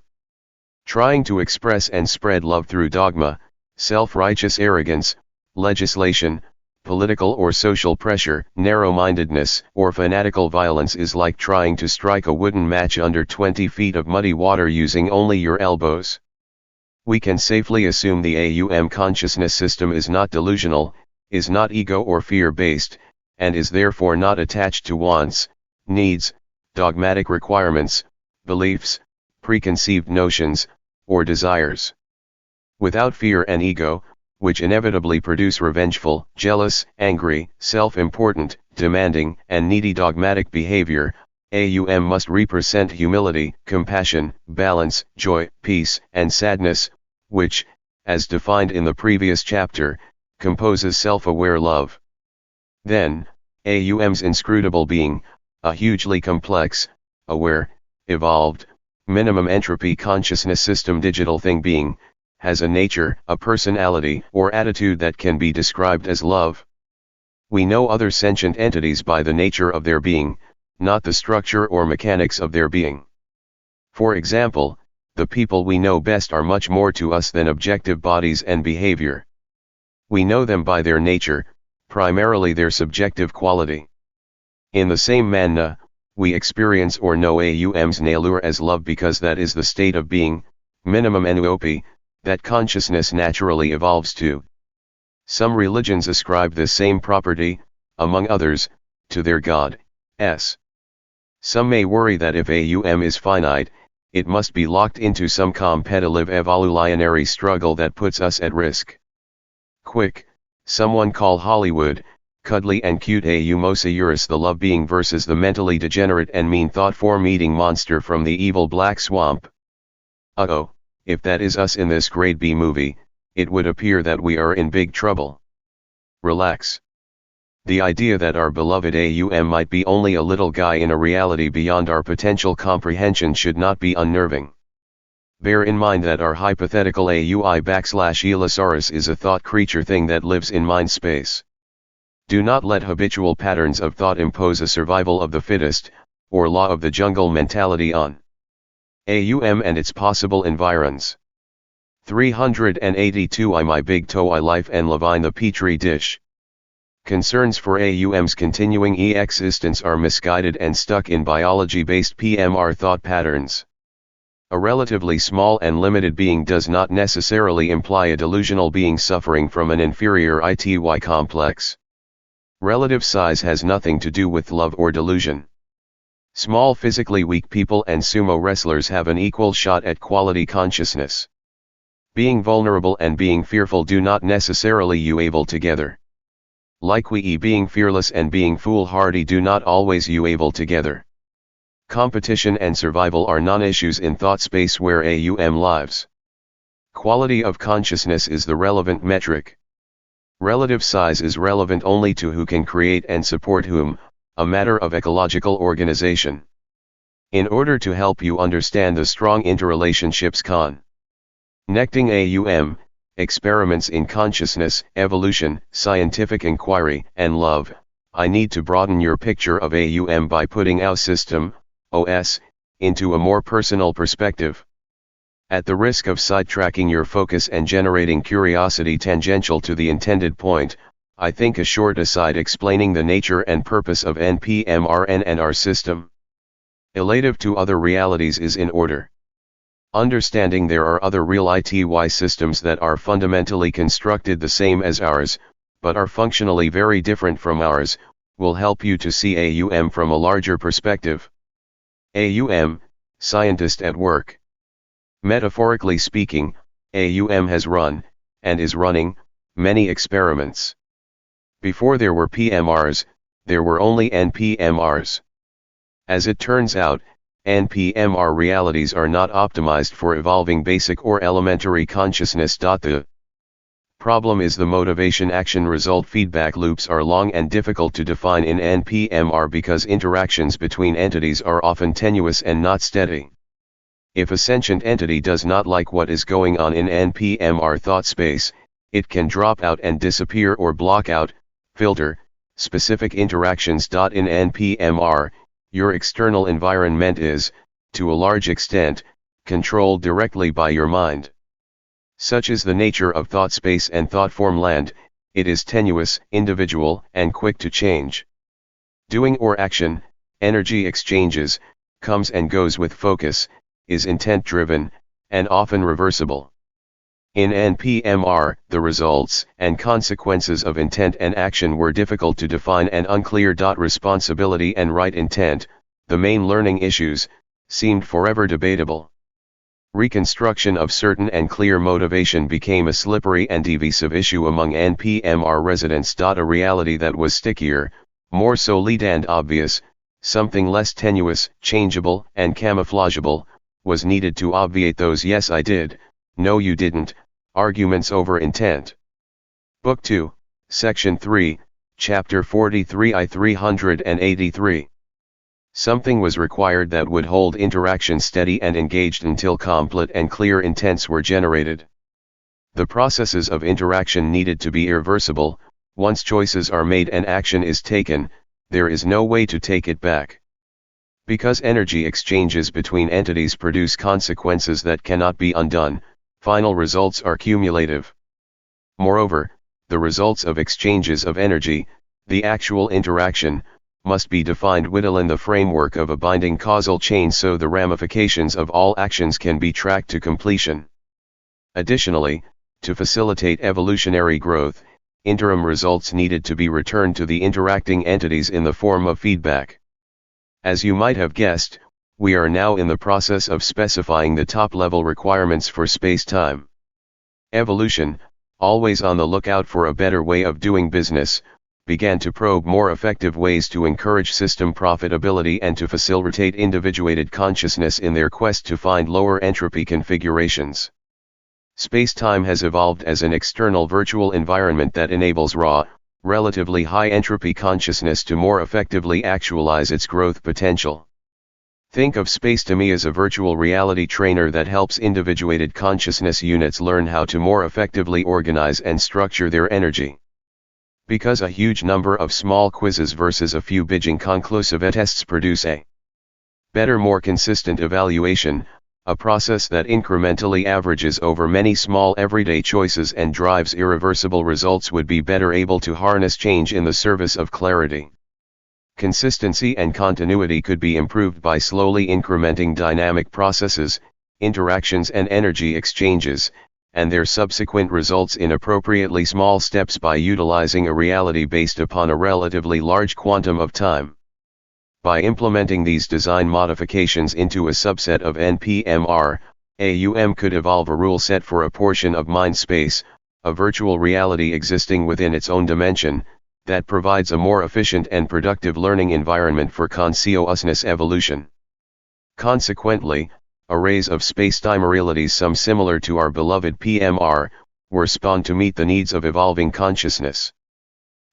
Trying to express and spread love through dogma, self-righteous arrogance, legislation, political or social pressure, narrow-mindedness, or fanatical violence is like trying to strike a wooden match under 20 feet of muddy water using only your elbows. We can safely assume the AUM consciousness system is not delusional, is not ego or fear-based, and is therefore not attached to wants, needs, dogmatic requirements, beliefs, preconceived notions, or desires. Without fear and ego, which inevitably produce revengeful, jealous, angry, self-important, demanding, and needy dogmatic behavior, AUM must represent humility, compassion, balance, joy, peace, and sadness, which, as defined in the previous chapter, composes self-aware love. Then, AUM's inscrutable being, a hugely complex, aware, evolved, minimum entropy consciousness system digital thing being, has a nature, a personality, or attitude that can be described as love. We know other sentient entities by the nature of their being, not the structure or mechanics of their being. For example, the people we know best are much more to us than objective bodies and behavior. We know them by their nature, primarily their subjective quality. In the same manner, we experience or know AUM's nature as love because that is the state of being, minimum entropy, that consciousness naturally evolves to. Some religions ascribe this same property, among others, to their gods. Some may worry that if AUM is finite, it must be locked into some competitive evolutionary struggle that puts us at risk. Quick, someone call Hollywood, cuddly and cute Mosaurus the love being versus the mentally degenerate and mean thought-form eating monster from the evil Black Swamp. Uh-oh. If that is us in this grade B movie, it would appear that we are in big trouble. Relax. The idea that our beloved AUM might be only a little guy in a reality beyond our potential comprehension should not be unnerving. Bear in mind that our hypothetical AUI/Elosaurus is a thought creature thing that lives in mind space. Do not let habitual patterns of thought impose a survival of the fittest, or law of the jungle mentality on AUM and its possible environs. 382 I My Big Toe I Life and Levine the Petri Dish. Concerns for AUM's continuing existence are misguided and stuck in biology-based PMR thought patterns. A relatively small and limited being does not necessarily imply a delusional being suffering from an inferior ITY complex. Relative size has nothing to do with love or delusion. Small physically weak people and sumo wrestlers have an equal shot at quality consciousness. Being vulnerable and being fearful do not necessarily able together. Like being fearless and being foolhardy do not always able together. Competition and survival are non-issues in thought space where AUM lives. Quality of consciousness is the relevant metric. Relative size is relevant only to who can create and support whom, a matter of ecological organization. In order to help you understand the strong interrelationships connecting AUM, experiments in consciousness, evolution, scientific inquiry, and love, I need to broaden your picture of AUM by putting our system, OS, into a more personal perspective. At the risk of sidetracking your focus and generating curiosity tangential to the intended point, I think a short aside explaining the nature and purpose of NPMRN and our system relative to other realities is in order. Understanding there are other real ITY systems that are fundamentally constructed the same as ours, but are functionally very different from ours, will help you to see AUM from a larger perspective. AUM, scientist at work. Metaphorically speaking, AUM has run, and is running, many experiments. Before there were PMRs, there were only NPMRs. As it turns out, NPMR realities are not optimized for evolving basic or elementary consciousness. The problem is the motivation-action-result feedback loops are long and difficult to define in NPMR because interactions between entities are often tenuous and not steady. If a sentient entity does not like what is going on in NPMR thought space, it can drop out and disappear or block out, Filter, specific interactions. In NPMR, your external environment is, to a large extent, controlled directly by your mind. Such is the nature of thought space and thought form land. It is tenuous, individual, and quick to change. Doing or action, energy exchanges, comes and goes with focus, is intent-driven, and often reversible. In NPMR, the results and consequences of intent and action were difficult to define and unclear. Responsibility and right intent, the main learning issues, seemed forever debatable. Reconstruction of certain and clear motivation became a slippery and divisive issue among NPMR residents. A reality that was stickier, more solid and obvious, something less tenuous, changeable, and camouflageable, was needed to obviate those "yes I did, no you didn't" arguments over intent. Book 2, Section 3, Chapter 43 I 383. Something was required that would hold interaction steady and engaged until complete and clear intents were generated. The processes of interaction needed to be irreversible. Once choices are made and action is taken, there is no way to take it back. Because energy exchanges between entities produce consequences that cannot be undone, final results are cumulative. Moreover, the results of exchanges of energy, the actual interaction, must be defined within the framework of a binding causal chain so the ramifications of all actions can be tracked to completion. Additionally, to facilitate evolutionary growth, interim results needed to be returned to the interacting entities in the form of feedback. As you might have guessed, we are now in the process of specifying the top-level requirements for space-time. Evolution, always on the lookout for a better way of doing business, began to probe more effective ways to encourage system profitability and to facilitate individuated consciousness in their quest to find lower entropy configurations. Space-time has evolved as an external virtual environment that enables raw, relatively high entropy consciousness to more effectively actualize its growth potential. Think of space-time as a virtual reality trainer that helps individuated consciousness units learn how to more effectively organize and structure their energy. Because a huge number of small quizzes versus a few Beijing conclusive tests produce a better, more consistent evaluation, a process that incrementally averages over many small everyday choices and drives irreversible results would be better able to harness change in the service of clarity. Consistency and continuity could be improved by slowly incrementing dynamic processes, interactions and energy exchanges, and their subsequent results in appropriately small steps by utilizing a reality based upon a relatively large quantum of time. By implementing these design modifications into a subset of NPMR, AUM could evolve a rule set for a portion of mind space, a virtual reality existing within its own dimension, that provides a more efficient and productive learning environment for consciousness evolution. Consequently, arrays of space-time realities, some similar to our beloved PMR, were spawned to meet the needs of evolving consciousness.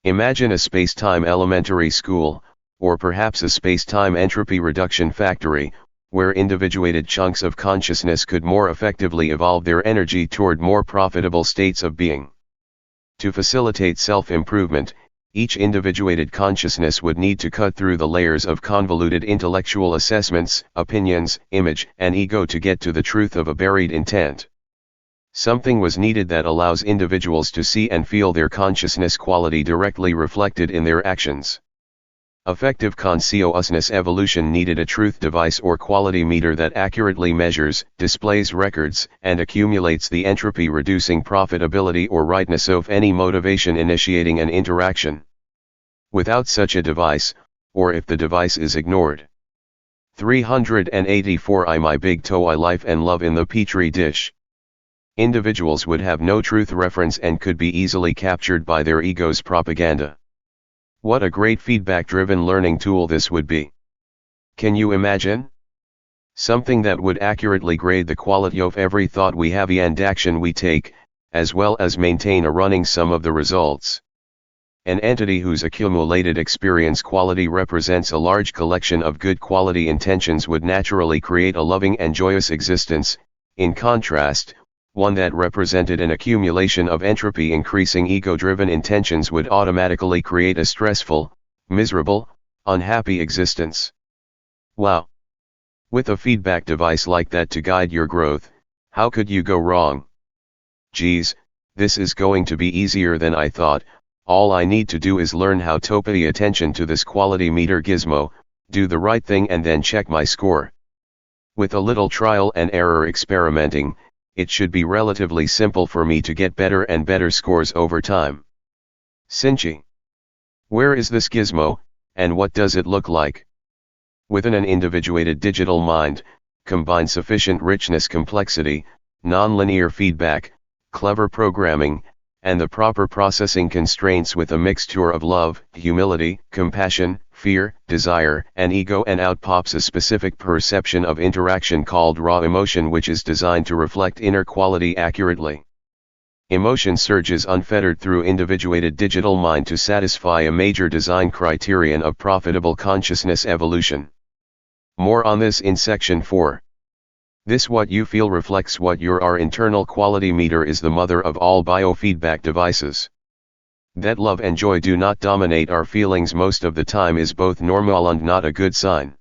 Imagine a space-time elementary school, or perhaps a space-time entropy reduction factory, where individuated chunks of consciousness could more effectively evolve their energy toward more profitable states of being. To facilitate self-improvement, each individuated consciousness would need to cut through the layers of convoluted intellectual assessments, opinions, image, and ego to get to the truth of a buried intent. Something was needed that allows individuals to see and feel their consciousness quality directly reflected in their actions. Effective consciousness evolution needed a truth device or quality meter that accurately measures, displays records, and accumulates the entropy-reducing profitability or rightness of any motivation initiating an interaction. Without such a device, or if the device is ignored. 384 My big TOE life and love in the petri dish. Individuals would have no truth reference and could be easily captured by their ego's propaganda. What a great feedback-driven learning tool this would be. Can you imagine? Something that would accurately grade the quality of every thought we have and action we take, as well as maintain a running sum of the results. An entity whose accumulated experience quality represents a large collection of good quality intentions would naturally create a loving and joyous existence. In contrast, one that represented an accumulation of entropy increasing ego-driven intentions would automatically create a stressful, miserable, unhappy existence. Wow! With a feedback device like that to guide your growth, how could you go wrong? Geez, this is going to be easier than I thought. All I need to do is learn how to pay attention to this quality meter gizmo, do the right thing and then check my score. With a little trial and error experimenting, it should be relatively simple for me to get better and better scores over time. Sinchi. Where is this gizmo, and what does it look like? Within an individuated digital mind, combine sufficient richness, complexity, non-linear feedback, clever programming, and the proper processing constraints with a mixture of love, humility, compassion, fear, desire, and ego, and out pops a specific perception of interaction called raw emotion, which is designed to reflect inner quality accurately. Emotion surges unfettered through individuated digital mind to satisfy a major design criterion of profitable consciousness evolution. More on this in section 4. This what you feel reflects what you are. Our internal quality meter is the mother of all biofeedback devices. That love and joy do not dominate our feelings most of the time is both normal and not a good sign.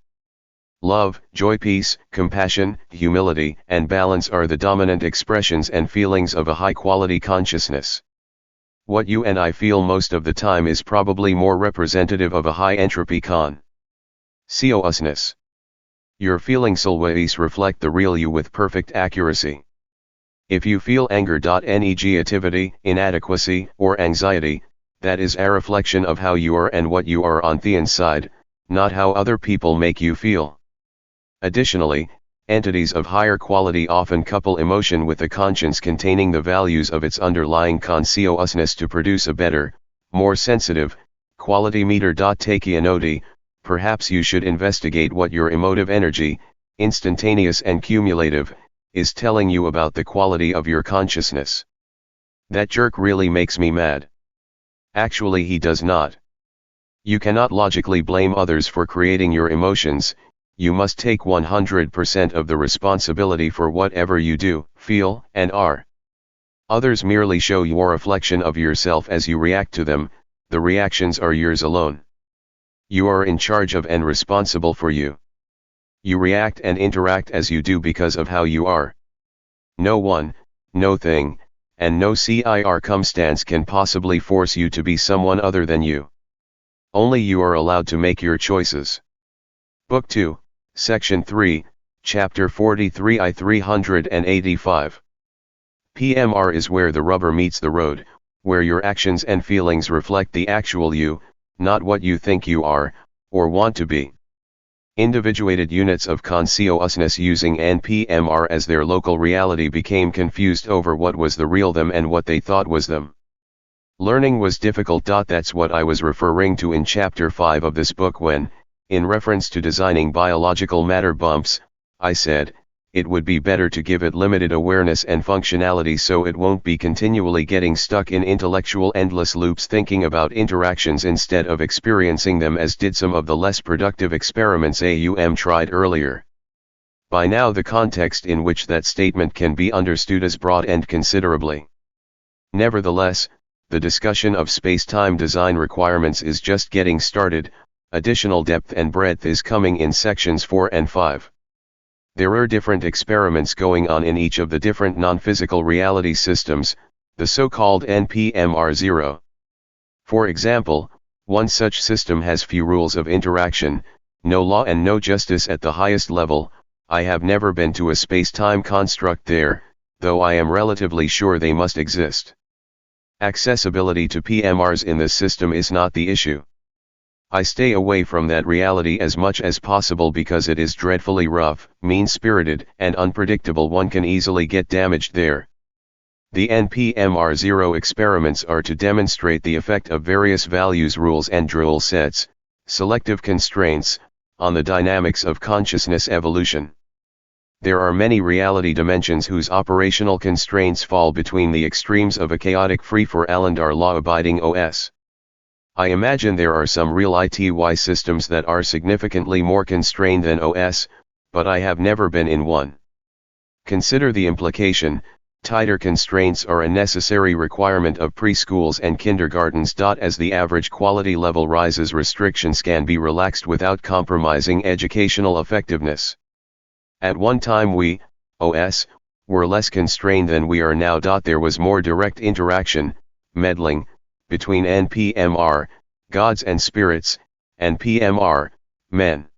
Love, joy, peace, compassion, humility, and balance are the dominant expressions and feelings of a high-quality consciousness. What you and I feel most of the time is probably more representative of a high-entropy consciousness. Your feelings always reflect the real you with perfect accuracy. If you feel anger, negativity, inadequacy, or anxiety, that is a reflection of how you are and what you are on the inside, not how other people make you feel. Additionally, entities of higher quality often couple emotion with a conscience containing the values of its underlying consciousness to produce a better, more sensitive, quality meter. Take a note. Perhaps you should investigate what your emotive energy, instantaneous and cumulative, is telling you about the quality of your consciousness. That jerk really makes me mad. Actually, he does not. You cannot logically blame others for creating your emotions. You must take 100% of the responsibility for whatever you do, feel, and are. Others merely show you a reflection of yourself as you react to them. The reactions are yours alone. You are in charge of and responsible for you. You react and interact as you do because of how you are. No one, no thing, and no circumstance can possibly force you to be someone other than you. Only you are allowed to make your choices. Book 2, Section 3, Chapter 43 I 385. PMR is where the rubber meets the road, where your actions and feelings reflect the actual you, not what you think you are, or want to be. Individuated units of consciousness using NPMR as their local reality became confused over what was the real them and what they thought was them. Learning was difficult. That's what I was referring to in Chapter 5 of this book when, in reference to designing biological matter bumps, I said, it would be better to give it limited awareness and functionality so it won't be continually getting stuck in intellectual endless loops thinking about interactions instead of experiencing them, as did some of the less productive experiments AUM tried earlier. By now the context in which that statement can be understood is broadened considerably. Nevertheless, the discussion of space-time design requirements is just getting started. Additional depth and breadth is coming in sections 4 and 5. There are different experiments going on in each of the different non-physical reality systems, the so-called NPMR0. For example, one such system has few rules of interaction, no law and no justice at the highest level. I have never been to a space-time construct there, though I am relatively sure they must exist. Accessibility to PMRs in this system is not the issue. I stay away from that reality as much as possible because it is dreadfully rough, mean-spirited, and unpredictable. One can easily get damaged there. The NPMR0 experiments are to demonstrate the effect of various values, rules and rule sets, selective constraints, on the dynamics of consciousness evolution. There are many reality dimensions whose operational constraints fall between the extremes of a chaotic free-for-all and our law-abiding OS. I imagine there are some real ITY systems that are significantly more constrained than OS, but I have never been in one. Consider the implication, Tighter constraints are a necessary requirement of preschools and kindergartens. As the average quality level rises, restrictions can be relaxed without compromising educational effectiveness. At one time we, OS, were less constrained than we are now. There was more direct interaction, meddling, between NPMR, gods and spirits, and PMR, men.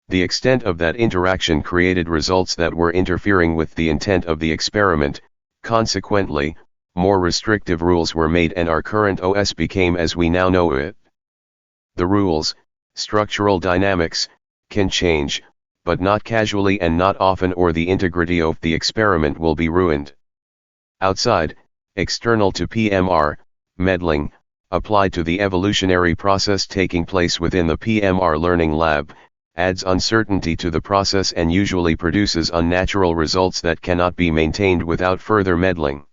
The extent of that interaction created results that were interfering with the intent of the experiment. Consequently, more restrictive rules were made and our current OS became as we now know it. The rules, structural dynamics, can change, but not casually and not often, or the integrity of the experiment will be ruined. Outside, external to PMR, meddling, applied to the evolutionary process taking place within the PMR learning lab, adds uncertainty to the process and usually produces unnatural results that cannot be maintained without further meddling.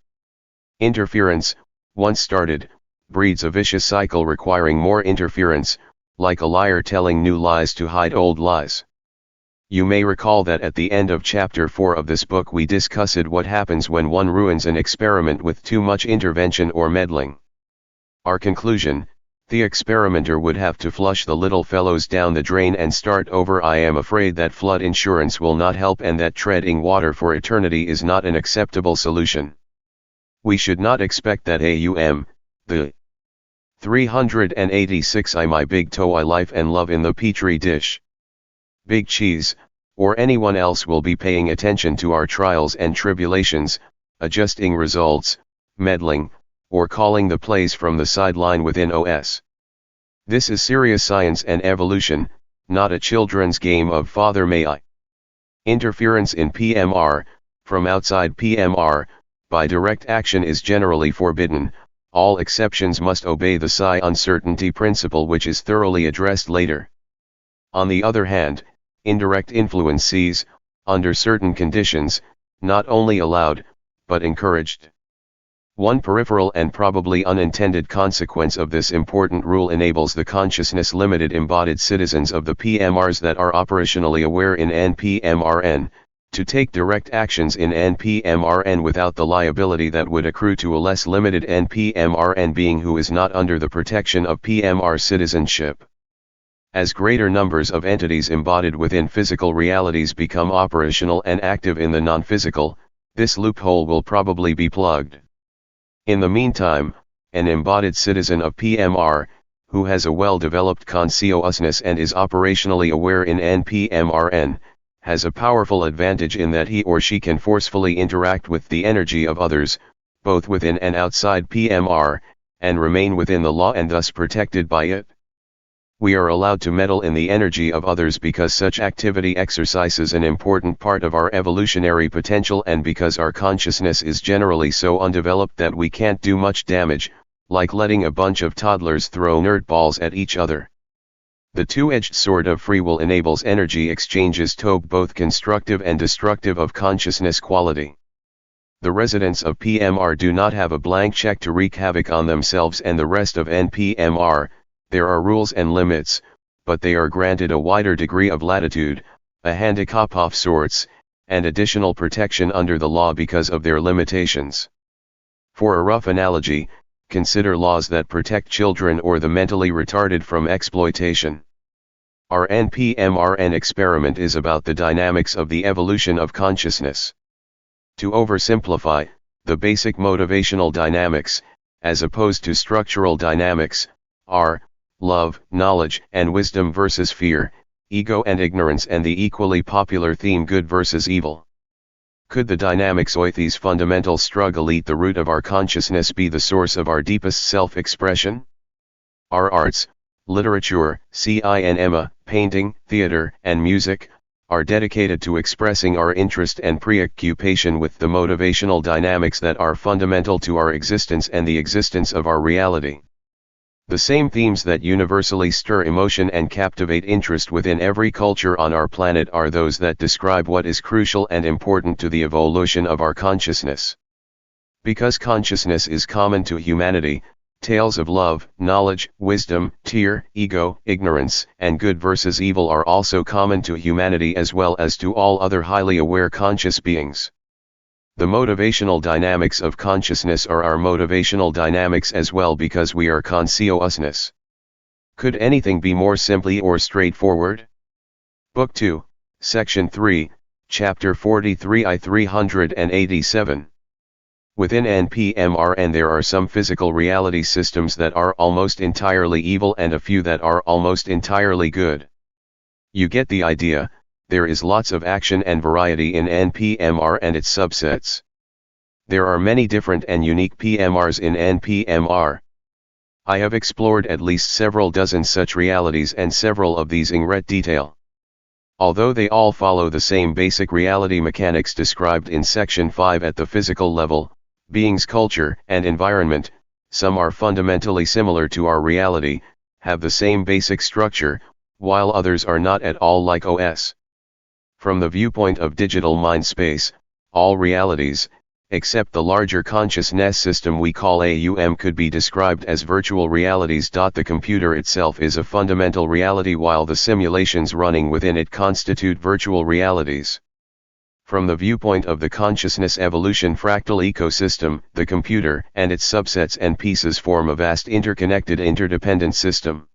Interference, once started, breeds a vicious cycle requiring more interference, like a liar telling new lies to hide old lies. You may recall that at the end of chapter 4 of this book we discussed what happens when one ruins an experiment with too much intervention or meddling. Our conclusion: the experimenter would have to flush the little fellows down the drain and start over. I am afraid that flood insurance will not help and that treading water for eternity is not an acceptable solution. We should not expect that the 386 my big toe life and love in the petri dish, Big Cheese, or anyone else will be paying attention to our trials and tribulations, adjusting results, meddling, or calling the plays from the sideline within OS. This is serious science and evolution, not a children's game of Father May I. Interference in PMR, from outside PMR, by direct action is generally forbidden. All exceptions must obey the psi uncertainty principle, which is thoroughly addressed later. On the other hand, indirect influence is, under certain conditions, not only allowed, but encouraged. One peripheral and probably unintended consequence of this important rule enables the consciousness-limited embodied citizens of the PMRs that are operationally aware in NPMRN, to take direct actions in NPMRN without the liability that would accrue to a less limited NPMRN being who is not under the protection of PMR citizenship. As greater numbers of entities embodied within physical realities become operational and active in the non-physical, this loophole will probably be plugged. In the meantime, an embodied citizen of PMR, who has a well-developed consciousness and is operationally aware in NPMRN, has a powerful advantage in that he or she can forcefully interact with the energy of others, both within and outside PMR, and remain within the law and thus protected by it. We are allowed to meddle in the energy of others because such activity exercises an important part of our evolutionary potential and because our consciousness is generally so undeveloped that we can't do much damage, like letting a bunch of toddlers throw nerd balls at each other. The two-edged sword of free will enables energy exchanges to both constructive and destructive of consciousness quality. The residents of PMR do not have a blank check to wreak havoc on themselves and the rest of NPMR. There are rules and limits, but they are granted a wider degree of latitude, a handicap of sorts, and additional protection under the law because of their limitations. For a rough analogy, consider laws that protect children or the mentally retarded from exploitation. Our NPMRN experiment is about the dynamics of the evolution of consciousness. To oversimplify, the basic motivational dynamics, as opposed to structural dynamics, are love, knowledge, and wisdom versus fear, ego and ignorance, and the equally popular theme good versus evil. Could the dynamics of these fundamental struggle eat the root of our consciousness, be the source of our deepest self-expression? Our arts, literature, cinema, painting, theater, and music, are dedicated to expressing our interest and preoccupation with the motivational dynamics that are fundamental to our existence and the existence of our reality. The same themes that universally stir emotion and captivate interest within every culture on our planet are those that describe what is crucial and important to the evolution of our consciousness. Because consciousness is common to humanity, tales of love, knowledge, wisdom, tear, ego, ignorance, and good versus evil are also common to humanity as well as to all other highly aware conscious beings. The motivational dynamics of consciousness are our motivational dynamics as well because we are consciousness. Could anything be more simply or straightforward? Book 2, Section 3, Chapter 43 I 387. Within NPMRN there are some physical reality systems that are almost entirely evil and a few that are almost entirely good. You get the idea. There is lots of action and variety in NPMR and its subsets. There are many different and unique PMRs in NPMR. I have explored at least several dozen such realities and several of these in great detail. Although they all follow the same basic reality mechanics described in Section 5 at the physical level, beings, culture, and environment, some are fundamentally similar to our reality, have the same basic structure, while others are not at all like OS. From the viewpoint of digital mind space, all realities, except the larger consciousness system we call AUM, could be described as virtual realities. The computer itself is a fundamental reality while the simulations running within it constitute virtual realities. From the viewpoint of the consciousness evolution fractal ecosystem, the computer and its subsets and pieces form a vast interconnected interdependent system.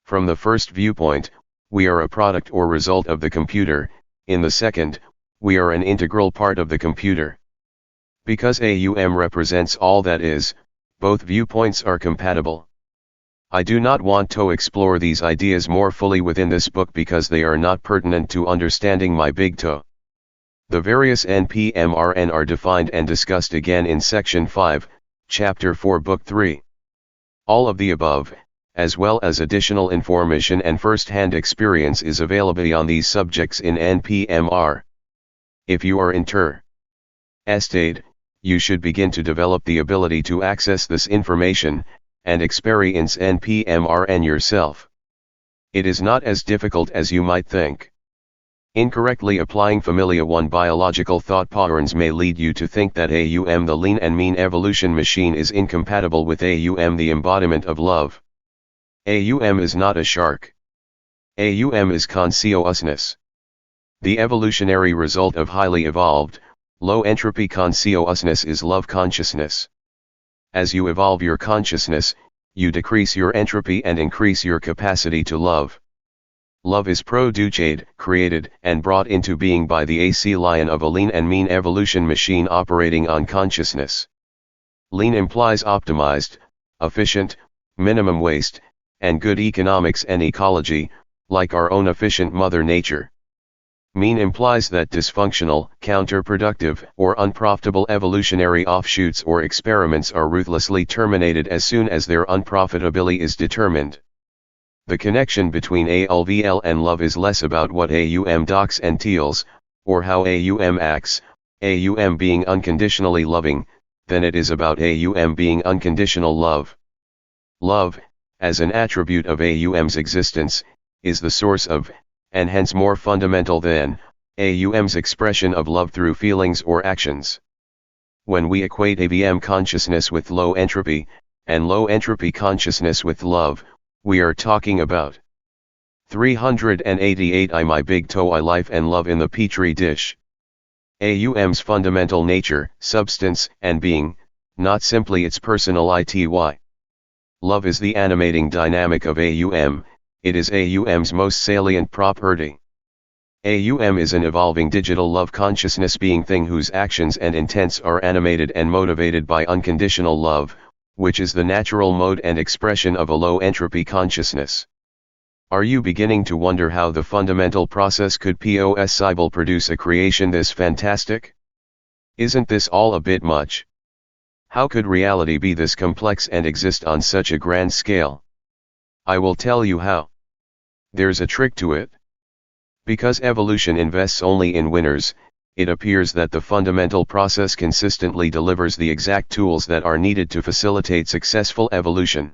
From the first viewpoint, we are a product or result of the computer. In the second, we are an integral part of the computer. Because AUM represents all that is, both viewpoints are compatible. I do not want to explore these ideas more fully within this book because they are not pertinent to understanding my big TOE. The various NPMRN are defined and discussed again in Section 5, Chapter 4, Book 3. All of the above, as well as additional information and first-hand experience, is available on these subjects in NPMR. If you are interested, you should begin to develop the ability to access this information, and experience NPMRN yourself. It is not as difficult as you might think. Incorrectly applying Familia 1 biological thought patterns may lead you to think that AUM, the lean and mean evolution machine, is incompatible with AUM, the embodiment of love. AUM is not a shark. AUM is consciousness. The evolutionary result of highly evolved, low entropy consciousness is love consciousness. As you evolve your consciousness, you decrease your entropy and increase your capacity to love. Love is produced, created, and brought into being by the AC lion of a lean and mean evolution machine operating on consciousness. Lean implies optimized, efficient, minimum waste, and good economics and ecology, like our own efficient Mother Nature. Mean implies that dysfunctional, counterproductive, or unprofitable evolutionary offshoots or experiments are ruthlessly terminated as soon as their unprofitability is determined. The connection between ALVL and love is less about what AUM docks and teals, or how AUM acts, AUM being unconditionally loving, than it is about AUM being unconditional love. Love, as an attribute of AUM's existence, is the source of, and hence more fundamental than, AUM's expression of love through feelings or actions. When we equate AVM consciousness with low entropy, and low entropy consciousness with love, we are talking about 388 I my big TOE I life and love in the petri dish. AUM's fundamental nature, substance, and being, not simply its personal ity. Love is the animating dynamic of AUM, it is AUM's most salient property. AUM is an evolving digital love consciousness being thing whose actions and intents are animated and motivated by unconditional love, which is the natural mode and expression of a low entropy consciousness. Are you beginning to wonder how the fundamental process could possibly produce a creation this fantastic? Isn't this all a bit much? How could reality be this complex and exist on such a grand scale? I will tell you how. There's a trick to it. Because evolution invests only in winners, it appears that the fundamental process consistently delivers the exact tools that are needed to facilitate successful evolution.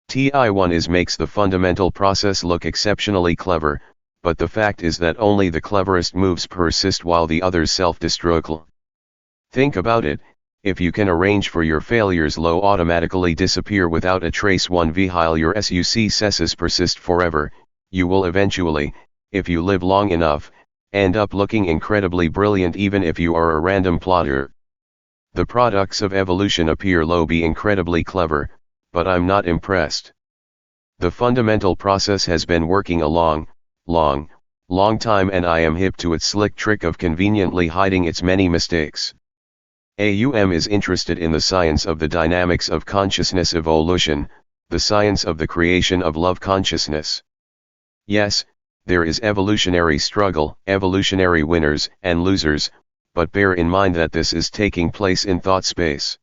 TI1 is makes the fundamental process look exceptionally clever, but the fact is that only the cleverest moves persist while the others self-destruct. Think about it. If you can arrange for your failures low automatically disappear without a trace one while your successes persist forever, you will eventually, if you live long enough, End up looking incredibly brilliant even if you are a random plotter. The products of evolution appear be incredibly clever, but I'm not impressed. The fundamental process has been working a long time, and I am hip to its slick trick of conveniently hiding its many mistakes. AUM is interested in the science of the dynamics of consciousness evolution, the science of the creation of love consciousness. Yes, there is evolutionary struggle, evolutionary winners and losers, but bear in mind that this is taking place in thought space.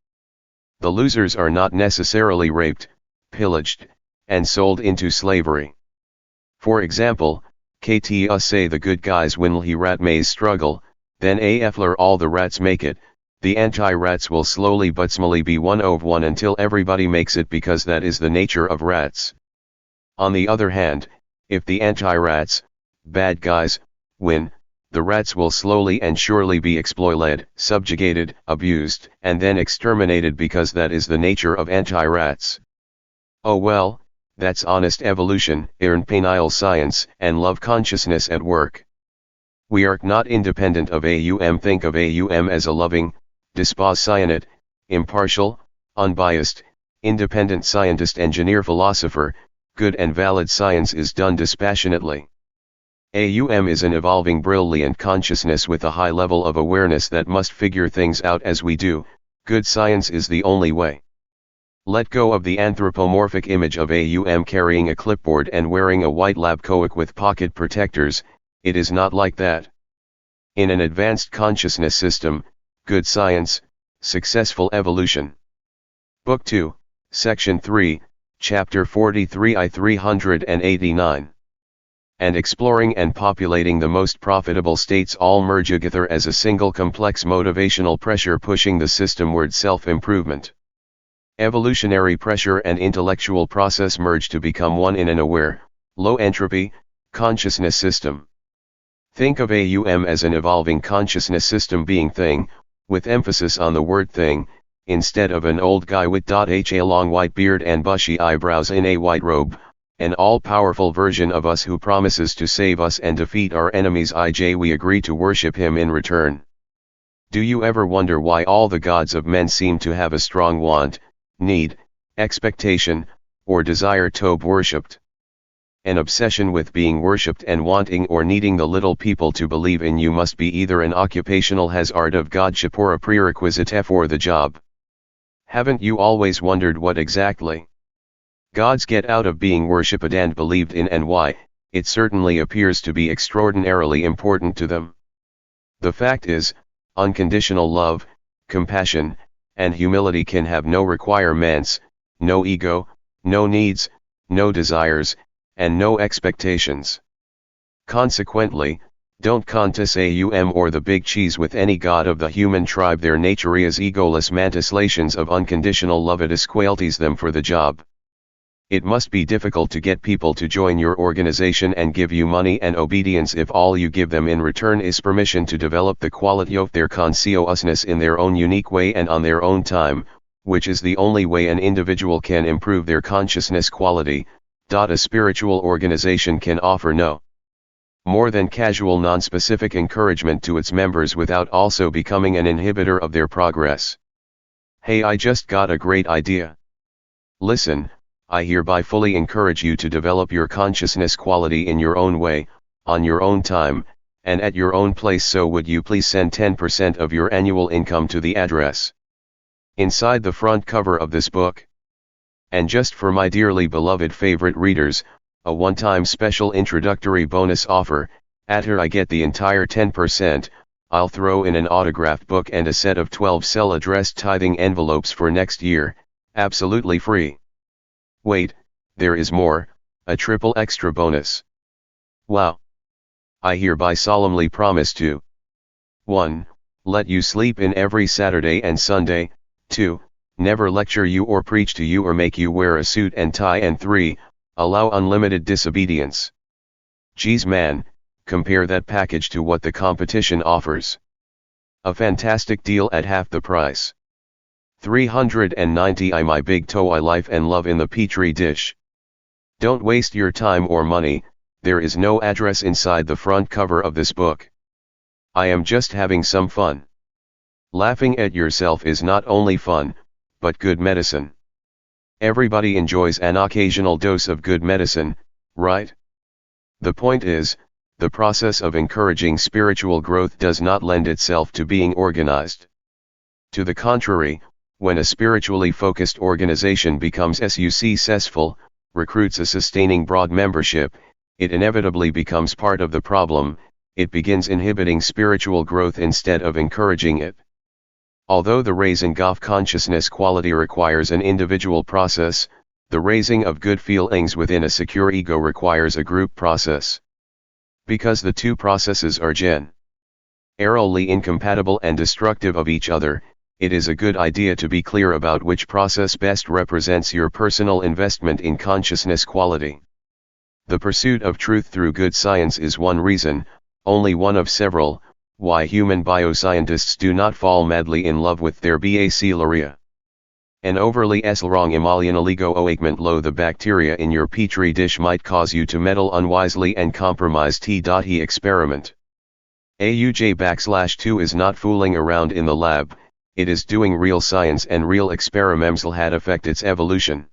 The losers are not necessarily raped, pillaged, and sold into slavery. For example, KTA say the good guys win he rat maze struggle, then AFler all the rats make it, the anti-rats will slowly but smally be one of one until everybody makes it, because that is the nature of rats. On the other hand, if the anti-rats, bad guys, win, the rats will slowly and surely be exploited, subjugated, abused, and then exterminated, because that is the nature of anti-rats. Oh well, that's honest evolution, penile science, and love consciousness at work. We are not independent of AUM. Think of AUM as a loving, dispassionate, impartial, unbiased, independent scientist, engineer, philosopher. Good and valid science is done dispassionately. AUM is an evolving brilliant consciousness with a high level of awareness that must figure things out as we do. Good science is the only way. Let go of the anthropomorphic image of AUM carrying a clipboard and wearing a white lab coat with pocket protectors. It is not like that. In an advanced consciousness system, good science, successful evolution. Book 2, Section 3, Chapter 43 I 389. And exploring and populating the most profitable states all merge together as a single complex motivational pressure pushing the systemward self-improvement. Evolutionary pressure and intellectual process merge to become one in an aware, low-entropy, consciousness system. Think of AUM as an evolving consciousness system being thing, with emphasis on the word thing, instead of an old guy with a long white beard and bushy eyebrows in a white robe, an all-powerful version of us who promises to save us and defeat our enemies. We agree to worship him in return. Do you ever wonder why all the gods of men seem to have a strong want, need, expectation, or desire to be worshipped? An obsession with being worshipped and wanting or needing the little people to believe in you must be either an occupational hazard of godship or a prerequisite for the job. Haven't you always wondered what exactly gods get out of being worshipped and believed in, and why? It certainly appears to be extraordinarily important to them. The fact is, unconditional love, compassion, and humility can have no requirements, no ego, no needs, no desires, and no expectations. Consequently, don't contest AUM or the big cheese with any god of the human tribe. Their nature is egoless manifestations of unconditional love. It disqualifies them for the job. It must be difficult to get people to join your organization and give you money and obedience if all you give them in return is permission to develop the quality of their consciousness in their own unique way and on their own time, which is the only way an individual can improve their consciousness quality. A spiritual organization can offer no more than casual non-specific encouragement to its members without also becoming an inhibitor of their progress. Hey, I just got a great idea. Listen, I hereby fully encourage you to develop your consciousness quality in your own way, on your own time, and at your own place. So would you please send 10% of your annual income to the address inside the front cover of this book? And just for my dearly beloved favorite readers, a one-time special introductory bonus offer. After I get the entire 10%, I'll throw in an autographed book and a set of 12 cell-addressed tithing envelopes for next year, absolutely free. Wait, there is more, a triple extra bonus. Wow! I hereby solemnly promise to 1. Let you sleep in every Saturday and Sunday. 2. Never lecture you or preach to you or make you wear a suit and tie. And 3. Allow unlimited disobedience. Geez man, compare that package to what the competition offers. A fantastic deal at half the price. 390 my big TOE life and love in the petri dish. Don't waste your time or money. There is no address inside the front cover of this book. I am just having some fun. Laughing at yourself is not only fun, but good medicine. Everybody enjoys an occasional dose of good medicine, right? The point is, the process of encouraging spiritual growth does not lend itself to being organized. To the contrary, when a spiritually focused organization becomes successful, recruits a sustaining broad membership, it inevitably becomes part of the problem. It begins inhibiting spiritual growth instead of encouraging it. Although the raising of consciousness quality requires an individual process, the raising of good feelings within a secure ego requires a group process. Because the two processes are generally incompatible and destructive of each other, it is a good idea to be clear about which process best represents your personal investment in consciousness quality. The pursuit of truth through good science is one reason, only one of several, why human bioscientists do not fall madly in love with their bacilleria. An overly strong emollient oligo-ointment low the bacteria in your petri dish might cause you to meddle unwisely and compromise T.E experiment. AUJ_2 is not fooling around in the lab, it is doing real science and real experiments that affect its evolution.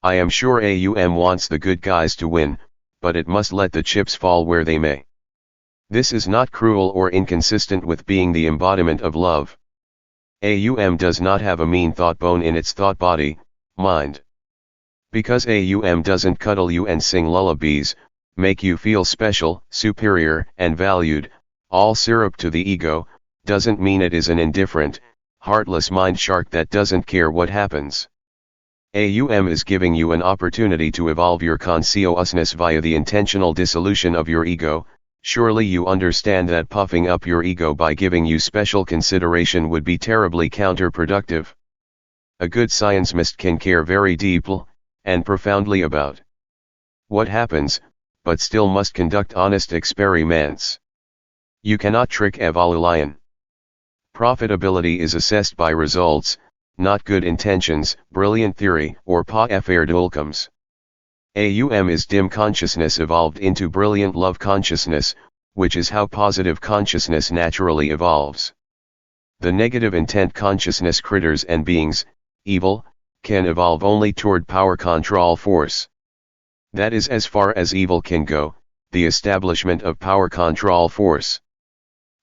I am sure AUM wants the good guys to win, but it must let the chips fall where they may. This is not cruel or inconsistent with being the embodiment of love. AUM does not have a mean thought bone in its thought body, mind. Because AUM doesn't cuddle you and sing lullabies, make you feel special, superior, and valued, all syrup to the ego, doesn't mean it is an indifferent, heartless mind shark that doesn't care what happens. AUM is giving you an opportunity to evolve your consciousness via the intentional dissolution of your ego. Surely you understand that puffing up your ego by giving you special consideration would be terribly counterproductive. A good scienceist can care very deeply and profoundly about what happens, but still must conduct honest experiments. You cannot trick evolution. Profitability is assessed by results, not good intentions, brilliant theory, or pas-faire outcomes. AUM is dim consciousness evolved into brilliant love consciousness, which is how positive consciousness naturally evolves. The negative intent consciousness critters and beings, evil, can evolve only toward power control force. That is as far as evil can go, the establishment of power control force.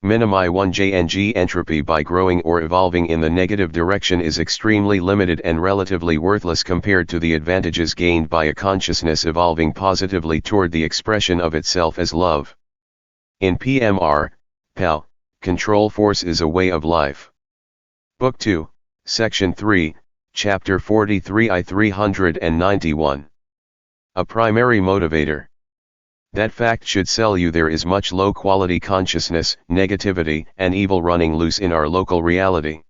Minimi 1jng entropy by growing or evolving in the negative direction is extremely limited and relatively worthless compared to the advantages gained by a consciousness evolving positively toward the expression of itself as love. In PMR, PAL, control force is a way of life. Book 2, Section 3, Chapter 43 I 391. A primary motivator. That fact should sell you there is much low-quality consciousness, negativity, and evil running loose in our local reality.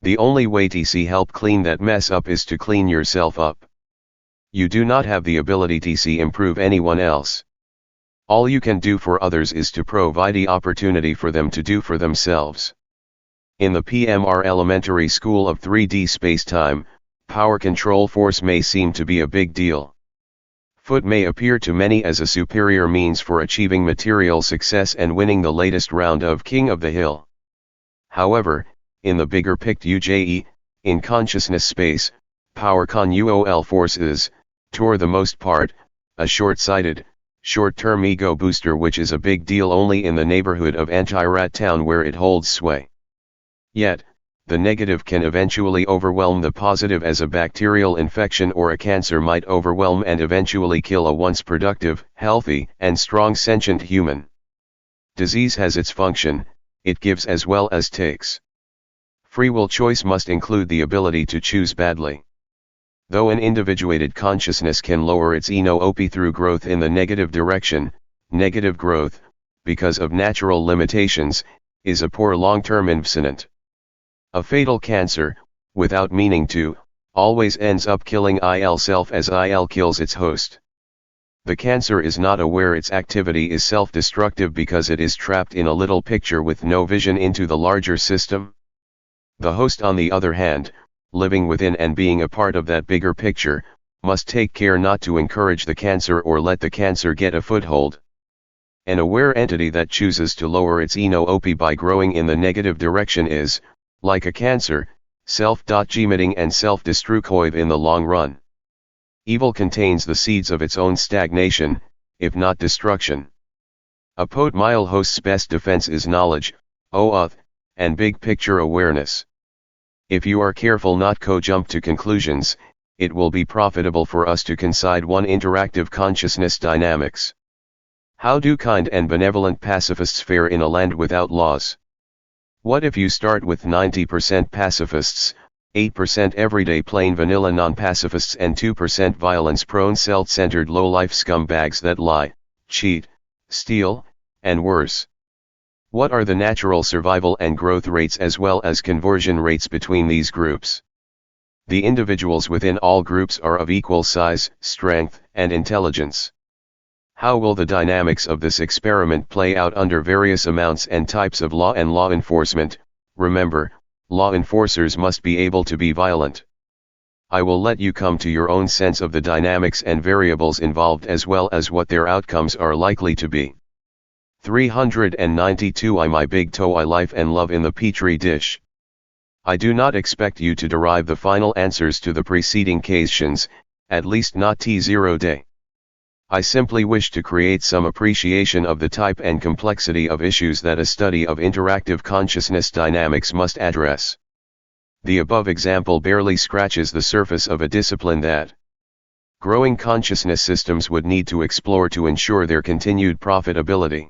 The only way to help clean that mess up is to clean yourself up. You do not have the ability to improve anyone else. All you can do for others is to provide the opportunity for them to do for themselves. In the PMR elementary school of 3D space-time, power control force may seem to be a big deal. Foot may appear to many as a superior means for achieving material success and winning the latest round of King of the Hill. However, in the bigger picture, in consciousness space, power control force is, for the most part, a short-sighted, short-term ego booster which is a big deal only in the neighborhood of Anti-Rat Town where it holds sway. Yet, the negative can eventually overwhelm the positive as a bacterial infection or a cancer might overwhelm and eventually kill a once productive, healthy, and strong sentient human. Disease has its function, it gives as well as takes. Free will choice must include the ability to choose badly. Though an individuated consciousness can lower its ENOOP through growth in the negative direction, negative growth, because of natural limitations, is a poor long-term investment. A fatal cancer, without meaning to, always ends up killing IL self as IL kills its host. The cancer is not aware its activity is self-destructive because it is trapped in a little picture with no vision into the larger system. The host on the other hand, living within and being a part of that bigger picture, must take care not to encourage the cancer or let the cancer get a foothold. An aware entity that chooses to lower its NOP by growing in the negative direction is, like a cancer, self-limiting and self-destructive in the long run. Evil contains the seeds of its own stagnation, if not destruction. A pot-mile host's best defense is knowledge, and big picture awareness. If you are careful not to jump to conclusions, it will be profitable for us to consider one interactive consciousness dynamics. How do kind and benevolent pacifists fare in a land without laws? What if you start with 90% pacifists, 8% everyday plain vanilla non-pacifists and 2% violence-prone self-centered low-life scumbags that lie, cheat, steal, and worse? What are the natural survival and growth rates as well as conversion rates between these groups? The individuals within all groups are of equal size, strength, and intelligence. How will the dynamics of this experiment play out under various amounts and types of law and law enforcement? Remember, law enforcers must be able to be violent. I will let you come to your own sense of the dynamics and variables involved as well as what their outcomes are likely to be. 392 My big TOE life and love in the petri dish. I do not expect you to derive the final answers to the preceding questions, at least not T0 day. I simply wish to create some appreciation of the type and complexity of issues that a study of interactive consciousness dynamics must address. The above example barely scratches the surface of a discipline that growing consciousness systems would need to explore to ensure their continued profitability.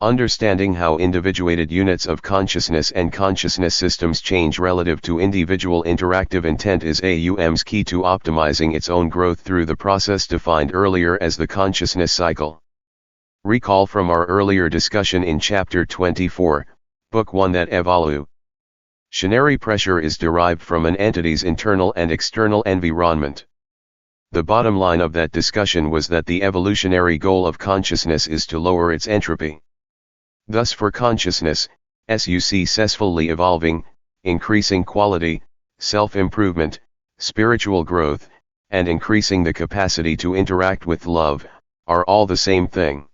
Understanding how individuated units of consciousness and consciousness systems change relative to individual interactive intent is AUM's key to optimizing its own growth through the process defined earlier as the consciousness cycle. Recall from our earlier discussion in Chapter 24, Book 1 that evolutionary pressure is derived from an entity's internal and external environment. The bottom line of that discussion was that the evolutionary goal of consciousness is to lower its entropy. Thus for consciousness, successfully evolving, increasing quality, self-improvement, spiritual growth, and increasing the capacity to interact with love, are all the same thing.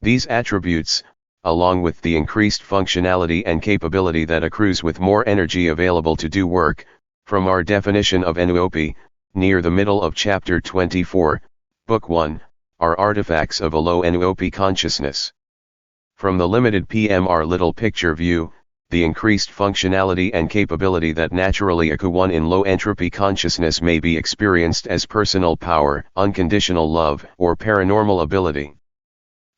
These attributes, along with the increased functionality and capability that accrues with more energy available to do work, from our definition of NOP, near the middle of Chapter 24, Book 1, are artifacts of a low NOP consciousness. From the limited PMR little picture view, the increased functionality and capability that naturally accrue in low entropy consciousness may be experienced as personal power, unconditional love, or paranormal ability.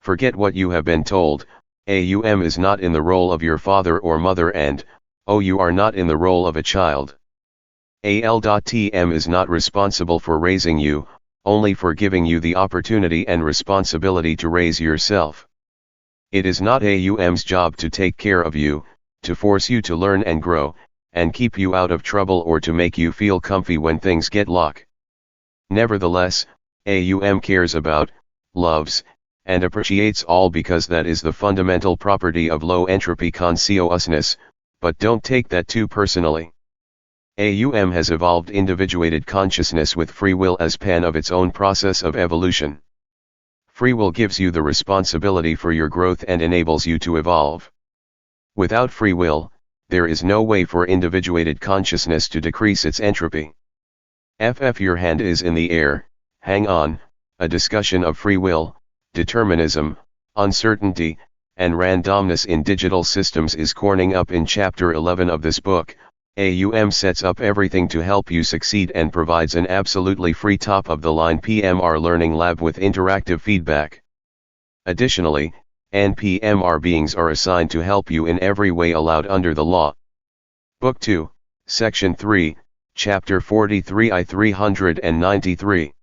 Forget what you have been told. AUM is not in the role of your father or mother and, you are not in the role of a child. AL.TM is not responsible for raising you, only for giving you the opportunity and responsibility to raise yourself. It is not AUM's job to take care of you, to force you to learn and grow, and keep you out of trouble or to make you feel comfy when things get lock. Nevertheless, AUM cares about, loves, and appreciates all because that is the fundamental property of low entropy consciousness, but don't take that too personally. AUM has evolved individuated consciousness with free will as pan of its own process of evolution. Free will gives you the responsibility for your growth and enables you to evolve. Without free will, there is no way for individuated consciousness to decrease its entropy. Your hand is in the air, hang on, a discussion of free will, determinism, uncertainty, and randomness in digital systems is corning up in Chapter 11 of this book. AUM sets up everything to help you succeed and provides an absolutely free top-of-the-line PMR learning lab with interactive feedback. Additionally, NPMR beings are assigned to help you in every way allowed under the law. Book 2, Section 3, Chapter 43 I 393.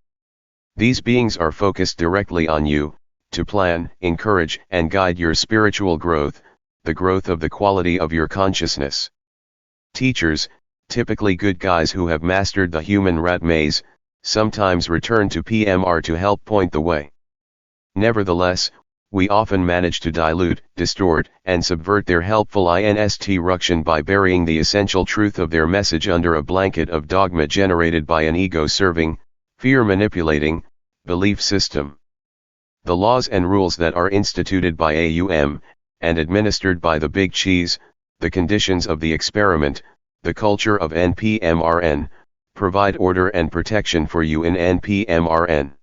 These beings are focused directly on you, to plan, encourage, and guide your spiritual growth, the growth of the quality of your consciousness. Teachers, typically good guys who have mastered the human rat maze, sometimes return to PMR to help point the way. Nevertheless, we often manage to dilute, distort, and subvert their helpful instruction by burying the essential truth of their message under a blanket of dogma generated by an ego-serving, fear-manipulating, belief system. The laws and rules that are instituted by AUM, and administered by the Big Cheese, the conditions of the experiment, the culture of NPMRN, provide order and protection for you in NPMRN.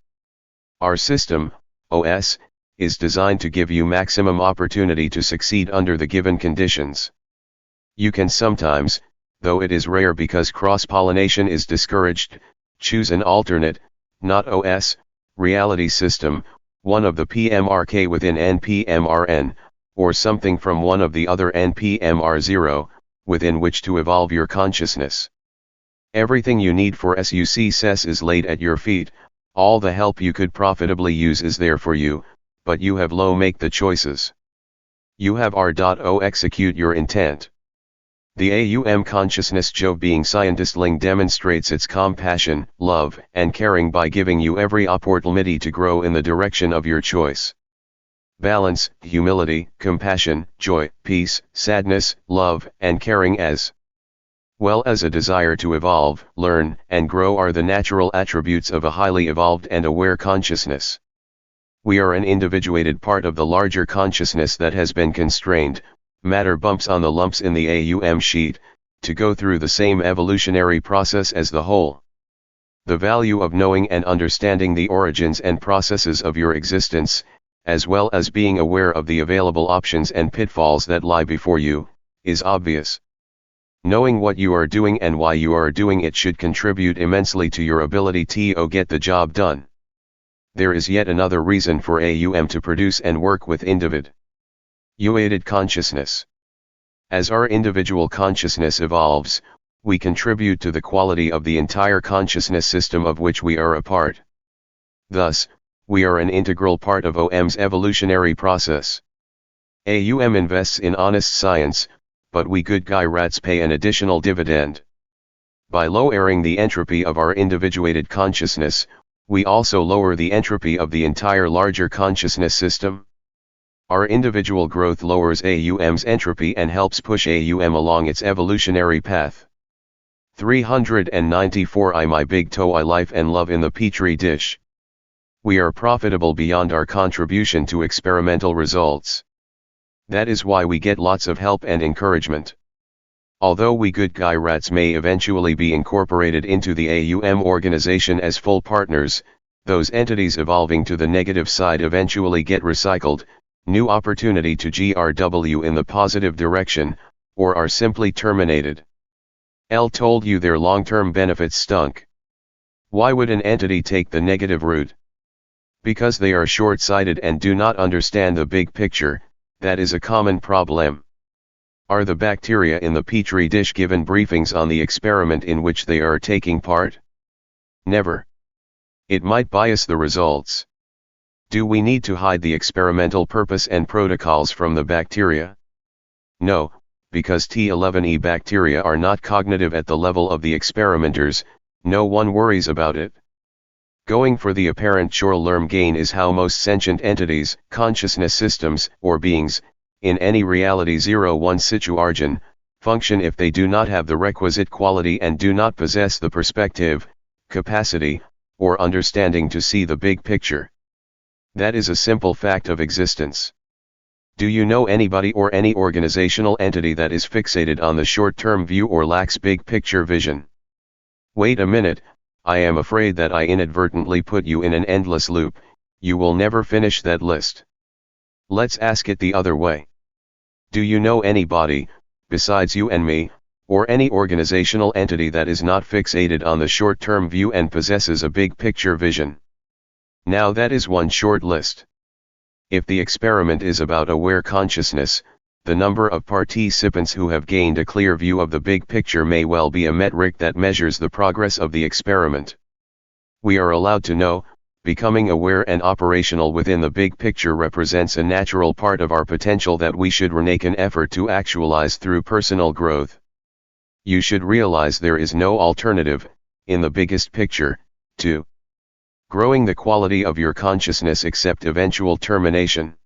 Our system, OS, is designed to give you maximum opportunity to succeed under the given conditions. You can sometimes, though it is rare because cross-pollination is discouraged, choose an alternate, not OS, reality system, one of the PMRK within NPMRN, or something from one of the other NPMR0, within which to evolve your consciousness. Everything you need for success is laid at your feet, all the help you could profitably use is there for you, but you have make the choices. You have R.O. execute your intent. The AUM consciousness Jove being scientistling demonstrates its compassion, love, and caring by giving you every opportunity to grow in the direction of your choice. Balance, humility, compassion, joy, peace, sadness, love, and caring as well as a desire to evolve, learn, and grow are the natural attributes of a highly evolved and aware consciousness. We are an individuated part of the larger consciousness that has been constrained, matter bumps on the lumps in the AUM sheet, to go through the same evolutionary process as the whole. The value of knowing and understanding the origins and processes of your existence, as well as being aware of the available options and pitfalls that lie before you, is obvious. Knowing what you are doing and why you are doing it should contribute immensely to your ability to get the job done. There is yet another reason for AUM to produce and work with individuated consciousness. As our individual consciousness evolves, we contribute to the quality of the entire consciousness system of which we are a part. Thus, we are an integral part of OM's evolutionary process. AUM invests in honest science, but we good guy rats pay an additional dividend. By lowering the entropy of our individuated consciousness, we also lower the entropy of the entire larger consciousness system. Our individual growth lowers AUM's entropy and helps push AUM along its evolutionary path. 394 I my big toe I life and love in the petri dish. We are profitable beyond our contribution to experimental results. That is why we get lots of help and encouragement. Although we good guy rats may eventually be incorporated into the AUM organization as full partners, those entities evolving to the negative side eventually get recycled, new opportunity to GRW in the positive direction, or are simply terminated. L told you their long-term benefits stunk. Why would an entity take the negative route? Because they are short-sighted and do not understand the big picture. That is a common problem. Are the bacteria in the petri dish given briefings on the experiment in which they are taking part? Never. It might bias the results. Do we need to hide the experimental purpose and protocols from the bacteria? No, because T11E bacteria are not cognitive at the level of the experimenters, no one worries about it. Going for the apparent short-term gain is how most sentient entities, consciousness systems, or beings, in any reality 01 situation, function if they do not have the requisite quality and do not possess the perspective, capacity, or understanding to see the big picture. That is a simple fact of existence. Do you know anybody or any organizational entity that is fixated on the short-term view or lacks big picture vision? Wait a minute, I am afraid that I inadvertently put you in an endless loop. You will never finish that list. Let's ask it the other way. Do you know anybody, besides you and me, or any organizational entity that is not fixated on the short-term view and possesses a big picture vision? Now that is one short list. If the experiment is about aware consciousness, the number of participants who have gained a clear view of the big picture may well be a metric that measures the progress of the experiment. We are allowed to know, becoming aware and operational within the big picture represents a natural part of our potential that we should make an effort to actualize through personal growth. You should realize there is no alternative, in the biggest picture, to growing the quality of your consciousness except eventual termination.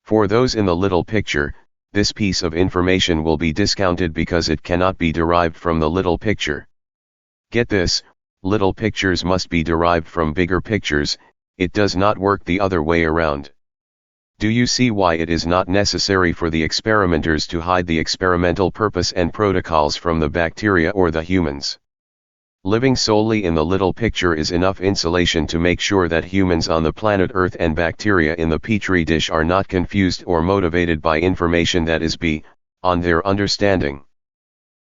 For those in the little picture, this piece of information will be discounted because it cannot be derived from the little picture. Get this, little pictures must be derived from bigger pictures, It does not work the other way around. Do you see why it is not necessary for the experimenters to hide the experimental purpose and protocols from the bacteria or the humans? Living solely in the little picture is enough insulation to make sure that humans on the planet Earth and bacteria in the petri dish are not confused or motivated by information that is beyond their understanding.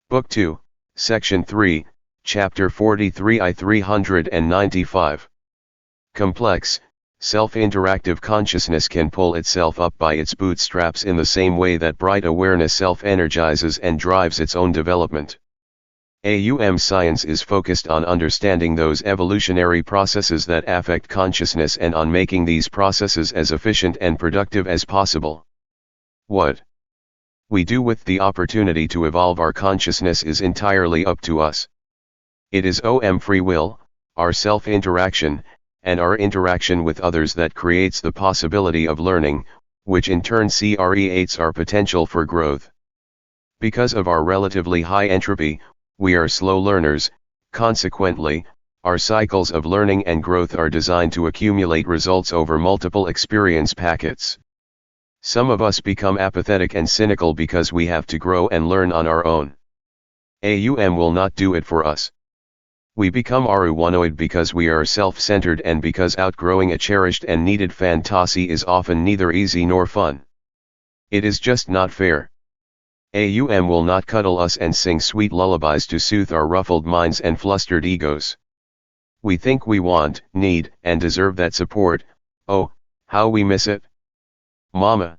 Book 2, Section 3, Chapter 43 I 395. Complex, self-interactive consciousness can pull itself up by its bootstraps in the same way that bright awareness self-energizes and drives its own development. Science is focused on understanding those evolutionary processes that affect consciousness and on making these processes as efficient and productive as possible. What we do with the opportunity to evolve our consciousness is entirely up to us. It is free will, our self-interaction, and our interaction with others that creates the possibility of learning, which in turn creates our potential for growth. Because of our relatively high entropy, we are slow learners. Consequently, our cycles of learning and growth are designed to accumulate results over multiple experience packets. Some of us become apathetic and cynical because we have to grow and learn on our own. Will not do it for us. We become aruwanoid because we are self-centered and because outgrowing a cherished and needed fantasy is often neither easy nor fun. It is just not fair. Will not cuddle us and sing sweet lullabies to soothe our ruffled minds and flustered egos. We think we want, need, and deserve that support. Oh, how we miss it. Mama.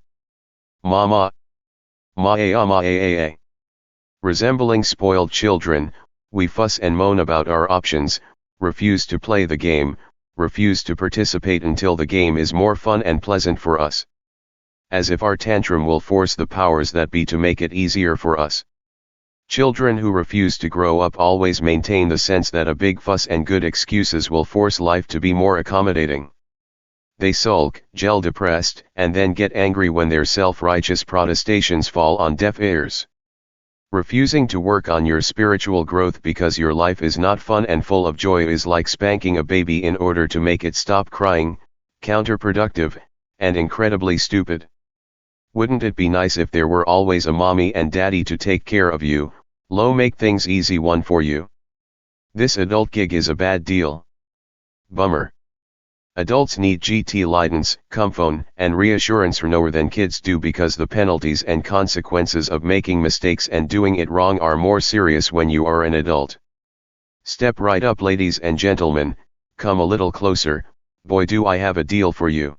Mama. Ma. Resembling spoiled children, we fuss and moan about our options, refuse to play the game, refuse to participate until the game is more fun and pleasant for us. As if our tantrum will force the powers that be to make it easier for us. Children who refuse to grow up always maintain the sense that a big fuss and good excuses will force life to be more accommodating. They sulk, gel depressed, and then get angry when their self-righteous protestations fall on deaf ears. Refusing to work on your spiritual growth because your life is not fun and full of joy is like spanking a baby in order to make it stop crying, counterproductive, and incredibly stupid. Wouldn't it be nice if there were always a mommy and daddy to take care of you, make things easy one for you? This adult gig is a bad deal. Bummer. Adults need GT guidance, comfort, and reassurance more than kids do because the penalties and consequences of making mistakes and doing it wrong are more serious when you are an adult. Step right up, ladies and gentlemen, come a little closer, boy do I have a deal for you.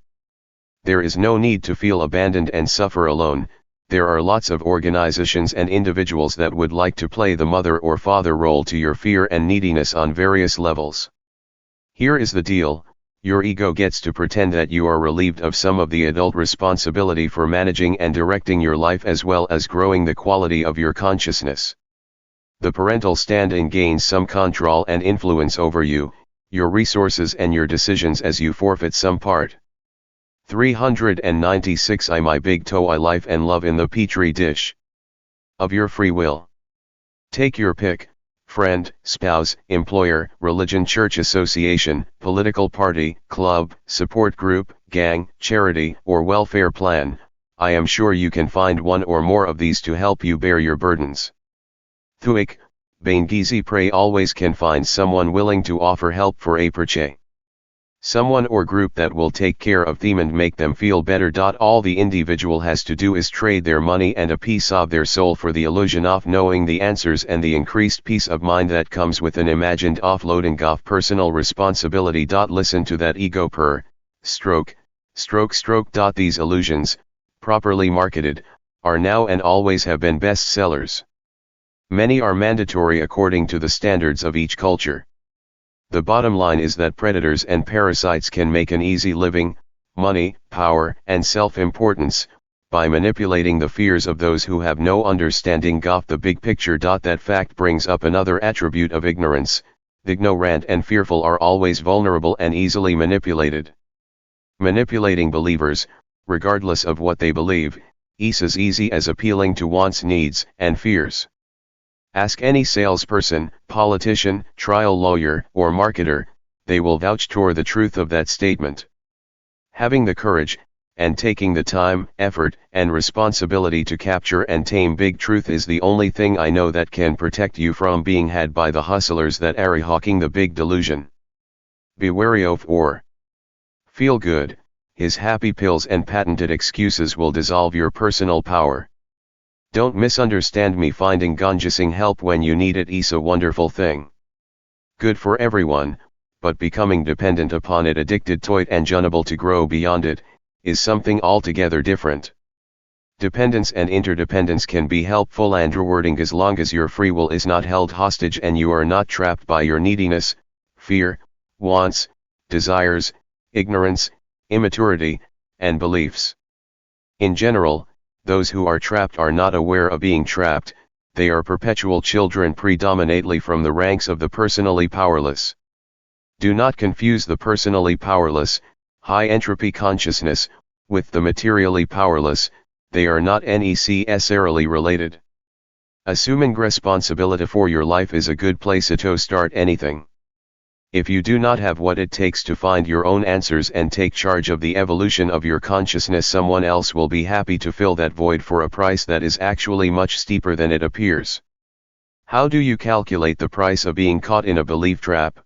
There is no need to feel abandoned and suffer alone. There are lots of organizations and individuals that would like to play the mother or father role to your fear and neediness on various levels. Here is the deal. Your ego gets to pretend that you are relieved of some of the adult responsibility for managing and directing your life as well as growing the quality of your consciousness. The parental stand-in gains some control and influence over you, your resources and your decisions as you forfeit some part. 396 My big TOE life and love in the petri dish of your free will. Take your pick. Friend, spouse, employer, religion, church association, political party, club, support group, gang, charity, or welfare plan. I am sure you can find one or more of these to help you bear your burdens. Thuik, Baingizi pray always can find someone willing to offer help for a perche. Someone or group that will take care of them and make them feel better. All the individual has to do is trade their money and a piece of their soul for the illusion of knowing the answers and the increased peace of mind that comes with an imagined offloading of personal responsibility. Listen to that ego purr, stroke. These illusions, properly marketed, are now and always have been bestsellers. Many are mandatory according to the standards of each culture. The bottom line is that predators and parasites can make an easy living, money, power, and self-importance, by manipulating the fears of those who have no understanding of the big picture. That fact brings up another attribute of ignorance. The ignorant and fearful are always vulnerable and easily manipulated. Manipulating believers, regardless of what they believe, is as easy as appealing to wants, needs, and fears. Ask any salesperson, politician, trial lawyer, or marketer, they will vouch for the truth of that statement. Having the courage, and taking the time, effort, and responsibility to capture and tame big truth is the only thing I know that can protect you from being had by the hustlers that are hawking the big delusion. Be wary of or feel good, his happy pills and patented excuses will dissolve your personal power. Don't misunderstand me, finding gonjasing help when you need it is a wonderful thing. Good for everyone, but becoming dependent upon it, addicted to it and unable to grow beyond it, is something altogether different. Dependence and interdependence can be helpful and rewarding as long as your free will is not held hostage and you are not trapped by your neediness, fear, wants, desires, ignorance, immaturity, and beliefs. In general, those who are trapped are not aware of being trapped, they are perpetual children predominantly from the ranks of the personally powerless. Do not confuse the personally powerless, high-entropy consciousness, with the materially powerless, they are not necessarily related. Assuming responsibility for your life is a good place to start anything. If you do not have what it takes to find your own answers and take charge of the evolution of your consciousness, someone else will be happy to fill that void for a price that is actually much steeper than it appears. How do you calculate the price of being caught in a belief trap?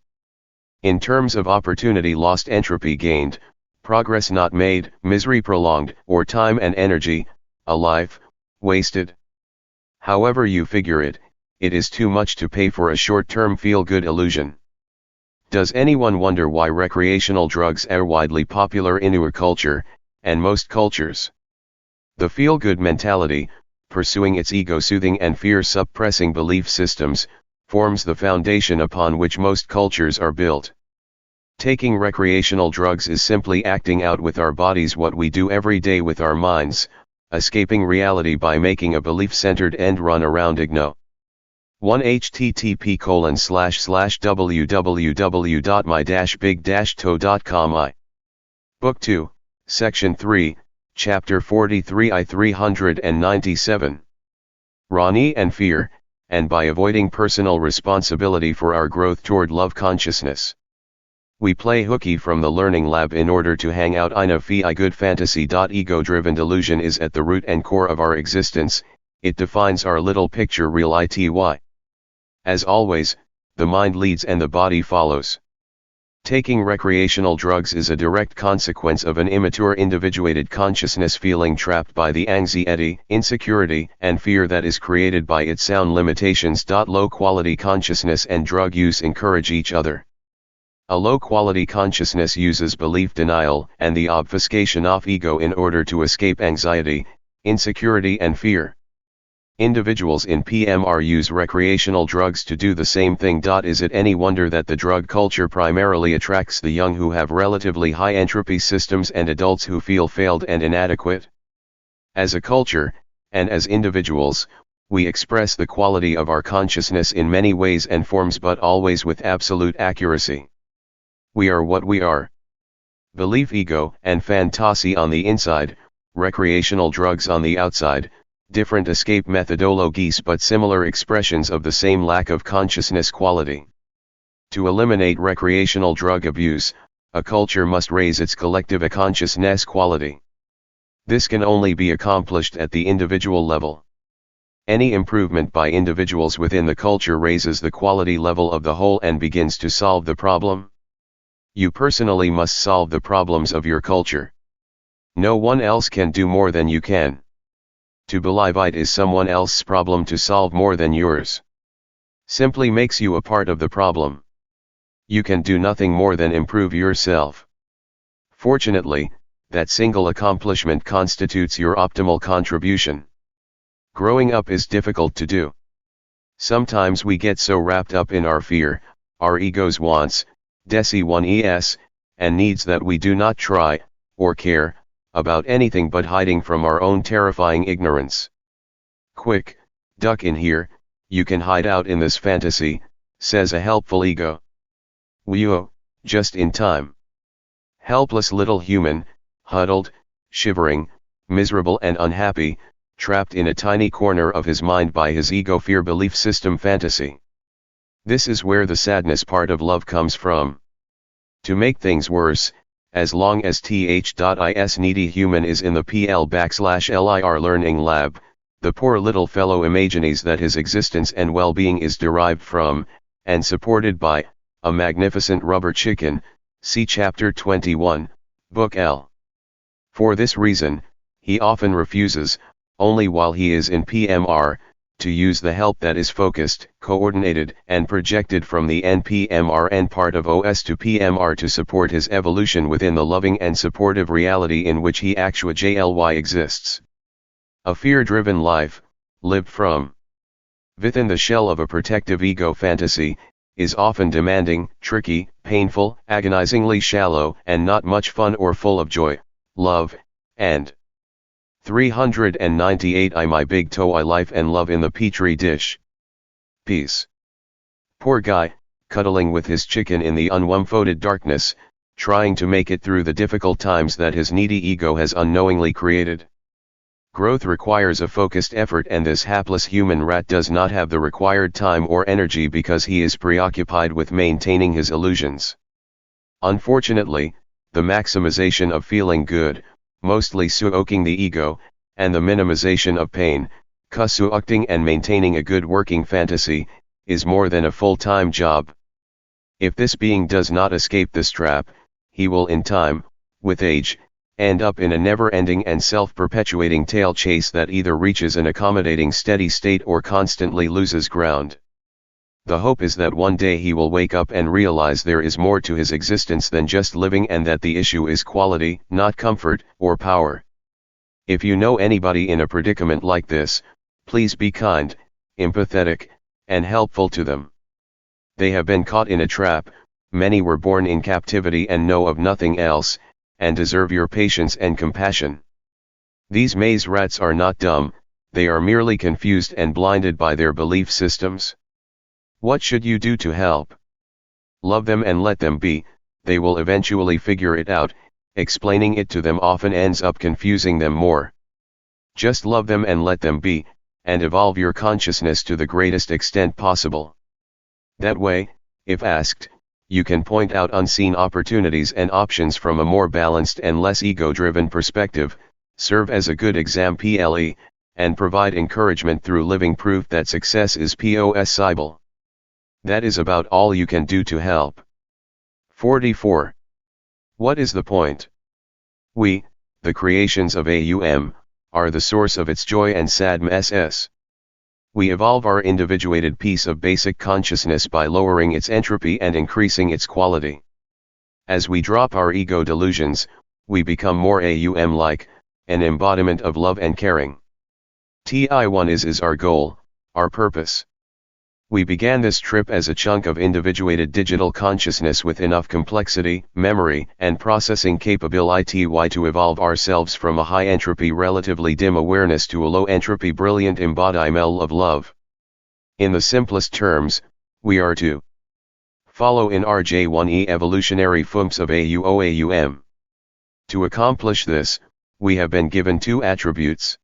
In terms of opportunity lost, entropy gained, progress not made, misery prolonged, or time and energy, a life, wasted. However you figure it, it is too much to pay for a short-term feel-good illusion. Does anyone wonder why recreational drugs are widely popular in our culture, and most cultures? The feel-good mentality, pursuing its ego-soothing and fear-suppressing belief systems, forms the foundation upon which most cultures are built. Taking recreational drugs is simply acting out with our bodies what we do every day with our minds, escaping reality by making a belief-centered end run around igno. 1 http://www.my-big-toe.com Book 2, Section 3, Chapter 43 I 397. Rani and fear, and by avoiding personal responsibility for our growth toward love consciousness. We play hooky from the learning lab in order to hang out in a feel-good fantasy. Ego-driven delusion is at the root and core of our existence, it defines our little picture real ity. As always, the mind leads and the body follows. Taking recreational drugs is a direct consequence of an immature individuated consciousness feeling trapped by the anxiety, insecurity, and fear that is created by its sound limitations. Low-quality consciousness and drug use encourage each other. A low-quality consciousness uses belief denial and the obfuscation of ego in order to escape anxiety, insecurity and fear. Individuals in PMR use recreational drugs to do the same thing. Is it any wonder that the drug culture primarily attracts the young who have relatively high entropy systems and adults who feel failed and inadequate? As a culture, and as individuals, we express the quality of our consciousness in many ways and forms, but always with absolute accuracy. We are what we are. Belief, ego, and fantasy on the inside, recreational drugs on the outside, different escape methodologies but similar expressions of the same lack of consciousness quality. To eliminate recreational drug abuse, a culture must raise its collective consciousness quality. This can only be accomplished at the individual level. Any improvement by individuals within the culture raises the quality level of the whole and begins to solve the problem. You personally must solve the problems of your culture. No one else can do more than you can. To believe it is someone else's problem to solve more than yours. Simply makes you a part of the problem. You can do nothing more than improve yourself. Fortunately, that single accomplishment constitutes your optimal contribution. Growing up is difficult to do. Sometimes we get so wrapped up in our fear, our ego's wants, desi and needs that we do not try, or care, about anything but hiding from our own terrifying ignorance. Quick, duck in here, you can hide out in this fantasy, says a helpful ego. Whew, just in time. Helpless little human, huddled, shivering, miserable and unhappy, trapped in a tiny corner of his mind by his ego fear belief system fantasy. This is where the sadness part of love comes from. To make things worse, as long as th.is needy human is in the pl/lir learning lab, the poor little fellow imagines that his existence and well-being is derived from, and supported by, a magnificent rubber chicken, see chapter 21, book L. For this reason, he often refuses, only while he is in PMR, to use the help that is focused, coordinated, and projected from the NPMRN part of OS to PMR to support his evolution within the loving and supportive reality in which he actually exists. A fear-driven life, lived from within the shell of a protective ego fantasy, is often demanding, tricky, painful, agonizingly shallow, and not much fun or full of joy, love, and 398 my big TOE life and love in the petri dish. Peace. Poor guy, cuddling with his chicken in the unwomfolded darkness, trying to make it through the difficult times that his needy ego has unknowingly created. Growth requires a focused effort, and this hapless human rat does not have the required time or energy because he is preoccupied with maintaining his illusions. Unfortunately, the maximization of feeling good, mostly suoking the ego, and the minimization of pain, kusuokting and maintaining a good working fantasy, is more than a full-time job. If this being does not escape this trap, he will in time, with age, end up in a never-ending and self-perpetuating tail chase that either reaches an accommodating steady state or constantly loses ground. The hope is that one day he will wake up and realize there is more to his existence than just living, and that the issue is quality, not comfort, or power. If you know anybody in a predicament like this, please be kind, empathetic, and helpful to them. They have been caught in a trap, many were born in captivity and know of nothing else, and deserve your patience and compassion. These maze rats are not dumb, they are merely confused and blinded by their belief systems. What should you do to help? Love them and let them be, they will eventually figure it out. Explaining it to them often ends up confusing them more. Just love them and let them be, and evolve your consciousness to the greatest extent possible. That way, if asked, you can point out unseen opportunities and options from a more balanced and less ego-driven perspective, serve as a good exam PLE, and provide encouragement through living proof that success is possible. That is about all you can do to help. 44. What is the point? We, the creations of AUM, are the source of its joy and sadness. We evolve our individuated piece of basic consciousness by lowering its entropy and increasing its quality. As we drop our ego delusions, we become more AUM-like, an embodiment of love and caring. TI1 is our goal, our purpose. We began this trip as a chunk of individuated digital consciousness with enough complexity, memory, and processing capability to evolve ourselves from a high-entropy relatively dim awareness to a low-entropy brilliant embodiment of love. In the simplest terms, we are to follow in RJ1E evolutionary fumps of AUM. To accomplish this, we have been given two attributes.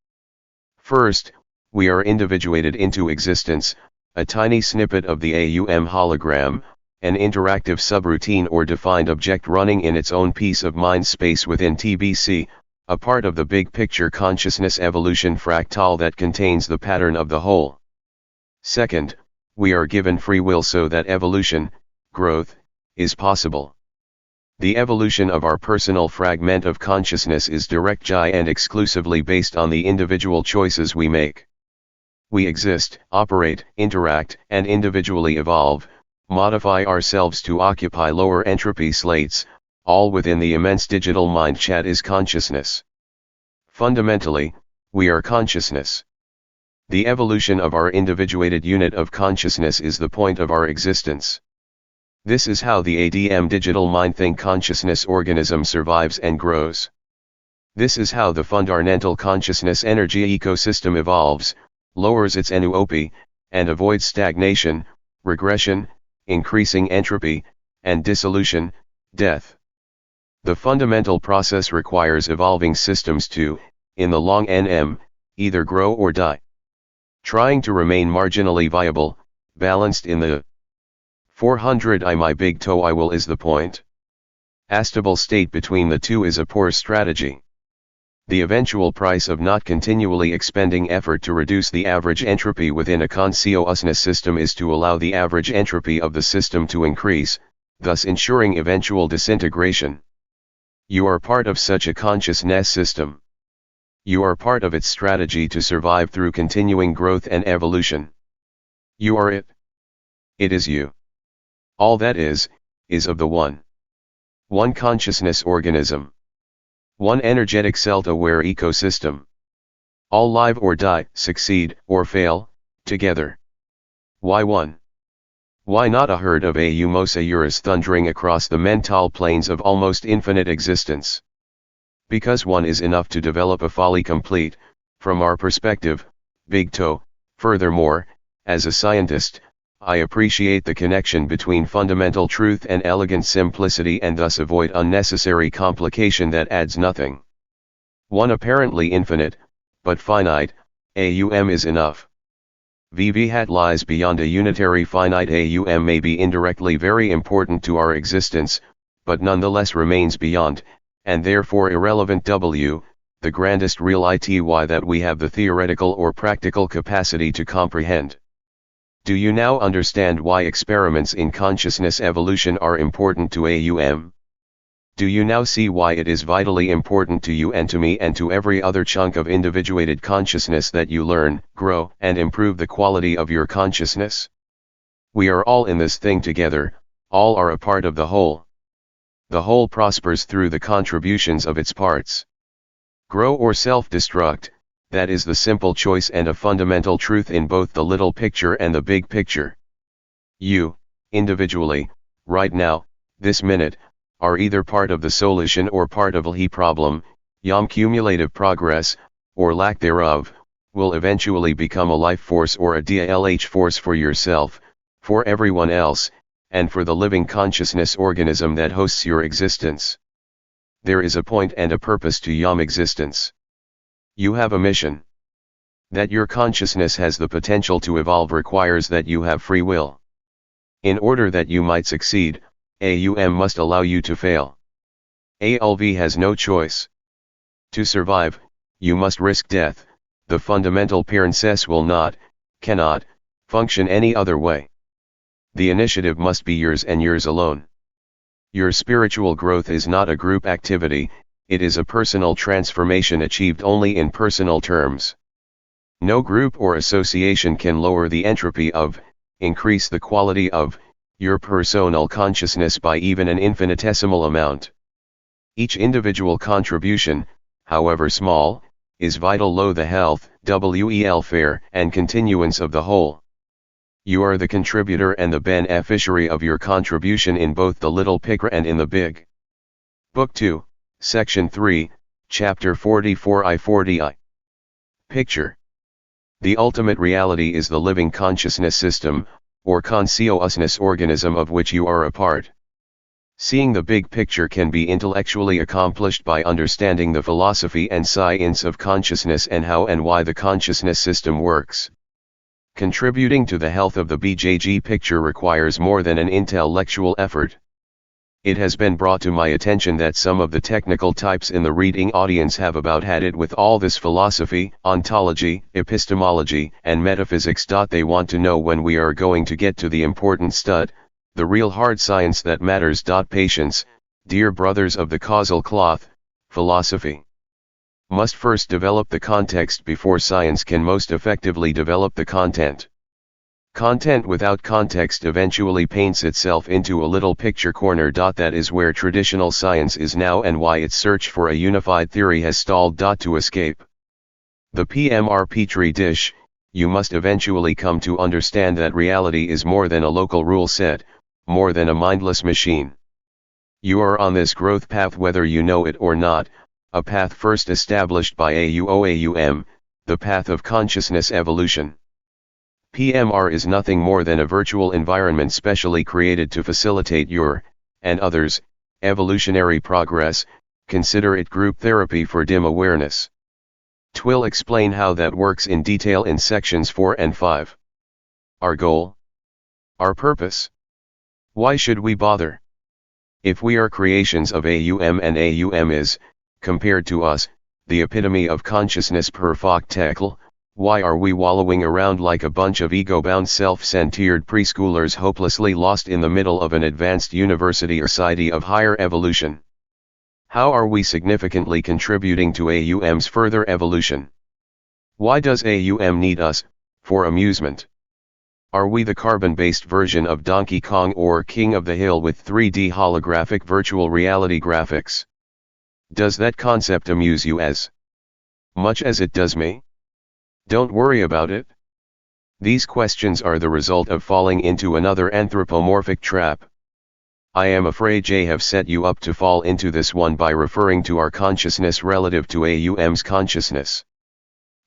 First, we are individuated into existence, a tiny snippet of the AUM hologram, an interactive subroutine or defined object running in its own piece of mind space within TBC, a part of the big picture consciousness evolution fractal that contains the pattern of the whole. Second, we are given free will so that evolution, growth, is possible. The evolution of our personal fragment of consciousness is direct and exclusively based on the individual choices we make. We exist, operate, interact, and individually evolve, modify ourselves to occupy lower entropy slates, all within the immense digital mind chat is consciousness. Fundamentally, we are consciousness. The evolution of our individuated unit of consciousness is the point of our existence. This is how the ADM digital mind think consciousness organism survives and grows. This is how the fundamental consciousness energy ecosystem evolves, lowers its entropy, and avoids stagnation, regression, increasing entropy, and dissolution, death. The fundamental process requires evolving systems to, in the long NM, either grow or die. Trying to remain marginally viable, balanced in the 400 my big TOE will is the point. A stable state between the two is a poor strategy. The eventual price of not continually expending effort to reduce the average entropy within a consciousness system is to allow the average entropy of the system to increase, thus ensuring eventual disintegration. You are part of such a consciousness system. You are part of its strategy to survive through continuing growth and evolution. You are it. It is you. All that is of the one. One consciousness organism. One energetic self-aware ecosystem. All live or die, succeed or fail, together. Why one? Why not a herd of Mosairas thundering across the mental plains of almost infinite existence? Because one is enough to develop a folly complete, from our perspective, big toe. Furthermore, as a scientist, I appreciate the connection between fundamental truth and elegant simplicity and thus avoid unnecessary complication that adds nothing. One apparently infinite, but finite, is enough. Hat lies beyond a unitary finite may be indirectly very important to our existence, but nonetheless remains beyond, and therefore irrelevant the grandest real ity that we have the theoretical or practical capacity to comprehend. Do you now understand why experiments in consciousness evolution are important to Do you now see why it is vitally important to you and to me and to every other chunk of individuated consciousness that you learn, grow, and improve the quality of your consciousness? We are all in this thing together, all are a part of the whole. The whole prospers through the contributions of its parts. Grow or self-destruct, that is the simple choice and a fundamental truth in both the little picture and the big picture. You, individually, right now, this minute, are either part of the solution or part of the problem. Cumulative progress, or lack thereof, will eventually become a life force or a DLH force for yourself, for everyone else, and for the living consciousness organism that hosts your existence. There is a point and a purpose to existence. You have a mission. That your consciousness has the potential to evolve requires that you have free will. In order that you might succeed, must allow you to fail. ALV has no choice. To survive, you must risk death. The fundamental princess will not, cannot, function any other way. The initiative must be yours and yours alone. Your spiritual growth is not a group activity, it is a personal transformation achieved only in personal terms. No group or association can lower the entropy of, increase the quality of, your personal consciousness by even an infinitesimal amount. Each individual contribution, however small, is vital to the health, welfare, and continuance of the whole. You are the contributor and the beneficiary of your contribution in both the little picture and in the big. Book 2, Section 3, Chapter 44I40I. Picture. The ultimate reality is the living consciousness system, or consciousness organism of which you are a part. Seeing the big picture can be intellectually accomplished by understanding the philosophy and science of consciousness and how and why the consciousness system works. Contributing to the health of the BJG picture requires more than an intellectual effort. It has been brought to my attention that some of the technical types in the reading audience have about had it with all this philosophy, ontology, epistemology, and metaphysics. They want to know when we are going to get to the important stud, the real hard science that matters. Patience, dear brothers of the causal cloth, philosophy must first develop the context before science can most effectively develop the content. Content without context eventually paints itself into a little picture corner. That is where traditional science is now and why its search for a unified theory has stalled. To escape the PMR Petri dish, you must eventually come to understand that reality is more than a local rule set, more than a mindless machine. You are on this growth path whether you know it or not, a path first established by the path of consciousness evolution. PMR is nothing more than a virtual environment specially created to facilitate your, and others, evolutionary progress. Consider it group therapy for dim awareness. Twill explain how that works in detail in sections 4 and 5. Our goal? Our purpose? Why should we bother? If we are creations of AUM and AUM is, compared to us, the epitome of consciousness perfectible, why are we wallowing around like a bunch of ego-bound self-centered preschoolers hopelessly lost in the middle of an advanced university or society of higher evolution? How are we significantly contributing to AUM's further evolution? Why does AUM need us, for amusement? Are we the carbon-based version of Donkey Kong or King of the Hill with 3D holographic virtual reality graphics? Does that concept amuse you as much as it does me? Don't worry about it. These questions are the result of falling into another anthropomorphic trap. I am afraid Jay have set you up to fall into this one by referring to our consciousness relative to AUM's consciousness.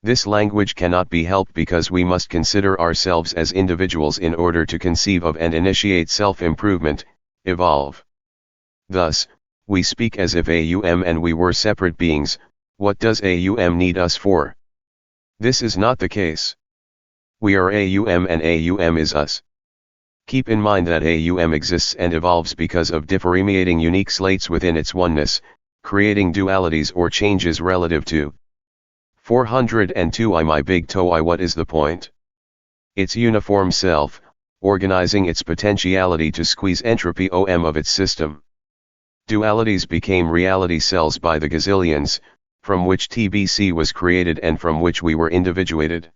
This language cannot be helped because we must consider ourselves as individuals in order to conceive of and initiate self-improvement, evolve. Thus, we speak as if AUM and we were separate beings. What does AUM need us for? This is not the case. We are AUM and AUM is us. Keep in mind that AUM exists and evolves because of differentiating unique slates within its oneness, creating dualities or changes relative to 402 I my big toe I. What is the point? Its uniform self, organizing its potentiality to squeeze entropy OM of its system. Dualities became reality cells by the gazillions, from which TBC was created and from which we were individuated.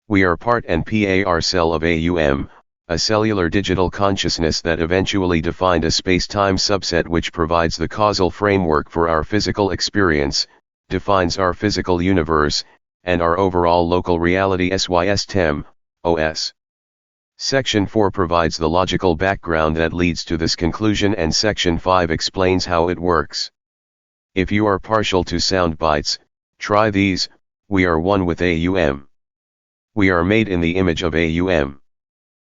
We are part and par cell of AUM, a cellular digital consciousness that eventually defined a space-time subset which provides the causal framework for our physical experience, defines our physical universe, and our overall local reality SYSTEM, OS. Section 4 provides the logical background that leads to this conclusion and Section 5 explains how it works. If you are partial to sound bites, try these. We are one with AUM. We are made in the image of AUM.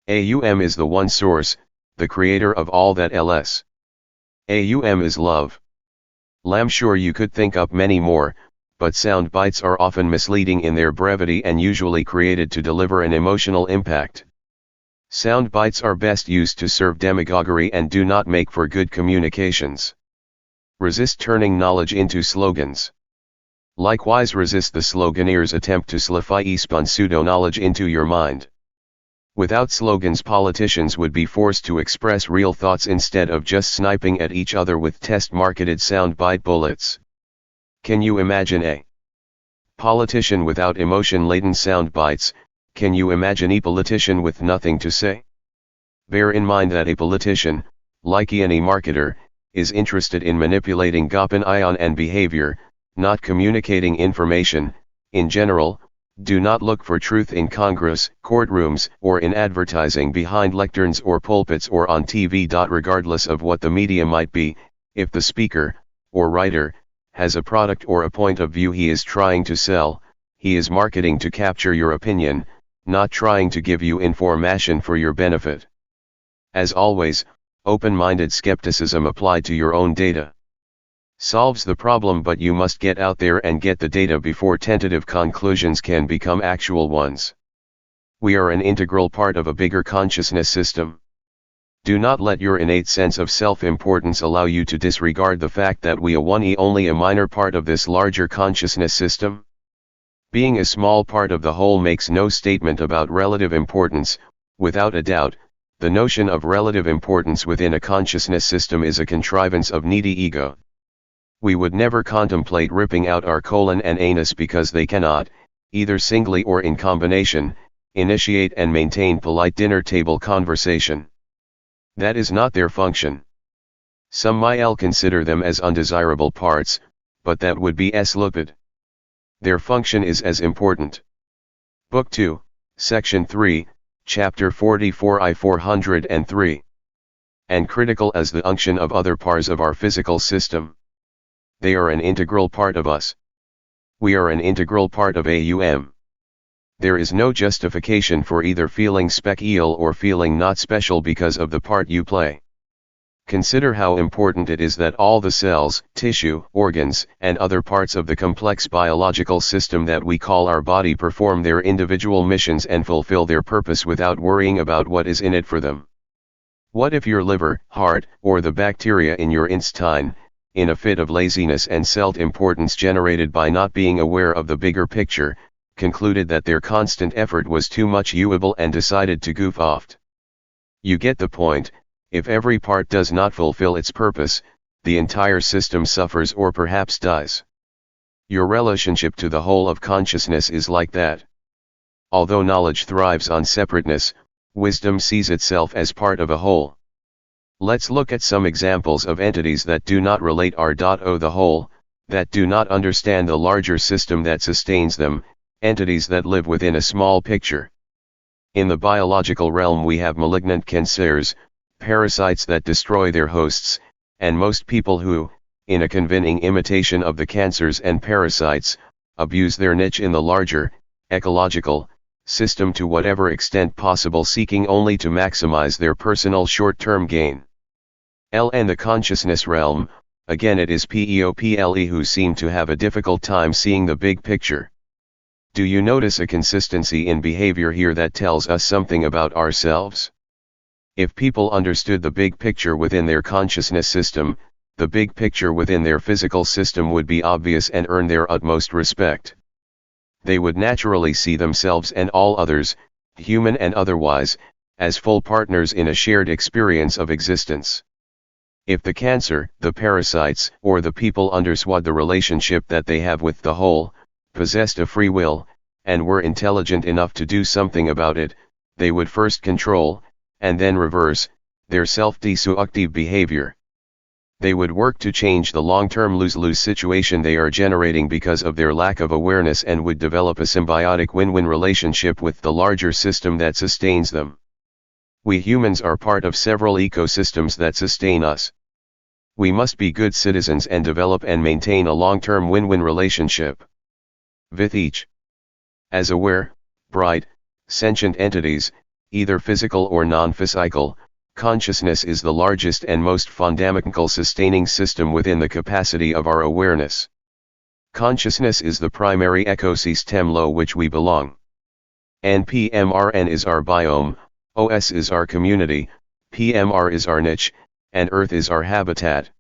AUM is the one source, the creator of all that else. AUM is love. I'm sure you could think up many more, but sound bites are often misleading in their brevity and usually created to deliver an emotional impact. Sound bites are best used to serve demagoguery and do not make for good communications. Resist turning knowledge into slogans. Likewise resist the sloganeers' attempt to spun pseudo-knowledge into your mind. Without slogans, politicians would be forced to express real thoughts instead of just sniping at each other with test-marketed soundbite bullets. Can you imagine a politician without emotion-laden sound bites? Can you imagine a politician with nothing to say? Bear in mind that a politician, like any marketer, is interested in manipulating opinion and behavior, not communicating information. In general, do not look for truth in Congress, courtrooms, or in advertising behind lecterns or pulpits or on TV. Regardless of what the media might be, if the speaker, or writer, has a product or a point of view he is trying to sell, he is marketing to capture your opinion, not trying to give you information for your benefit. As always, open-minded skepticism applied to your own data solves the problem, but you must get out there and get the data before tentative conclusions can become actual ones. We are an integral part of a bigger consciousness system. Do not let your innate sense of self-importance allow you to disregard the fact that we are only a minor part of this larger consciousness system. Being a small part of the whole makes no statement about relative importance. Without a doubt, the notion of relative importance within a consciousness system is a contrivance of needy ego. We would never contemplate ripping out our colon and anus because they cannot, either singly or in combination, initiate and maintain polite dinner table conversation. That is not their function. Some might consider them as undesirable parts, but that would be stupid. Their function is as important. Book 2, Section 3, Chapter 44 I 403. And critical as the unction of other parts of our physical system. They are an integral part of us. We are an integral part of AUM. There is no justification for either feeling special or feeling not special because of the part you play. Consider how important it is that all the cells, tissue, organs, and other parts of the complex biological system that we call our body perform their individual missions and fulfill their purpose without worrying about what is in it for them. What if your liver, heart, or the bacteria in your intestine, in a fit of laziness and self-importance generated by not being aware of the bigger picture, concluded that their constant effort was too much usable and decided to goof off? You get the point. If every part does not fulfill its purpose, the entire system suffers or perhaps dies. Your relationship to the whole of consciousness is like that. Although knowledge thrives on separateness, wisdom sees itself as part of a whole. Let's look at some examples of entities that do not relate to the whole, that do not understand the larger system that sustains them, entities that live within a small picture. In the biological realm we have malignant cancers, parasites that destroy their hosts, and most people who, in a convincing imitation of the cancers and parasites, abuse their niche in the larger, ecological, system to whatever extent possible, seeking only to maximize their personal short-term gain. And the consciousness realm, again it is people who seem to have a difficult time seeing the big picture. Do you notice a consistency in behavior here that tells us something about ourselves? If people understood the big picture within their consciousness system, the big picture within their physical system would be obvious and earn their utmost respect. They would naturally see themselves and all others, human and otherwise, as full partners in a shared experience of existence. If the cancer, the parasites, or the people understood the relationship that they have with the whole, possessed a free will, and were intelligent enough to do something about it, they would first control, and then reverse, their self-destructive behavior. They would work to change the long-term lose-lose situation they are generating because of their lack of awareness, and would develop a symbiotic win-win relationship with the larger system that sustains them. We humans are part of several ecosystems that sustain us. We must be good citizens and develop and maintain a long-term win-win relationship with each. As aware, bright, sentient entities, either physical or non-physical, consciousness is the largest and most fundamental sustaining system within the capacity of our awareness. Consciousness is the primary ecosystem lo which we belong. NPMRN is our biome, OS is our community, PMR is our niche, and Earth is our habitat.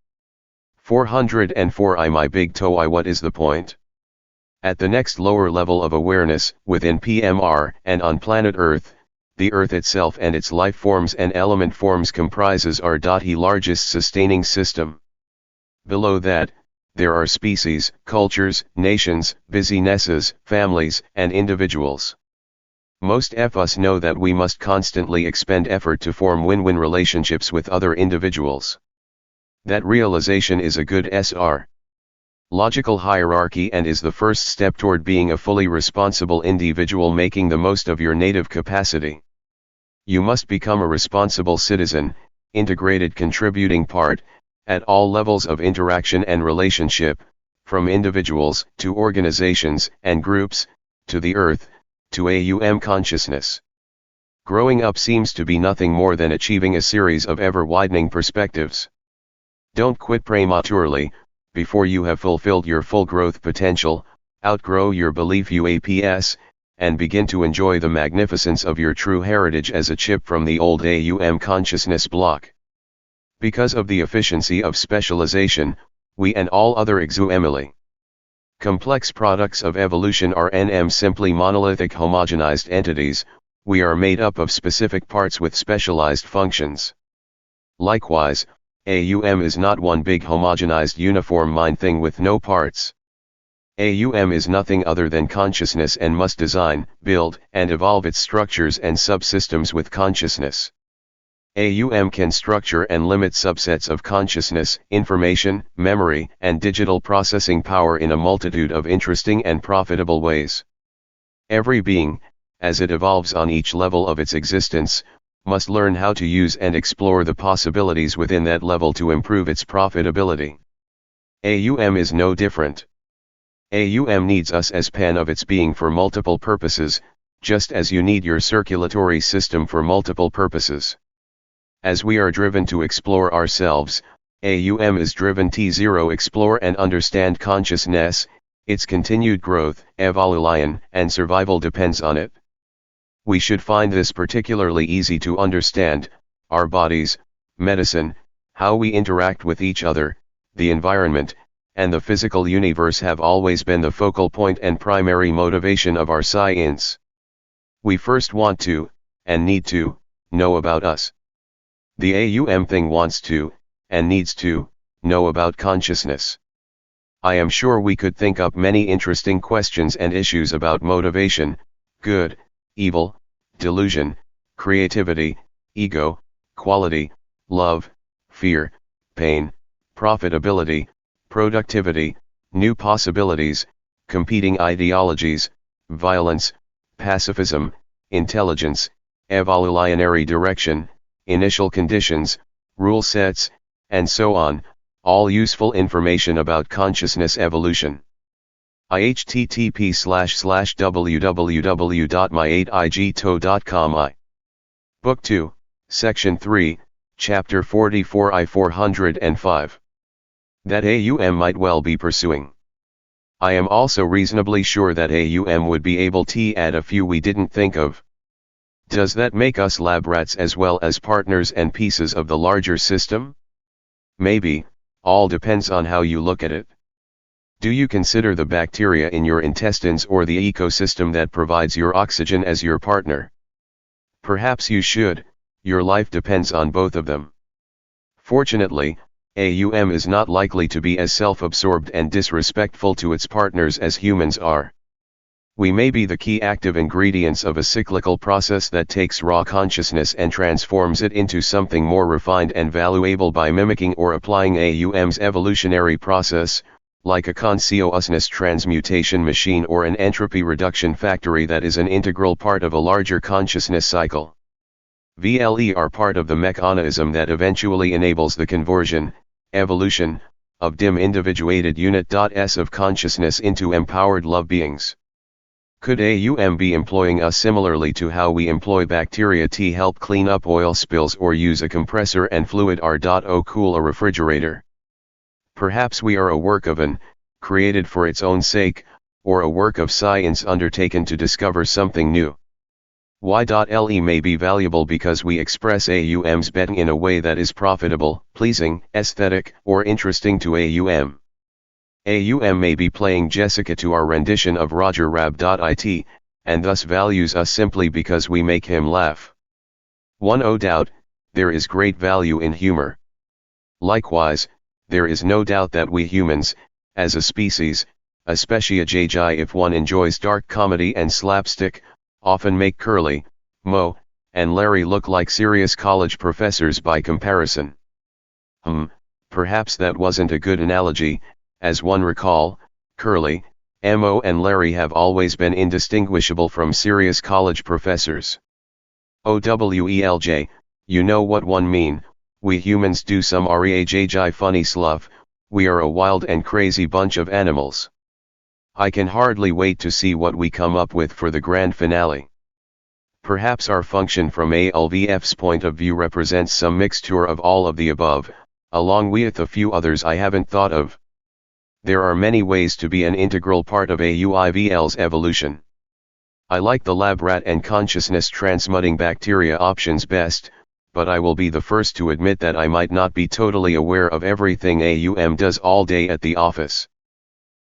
404 my big toe what is the point? At the next lower level of awareness, within PMR and on planet Earth, the Earth itself and its life forms and element forms comprises our largest sustaining system. Below that, there are species, cultures, nations, businesses, families, and individuals. Most of us know that we must constantly expend effort to form win-win relationships with other individuals. That realization is a good logical hierarchy and is the first step toward being a fully responsible individual, making the most of your native capacity. You must become a responsible citizen, integrated contributing part, at all levels of interaction and relationship, from individuals, to organizations and groups, to the Earth, to consciousness. Growing up seems to be nothing more than achieving a series of ever-widening perspectives. Don't quit prematurely, before you have fulfilled your full growth potential, outgrow your belief UAPS, and begin to enjoy the magnificence of your true heritage as a chip from the old consciousness block. Because of the efficiency of specialization, we and all other complex products of evolution are simply monolithic homogenized entities. We are made up of specific parts with specialized functions. Likewise, is not one big homogenized uniform mind thing with no parts. Is nothing other than consciousness and must design, build, and evolve its structures and subsystems with consciousness. Can structure and limit subsets of consciousness, information, memory, and digital processing power in a multitude of interesting and profitable ways. Every being, as it evolves on each level of its existence, must learn how to use and explore the possibilities within that level to improve its profitability. Is no different. Needs us as pan of its being for multiple purposes, just as you need your circulatory system for multiple purposes. As we are driven to explore ourselves, is driven to explore and understand consciousness. Its continued growth, evolution, and survival depends on it. We should find this particularly easy to understand. our bodies, medicine, how we interact with each other, the environment, and the physical universe have always been the focal point and primary motivation of our science. We first want to, and need to, know about us. The AUM thing wants to, and needs to, know about consciousness. I am sure we could think up many interesting questions and issues about motivation, good, evil, delusion, creativity, ego, quality, love, fear, pain, profitability, productivity, new possibilities, competing ideologies, violence, pacifism, intelligence, evolutionary direction, initial conditions, rule sets, and so on, all useful information about consciousness evolution. http://www.my8igto.com Book 2, Section 3, Chapter 44 I 405. That AUM might well be pursuing. I am also reasonably sure that AUM would be able to add a few we didn't think of. Does that make us lab rats as well as partners and pieces of the larger system? Maybe, all depends on how you look at it. Do you consider the bacteria in your intestines or the ecosystem that provides your oxygen as your partner? Perhaps you should, your life depends on both of them. Fortunately, AUM is not likely to be as self-absorbed and disrespectful to its partners as humans are. We may be the key active ingredients of a cyclical process that takes raw consciousness and transforms it into something more refined and valuable by mimicking or applying AUM's evolutionary process, like a consciousness transmutation machine or an entropy reduction factory that is an integral part of a larger consciousness cycle. VLE are part of the mechanism that eventually enables the conversion, evolution, of dim individuated unit.s of consciousness into empowered love beings. Could AUM be employing us similarly to how we employ bacteria to help clean up oil spills or use a compressor and fluid R.O cool a refrigerator? Perhaps we are a work of an, created for its own sake, or a work of science undertaken to discover something new. Y.LE may be valuable because we express AUM's betting in a way that is profitable, pleasing, aesthetic, or interesting to AUM. AUM may be playing Jessica to our rendition of Roger Rabbit, and thus values us simply because we make him laugh. No doubt, there is great value in humor. Likewise, there is no doubt that we humans, as a species, especially if one enjoys dark comedy and slapstick, often make Curly, Moe, and Larry look like serious college professors by comparison. Perhaps that wasn't a good analogy, as one recall, Curly, Moe and Larry have always been indistinguishable from serious college professors. OWELJ, you know what one mean, we humans do some REAJJ funny stuff, we are a wild and crazy bunch of animals. I can hardly wait to see what we come up with for the grand finale. Perhaps our function from ALVF's point of view represents some mixture of all of the above, along with a few others I haven't thought of. There are many ways to be an integral part of AUIVL's evolution. I like the lab rat and consciousness transmuting bacteria options best, but I will be the first to admit that I might not be totally aware of everything AUM does all day at the office.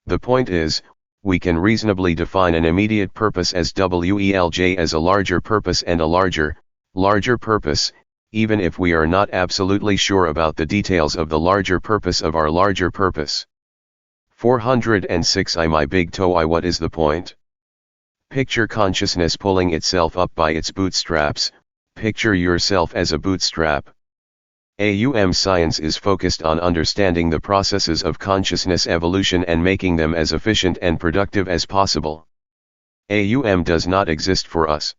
The point is, we can reasonably define an immediate purpose as WELJ as a larger purpose and a larger purpose, even if we are not absolutely sure about the details of the larger purpose of our larger purpose. 406 My big toe what is the point? Picture consciousness pulling itself up by its bootstraps, picture yourself as a bootstrap. AUM science is focused on understanding the processes of consciousness evolution and making them as efficient and productive as possible. AUM does not exist for us.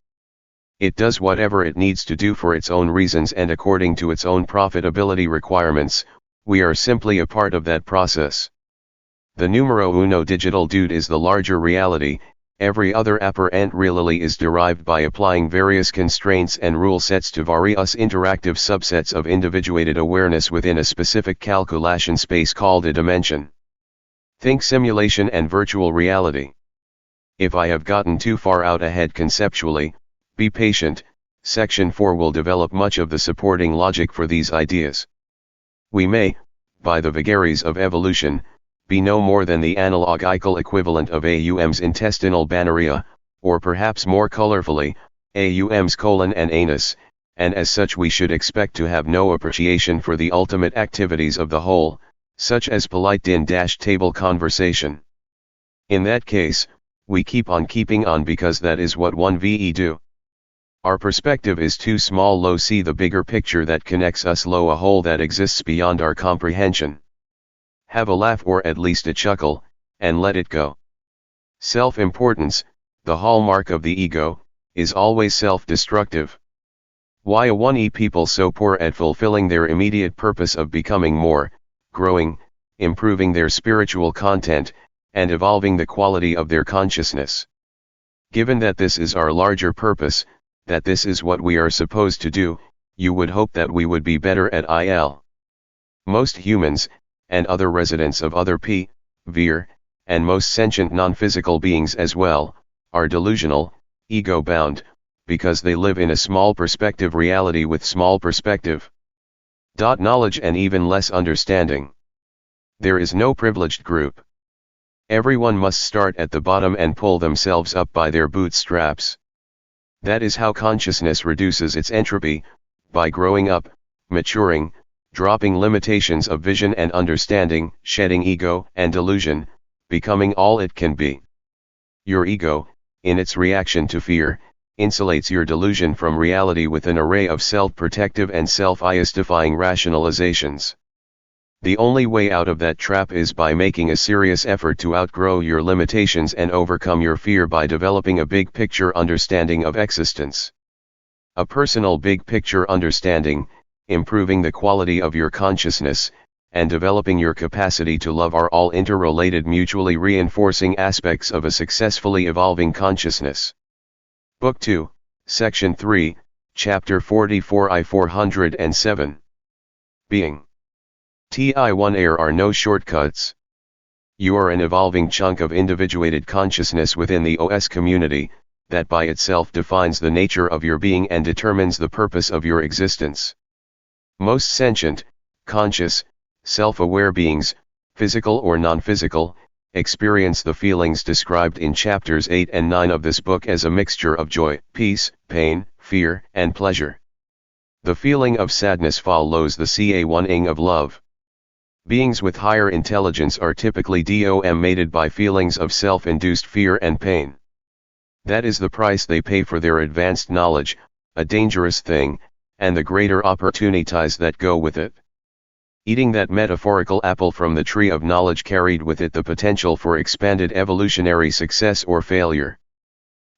It does whatever it needs to do for its own reasons and according to its own profitability requirements. We are simply a part of that process. The numero uno digital dude is the larger reality. Every other apparent reality is derived by applying various constraints and rule sets to various interactive subsets of individuated awareness within a specific calculation space called a dimension. Think simulation and virtual reality. If I have gotten too far out ahead conceptually, be patient, Section 4 will develop much of the supporting logic for these ideas. We may, by the vagaries of evolution, be no more than the analogical equivalent of AUM's intestinal banaria, or perhaps more colorfully, AUM's colon and anus, and as such we should expect to have no appreciation for the ultimate activities of the whole, such as polite din-table conversation. In that case, we keep on keeping on because that is what one ve do. Our perspective is too small. Lo, see the bigger picture that connects us. Lo, a whole that exists beyond our comprehension. Have a laugh or at least a chuckle, and let it go. Self-importance, the hallmark of the ego, is always self-destructive. Why are one people so poor at fulfilling their immediate purpose of becoming more, growing, improving their spiritual content, and evolving the quality of their consciousness? Given that this is our larger purpose, that this is what we are supposed to do, you would hope that we would be better at it. Most humans, and other residents of other sphere, and most sentient non-physical beings as well, are delusional, ego-bound, because they live in a small perspective reality with small perspective. Knowledge and even less understanding. There is no privileged group. Everyone must start at the bottom and pull themselves up by their bootstraps. That is how consciousness reduces its entropy, by growing up, maturing, dropping limitations of vision and understanding, shedding ego and delusion, becoming all it can be. Your ego, in its reaction to fear, insulates your delusion from reality with an array of self-protective and self-justifying rationalizations. The only way out of that trap is by making a serious effort to outgrow your limitations and overcome your fear by developing a big picture understanding of existence. A personal big picture understanding, improving the quality of your consciousness, and developing your capacity to love are all interrelated, mutually reinforcing aspects of a successfully evolving consciousness. Book 2, Section 3, Chapter 44 I 407. Being. TI1 There are no shortcuts. You are an evolving chunk of individuated consciousness within the OS community, that by itself defines the nature of your being and determines the purpose of your existence. Most sentient, conscious, self-aware beings, physical or non-physical, experience the feelings described in chapters 8 and 9 of this book as a mixture of joy, peace, pain, fear, and pleasure. The feeling of sadness follows the ca1ing of love. Beings with higher intelligence are typically dominated by feelings of self-induced fear and pain. That is the price they pay for their advanced knowledge, a dangerous thing, and the greater opportunities that go with it. Eating that metaphorical apple from the tree of knowledge carried with it the potential for expanded evolutionary success or failure.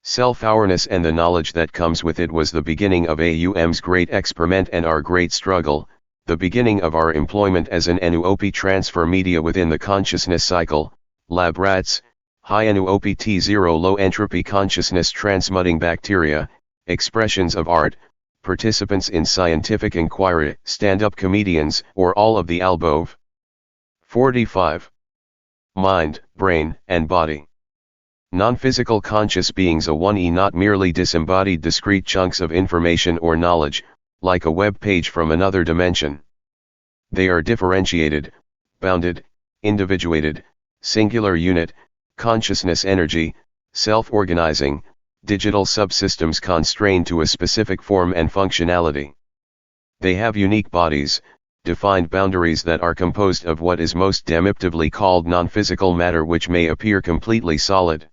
Self-awareness and the knowledge that comes with it was the beginning of AUM's great experiment and our great struggle, the beginning of our employment as an NUOP transfer media within the consciousness cycle, lab rats, high NUOP T0 low entropy consciousness transmuting bacteria, expressions of art, participants in scientific inquiry, stand-up comedians, or all of the above. 45. Mind, brain, and body. Non-physical conscious beings are not merely disembodied discrete chunks of information or knowledge, like a web page from another dimension. They are differentiated, bounded, individuated, singular unit, consciousness energy, self-organizing, digital subsystems constrained to a specific form and functionality. They have unique bodies, defined boundaries that are composed of what is most descriptively called non-physical matter, which may appear completely solid.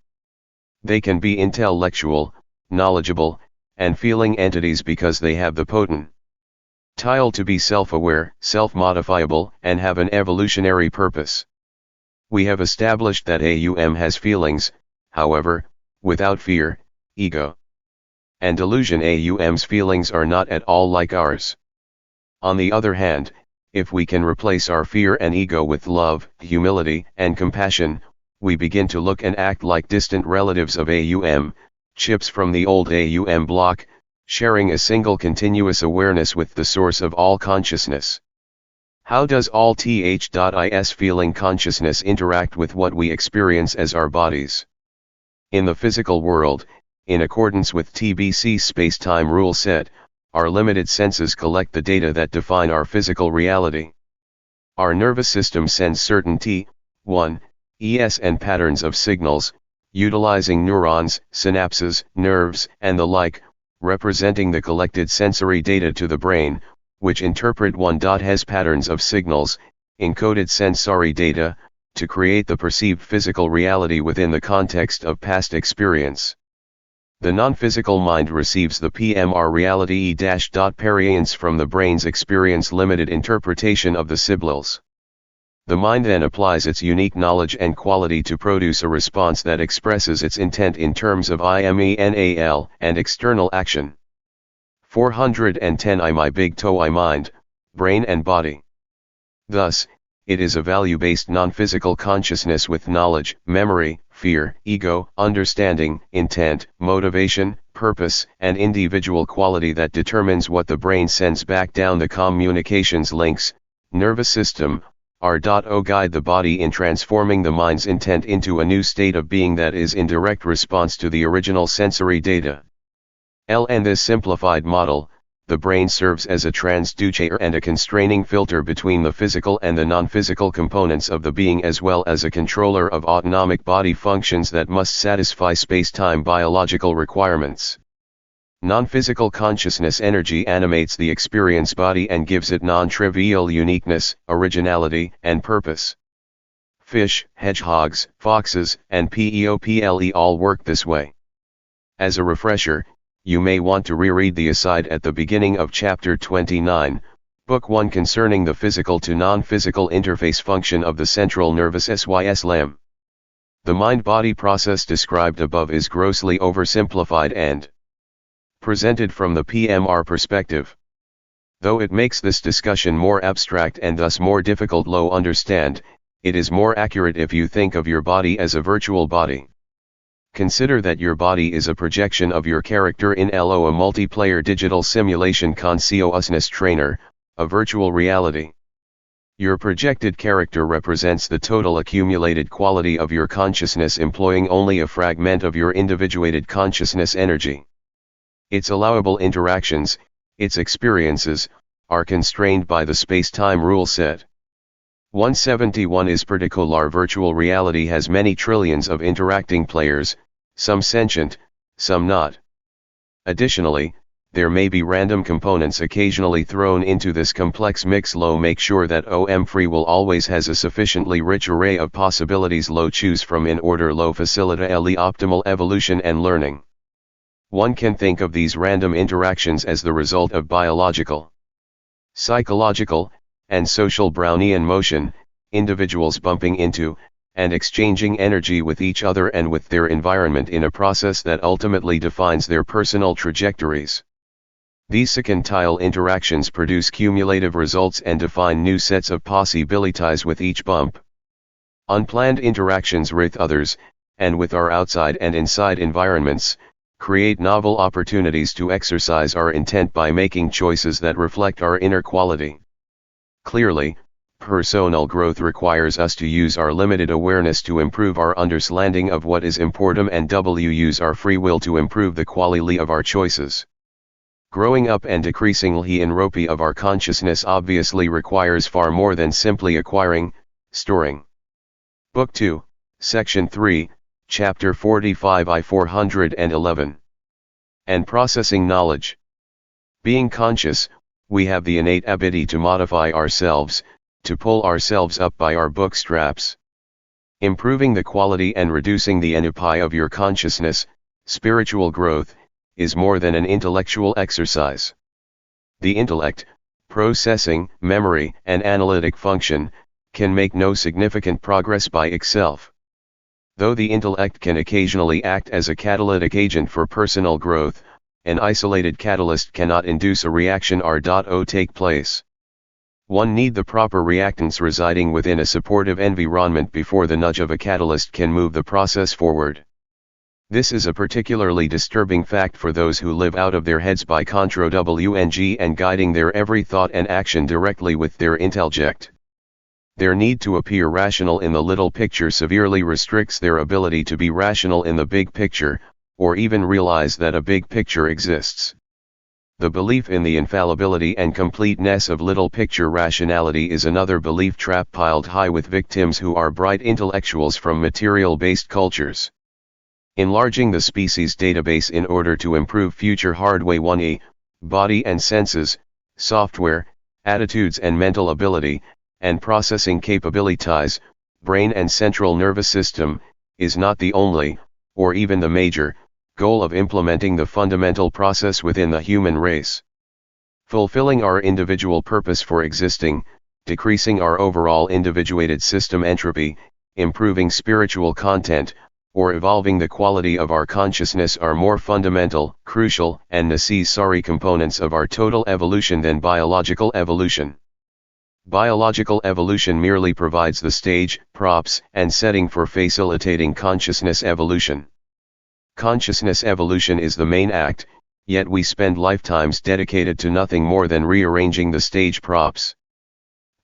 They can be intellectual, knowledgeable, and feeling entities because they have the potential to be self-aware, self-modifiable, and have an evolutionary purpose. We have established that AUM has feelings, however, without fear, ego, and delusion. AUM's feelings are not at all like ours. On the other hand, if we can replace our fear and ego with love, humility, and compassion, we begin to look and act like distant relatives of AUM, chips from the old AUM block, sharing a single continuous awareness with the source of all consciousness. How does all Th.is feeling consciousness interact with what we experience as our bodies? In the physical world, in accordance with TBC's space-time rule set, our limited senses collect the data that define our physical reality. Our nervous system sends certain T1, ES and patterns of signals, utilizing neurons, synapses, nerves, and the like, representing the collected sensory data to the brain, which interpret has patterns of signals, encoded sensory data, to create the perceived physical reality within the context of past experience. The non-physical mind receives the PMR reality E-perience from the brain's experience limited interpretation of the signals. The mind then applies its unique knowledge and quality to produce a response that expresses its intent in terms of IMENAL and external action. 410 My big TOE mind, brain and body. Thus, it is a value-based non-physical consciousness with knowledge, memory, fear, ego, understanding, intent, motivation, purpose, and individual quality that determines what the brain sends back down the communications links, nervous system, R.O. guide the body in transforming the mind's intent into a new state of being that is in direct response to the original sensory data. In this simplified model, the brain serves as a transducer and a constraining filter between the physical and the non-physical components of the being, as well as a controller of autonomic body functions that must satisfy space-time biological requirements. Non-physical consciousness energy animates the experience body and gives it non-trivial uniqueness, originality, and purpose. Fish, hedgehogs, foxes, and people all work this way. As a refresher, you may want to reread the aside at the beginning of Chapter 29, Book 1 concerning the physical to non-physical interface function of the central nervous system. The mind-body process described above is grossly oversimplified and presented from the PMR perspective. Though it makes this discussion more abstract and thus more difficult to understand, it is more accurate if you think of your body as a virtual body. Consider that your body is a projection of your character in a multiplayer digital simulation consciousness trainer, a virtual reality. Your projected character represents the total accumulated quality of your consciousness employing only a fragment of your individuated consciousness energy. Its allowable interactions, its experiences, are constrained by the space-time rule set. 171 is particular virtual reality has many trillions of interacting players, some sentient, some not. Additionally, there may be random components occasionally thrown into this complex mix. Make sure that free will always has a sufficiently rich array of possibilities choose from in order facilitate optimal evolution and learning. One can think of these random interactions as the result of biological, psychological, and social Brownian motion, individuals bumping into, and exchanging energy with each other and with their environment in a process that ultimately defines their personal trajectories. These sequential interactions produce cumulative results and define new sets of possibilities with each bump. Unplanned interactions with others, and with our outside and inside environments, create novel opportunities to exercise our intent by making choices that reflect our inner quality. Clearly, personal growth requires us to use our limited awareness to improve our understanding of what is important and use our free will to improve the quality of our choices. Growing up and decreasing the entropy of our consciousness obviously requires far more than simply acquiring, storing. Book 2, Section 3, Chapter 45 I-411. And processing knowledge. Being conscious, we have the innate ability to modify ourselves, to pull ourselves up by our bootstraps. Improving the quality and reducing the entropy of your consciousness, spiritual growth, is more than an intellectual exercise. The intellect, processing, memory, and analytic function, can make no significant progress by itself. Though the intellect can occasionally act as a catalytic agent for personal growth, an isolated catalyst cannot induce a reaction take place. One need the proper reactants residing within a supportive environment before the nudge of a catalyst can move the process forward. This is a particularly disturbing fact for those who live out of their heads by control and guiding their every thought and action directly with their intellect. Their need to appear rational in the little picture severely restricts their ability to be rational in the big picture, or even realize that a big picture exists. The belief in the infallibility and completeness of little picture rationality is another belief trap piled high with victims who are bright intellectuals from material-based cultures. Enlarging the species database in order to improve future hardware 1e, body and senses, software, attitudes and mental ability, and processing capabilities, brain and central nervous system, is not the only, or even the major, goal of implementing the fundamental process within the human race. Fulfilling our individual purpose for existing, decreasing our overall individuated system entropy, improving spiritual content, or evolving the quality of our consciousness are more fundamental, crucial, and necessary components of our total evolution than biological evolution. Biological evolution merely provides the stage, props, and setting for facilitating consciousness evolution. Consciousness evolution is the main act, yet we spend lifetimes dedicated to nothing more than rearranging the stage props.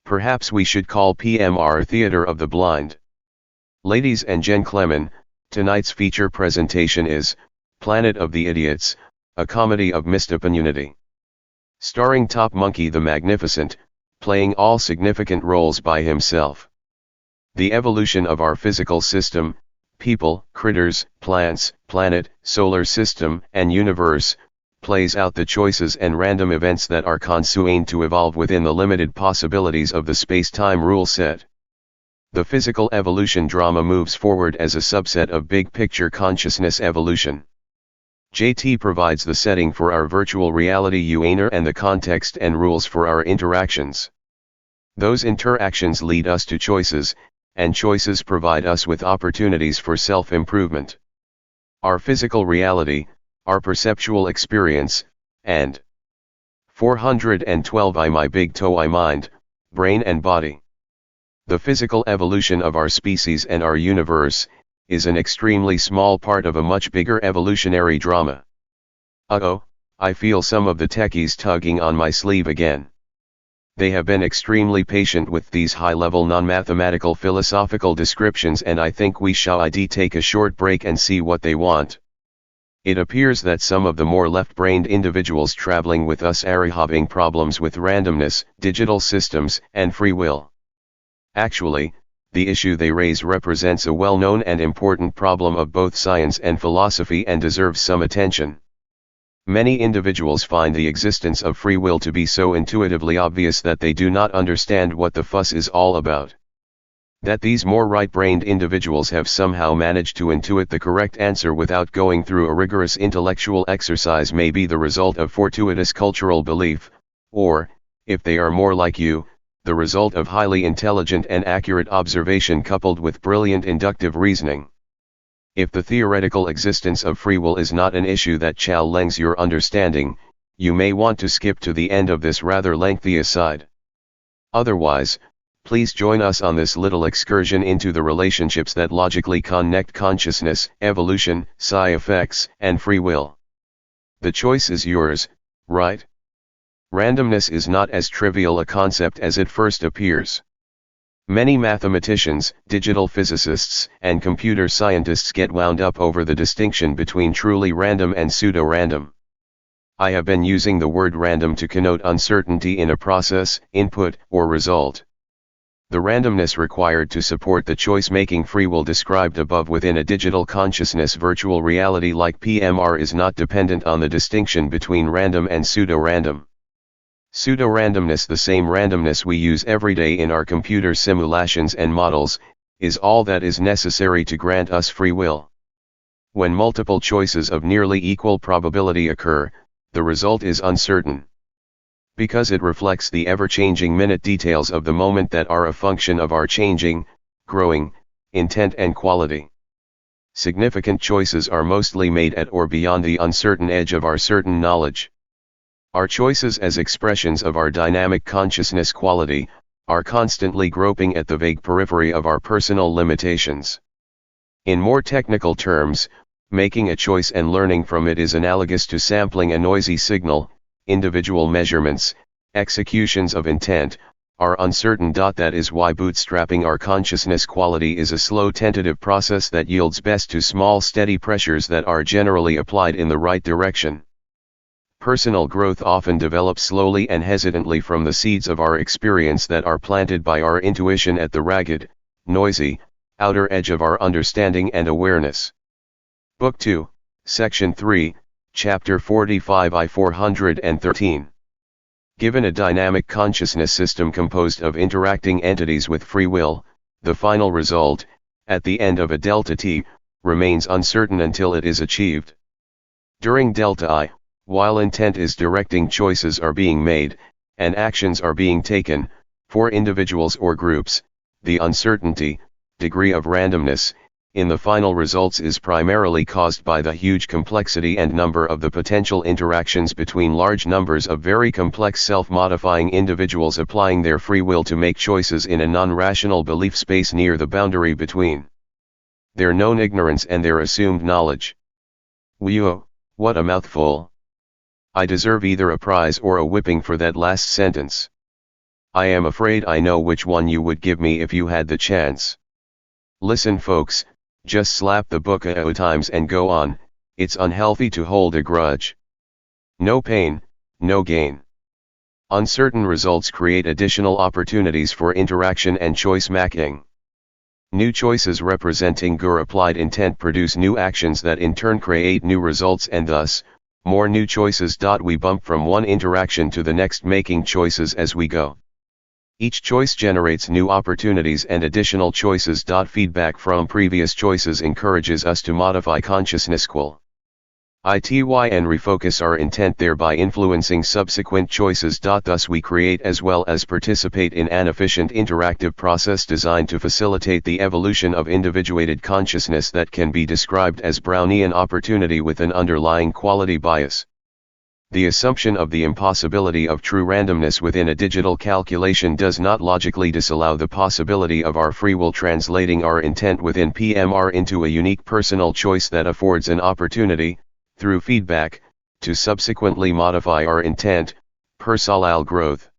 Perhaps we should call PMR Theater of the Blind. Ladies and gentlemen, tonight's feature presentation is Planet of the Idiots, a comedy of misopportunity. Starring Top Monkey the Magnificent, playing all significant roles by himself. The evolution of our physical system, people, critters, plants, planet, solar system, and universe, plays out the choices and random events that are constrained to evolve within the limited possibilities of the space-time rule set. The physical evolution drama moves forward as a subset of big-picture consciousness evolution. JT provides the setting for our virtual reality UANR and the context and rules for our interactions. Those interactions lead us to choices, and choices provide us with opportunities for self-improvement. Our physical reality, our perceptual experience, and 412 I my big toe I mind, brain and body. The physical evolution of our species and our universe, is an extremely small part of a much bigger evolutionary drama. Uh-oh, I feel some of the techies tugging on my sleeve again. They have been extremely patient with these high-level non-mathematical philosophical descriptions and I think we shall take a short break and see what they want. It appears that some of the more left-brained individuals traveling with us are having problems with randomness, digital systems, and free will. Actually, the issue they raise represents a well-known and important problem of both science and philosophy and deserves some attention. Many individuals find the existence of free will to be so intuitively obvious that they do not understand what the fuss is all about. That these more right-brained individuals have somehow managed to intuit the correct answer without going through a rigorous intellectual exercise may be the result of fortuitous cultural belief, or, if they are more like you, the result of highly intelligent and accurate observation coupled with brilliant inductive reasoning. If the theoretical existence of free will is not an issue that challenges your understanding, you may want to skip to the end of this rather lengthy aside. Otherwise, please join us on this little excursion into the relationships that logically connect consciousness, evolution, psi effects, and free will. The choice is yours, right? Randomness is not as trivial a concept as it first appears. Many mathematicians, digital physicists, and computer scientists get wound up over the distinction between truly random and pseudo-random. I have been using the word random to connote uncertainty in a process, input, or result. The randomness required to support the choice-making free will described above within a digital consciousness virtual reality like PMR is not dependent on the distinction between random and pseudo-random. Pseudo-randomness, the same randomness we use every day in our computer simulations and models, is all that is necessary to grant us free will. When multiple choices of nearly equal probability occur, the result is uncertain. Because it reflects the ever-changing minute details of the moment that are a function of our changing, growing, intent and quality. Significant choices are mostly made at or beyond the uncertain edge of our certain knowledge. Our choices as expressions of our dynamic consciousness quality, are constantly groping at the vague periphery of our personal limitations. In more technical terms, making a choice and learning from it is analogous to sampling a noisy signal. Individual measurements, executions of intent, are uncertain. That is why bootstrapping our consciousness quality is a slow tentative process that yields best to small steady pressures that are generally applied in the right direction. Personal growth often develops slowly and hesitantly from the seeds of our experience that are planted by our intuition at the ragged, noisy, outer edge of our understanding and awareness. Book 2, Section 3, Chapter 45 I 413. Given a dynamic consciousness system composed of interacting entities with free will, the final result, at the end of a delta t, remains uncertain until it is achieved. During delta I, while intent is directing, choices are being made, and actions are being taken, for individuals or groups, the uncertainty, degree of randomness, in the final results is primarily caused by the huge complexity and number of the potential interactions between large numbers of very complex self-modifying individuals applying their free will to make choices in a non-rational belief space near the boundary between their known ignorance and their assumed knowledge. Whew, what a mouthful. I deserve either a prize or a whipping for that last sentence. I am afraid I know which one you would give me if you had the chance. Listen folks, just slap the book a times and go on. It's unhealthy to hold a grudge. No pain, no gain. Uncertain results create additional opportunities for interaction and choice making. New choices representing GUR applied intent produce new actions that in turn create new results, and thus, more new choices. We bump from one interaction to the next, making choices as we go. Each choice generates new opportunities and additional choices. Feedback from previous choices encourages us to modify consciousness qual. Ity and refocus our intent, thereby influencing subsequent choices. Thus we create as well as participate in an efficient interactive process designed to facilitate the evolution of individuated consciousness that can be described as Brownian opportunity with an underlying quality bias. The assumption of the impossibility of true randomness within a digital calculation does not logically disallow the possibility of our free will translating our intent within PMR into a unique personal choice that affords an opportunity, through feedback, to subsequently modify our intent, personal growth.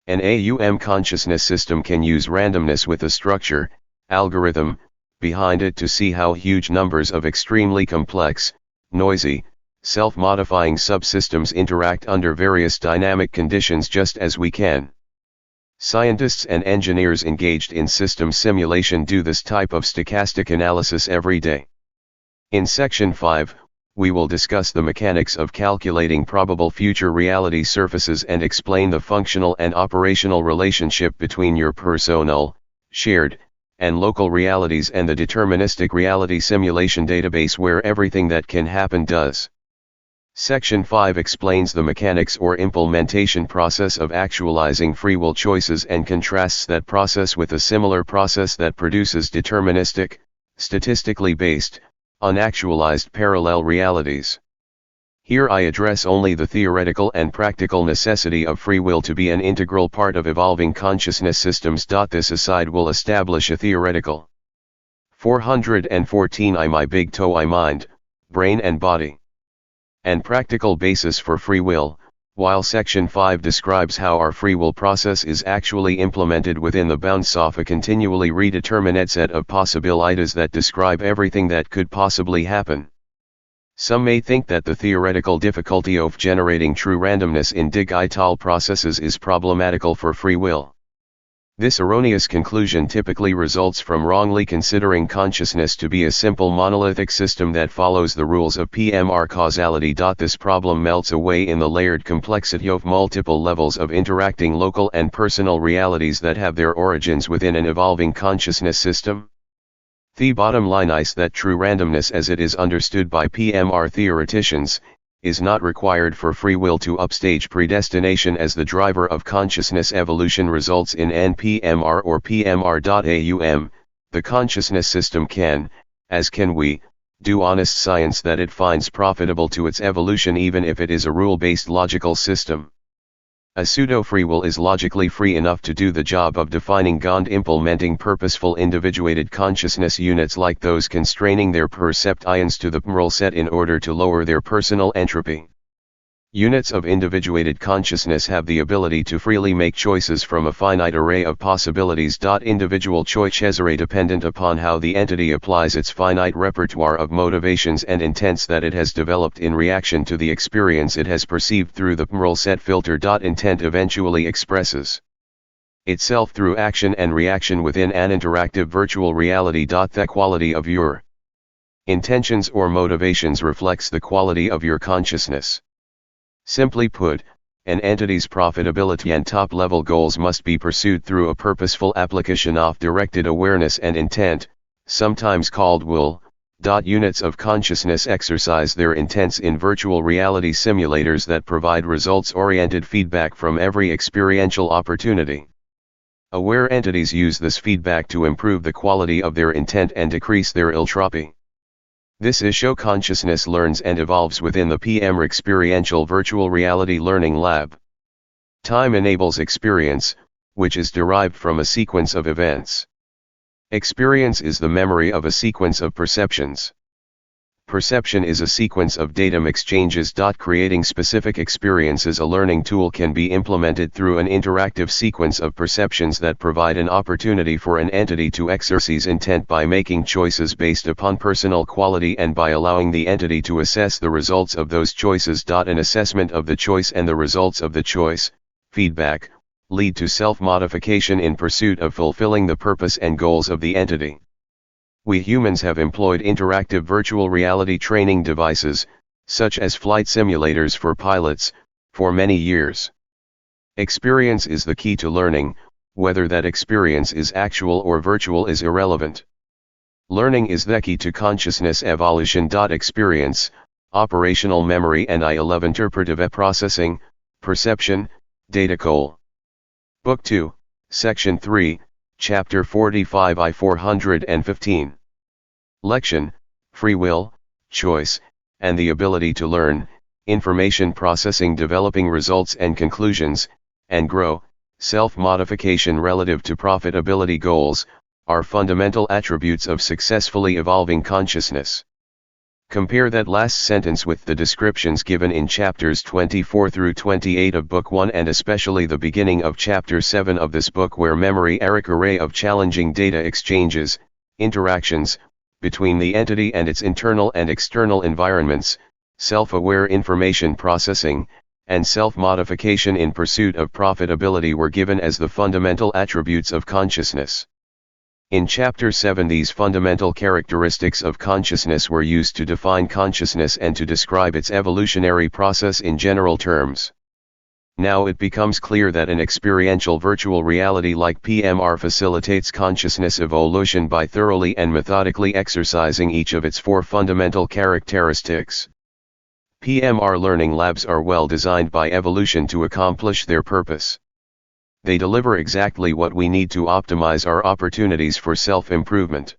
An AUM consciousness system can use randomness with a structure, algorithm, behind it to see how huge numbers of extremely complex, noisy, self-modifying subsystems interact under various dynamic conditions just as we can. Scientists and engineers engaged in system simulation do this type of stochastic analysis every day. In Section 5, we will discuss the mechanics of calculating probable future reality surfaces and explain the functional and operational relationship between your personal, shared, and local realities and the deterministic reality simulation database where everything that can happen does. Section 5 explains the mechanics or implementation process of actualizing free will choices and contrasts that process with a similar process that produces deterministic, statistically based, unactualized parallel realities. Here I address only the theoretical and practical necessity of free will to be an integral part of evolving consciousness systems. This aside will establish a theoretical 414 my big toe mind, brain and body, and practical basis for free will, while Section 5 describes how our free will process is actually implemented within the bounds of a continually redetermined set of possibilities that describe everything that could possibly happen. Some may think that the theoretical difficulty of generating true randomness in digital processes is problematical for free will. This erroneous conclusion typically results from wrongly considering consciousness to be a simple monolithic system that follows the rules of PMR causality. This problem melts away in the layered complexity of multiple levels of interacting local and personal realities that have their origins within an evolving consciousness system. The bottom line is that true randomness as it is understood by PMR theoreticians, is not required for free will to upstage predestination as the driver of consciousness evolution results in NPMR or PMR.AUM. The consciousness system can, as can we, do honest science that it finds profitable to its evolution even if it is a rule-based logical system. A pseudo-free will is logically free enough to do the job of defining and implementing purposeful individuated consciousness units like those constraining their perceptions to the PMR set in order to lower their personal entropy. Units of individuated consciousness have the ability to freely make choices from a finite array of possibilities. Individual choices are dependent upon how the entity applies its finite repertoire of motivations and intents that it has developed in reaction to the experience it has perceived through the rule set filter. Intent eventually expresses itself through action and reaction within an interactive virtual reality. The quality of your intentions or motivations reflects the quality of your consciousness. Simply put, an entity's profitability and top-level goals must be pursued through a purposeful application of directed awareness and intent, sometimes called will. Units of consciousness exercise their intents in virtual reality simulators that provide results-oriented feedback from every experiential opportunity. Aware entities use this feedback to improve the quality of their intent and decrease their entropy. This is how consciousness learns and evolves within the PMR Experiential Virtual Reality Learning Lab. Time enables experience, which is derived from a sequence of events. Experience is the memory of a sequence of perceptions. Perception is a sequence of datum exchanges. Creating specific experiences. A learning tool can be implemented through an interactive sequence of perceptions that provide an opportunity for an entity to exercise intent by making choices based upon personal quality and by allowing the entity to assess the results of those choices. An assessment of the choice and the results of the choice, feedback, lead to self-modification in pursuit of fulfilling the purpose and goals of the entity. We humans have employed interactive virtual reality training devices, such as flight simulators for pilots, for many years. Experience is the key to learning. Whether that experience is actual or virtual is irrelevant. Learning is the key to consciousness evolution. Experience, operational memory and I11 interpretive processing, perception, data cole. Book 2, Section 3, Chapter 45 I-415. Lection, Free Will, Choice, and the Ability to Learn, Information Processing Developing Results and Conclusions, and Grow, Self-Modification Relative to Profitability Goals, are fundamental attributes of successfully evolving consciousness. Compare that last sentence with the descriptions given in chapters 24 through 28 of Book 1 and especially the beginning of Chapter 7 of this book, where memory array of challenging data exchanges, interactions, between the entity and its internal and external environments, self-aware information processing, and self-modification in pursuit of profitability were given as the fundamental attributes of consciousness. In Chapter 7, these fundamental characteristics of consciousness were used to define consciousness and to describe its evolutionary process in general terms. Now it becomes clear that an experiential virtual reality like PMR facilitates consciousness evolution by thoroughly and methodically exercising each of its four fundamental characteristics. PMR learning labs are well designed by evolution to accomplish their purpose. They deliver exactly what we need to optimize our opportunities for self-improvement.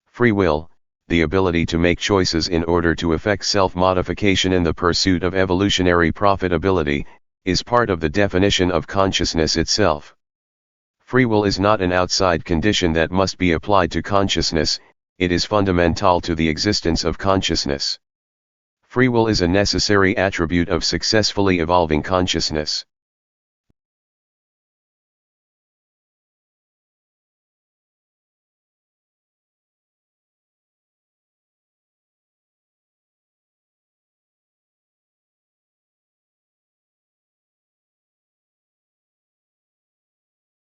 Free will, the ability to make choices in order to effect self-modification in the pursuit of evolutionary profitability, is part of the definition of consciousness itself. Free will is not an outside condition that must be applied to consciousness, it is fundamental to the existence of consciousness. Free will is a necessary attribute of successfully evolving consciousness.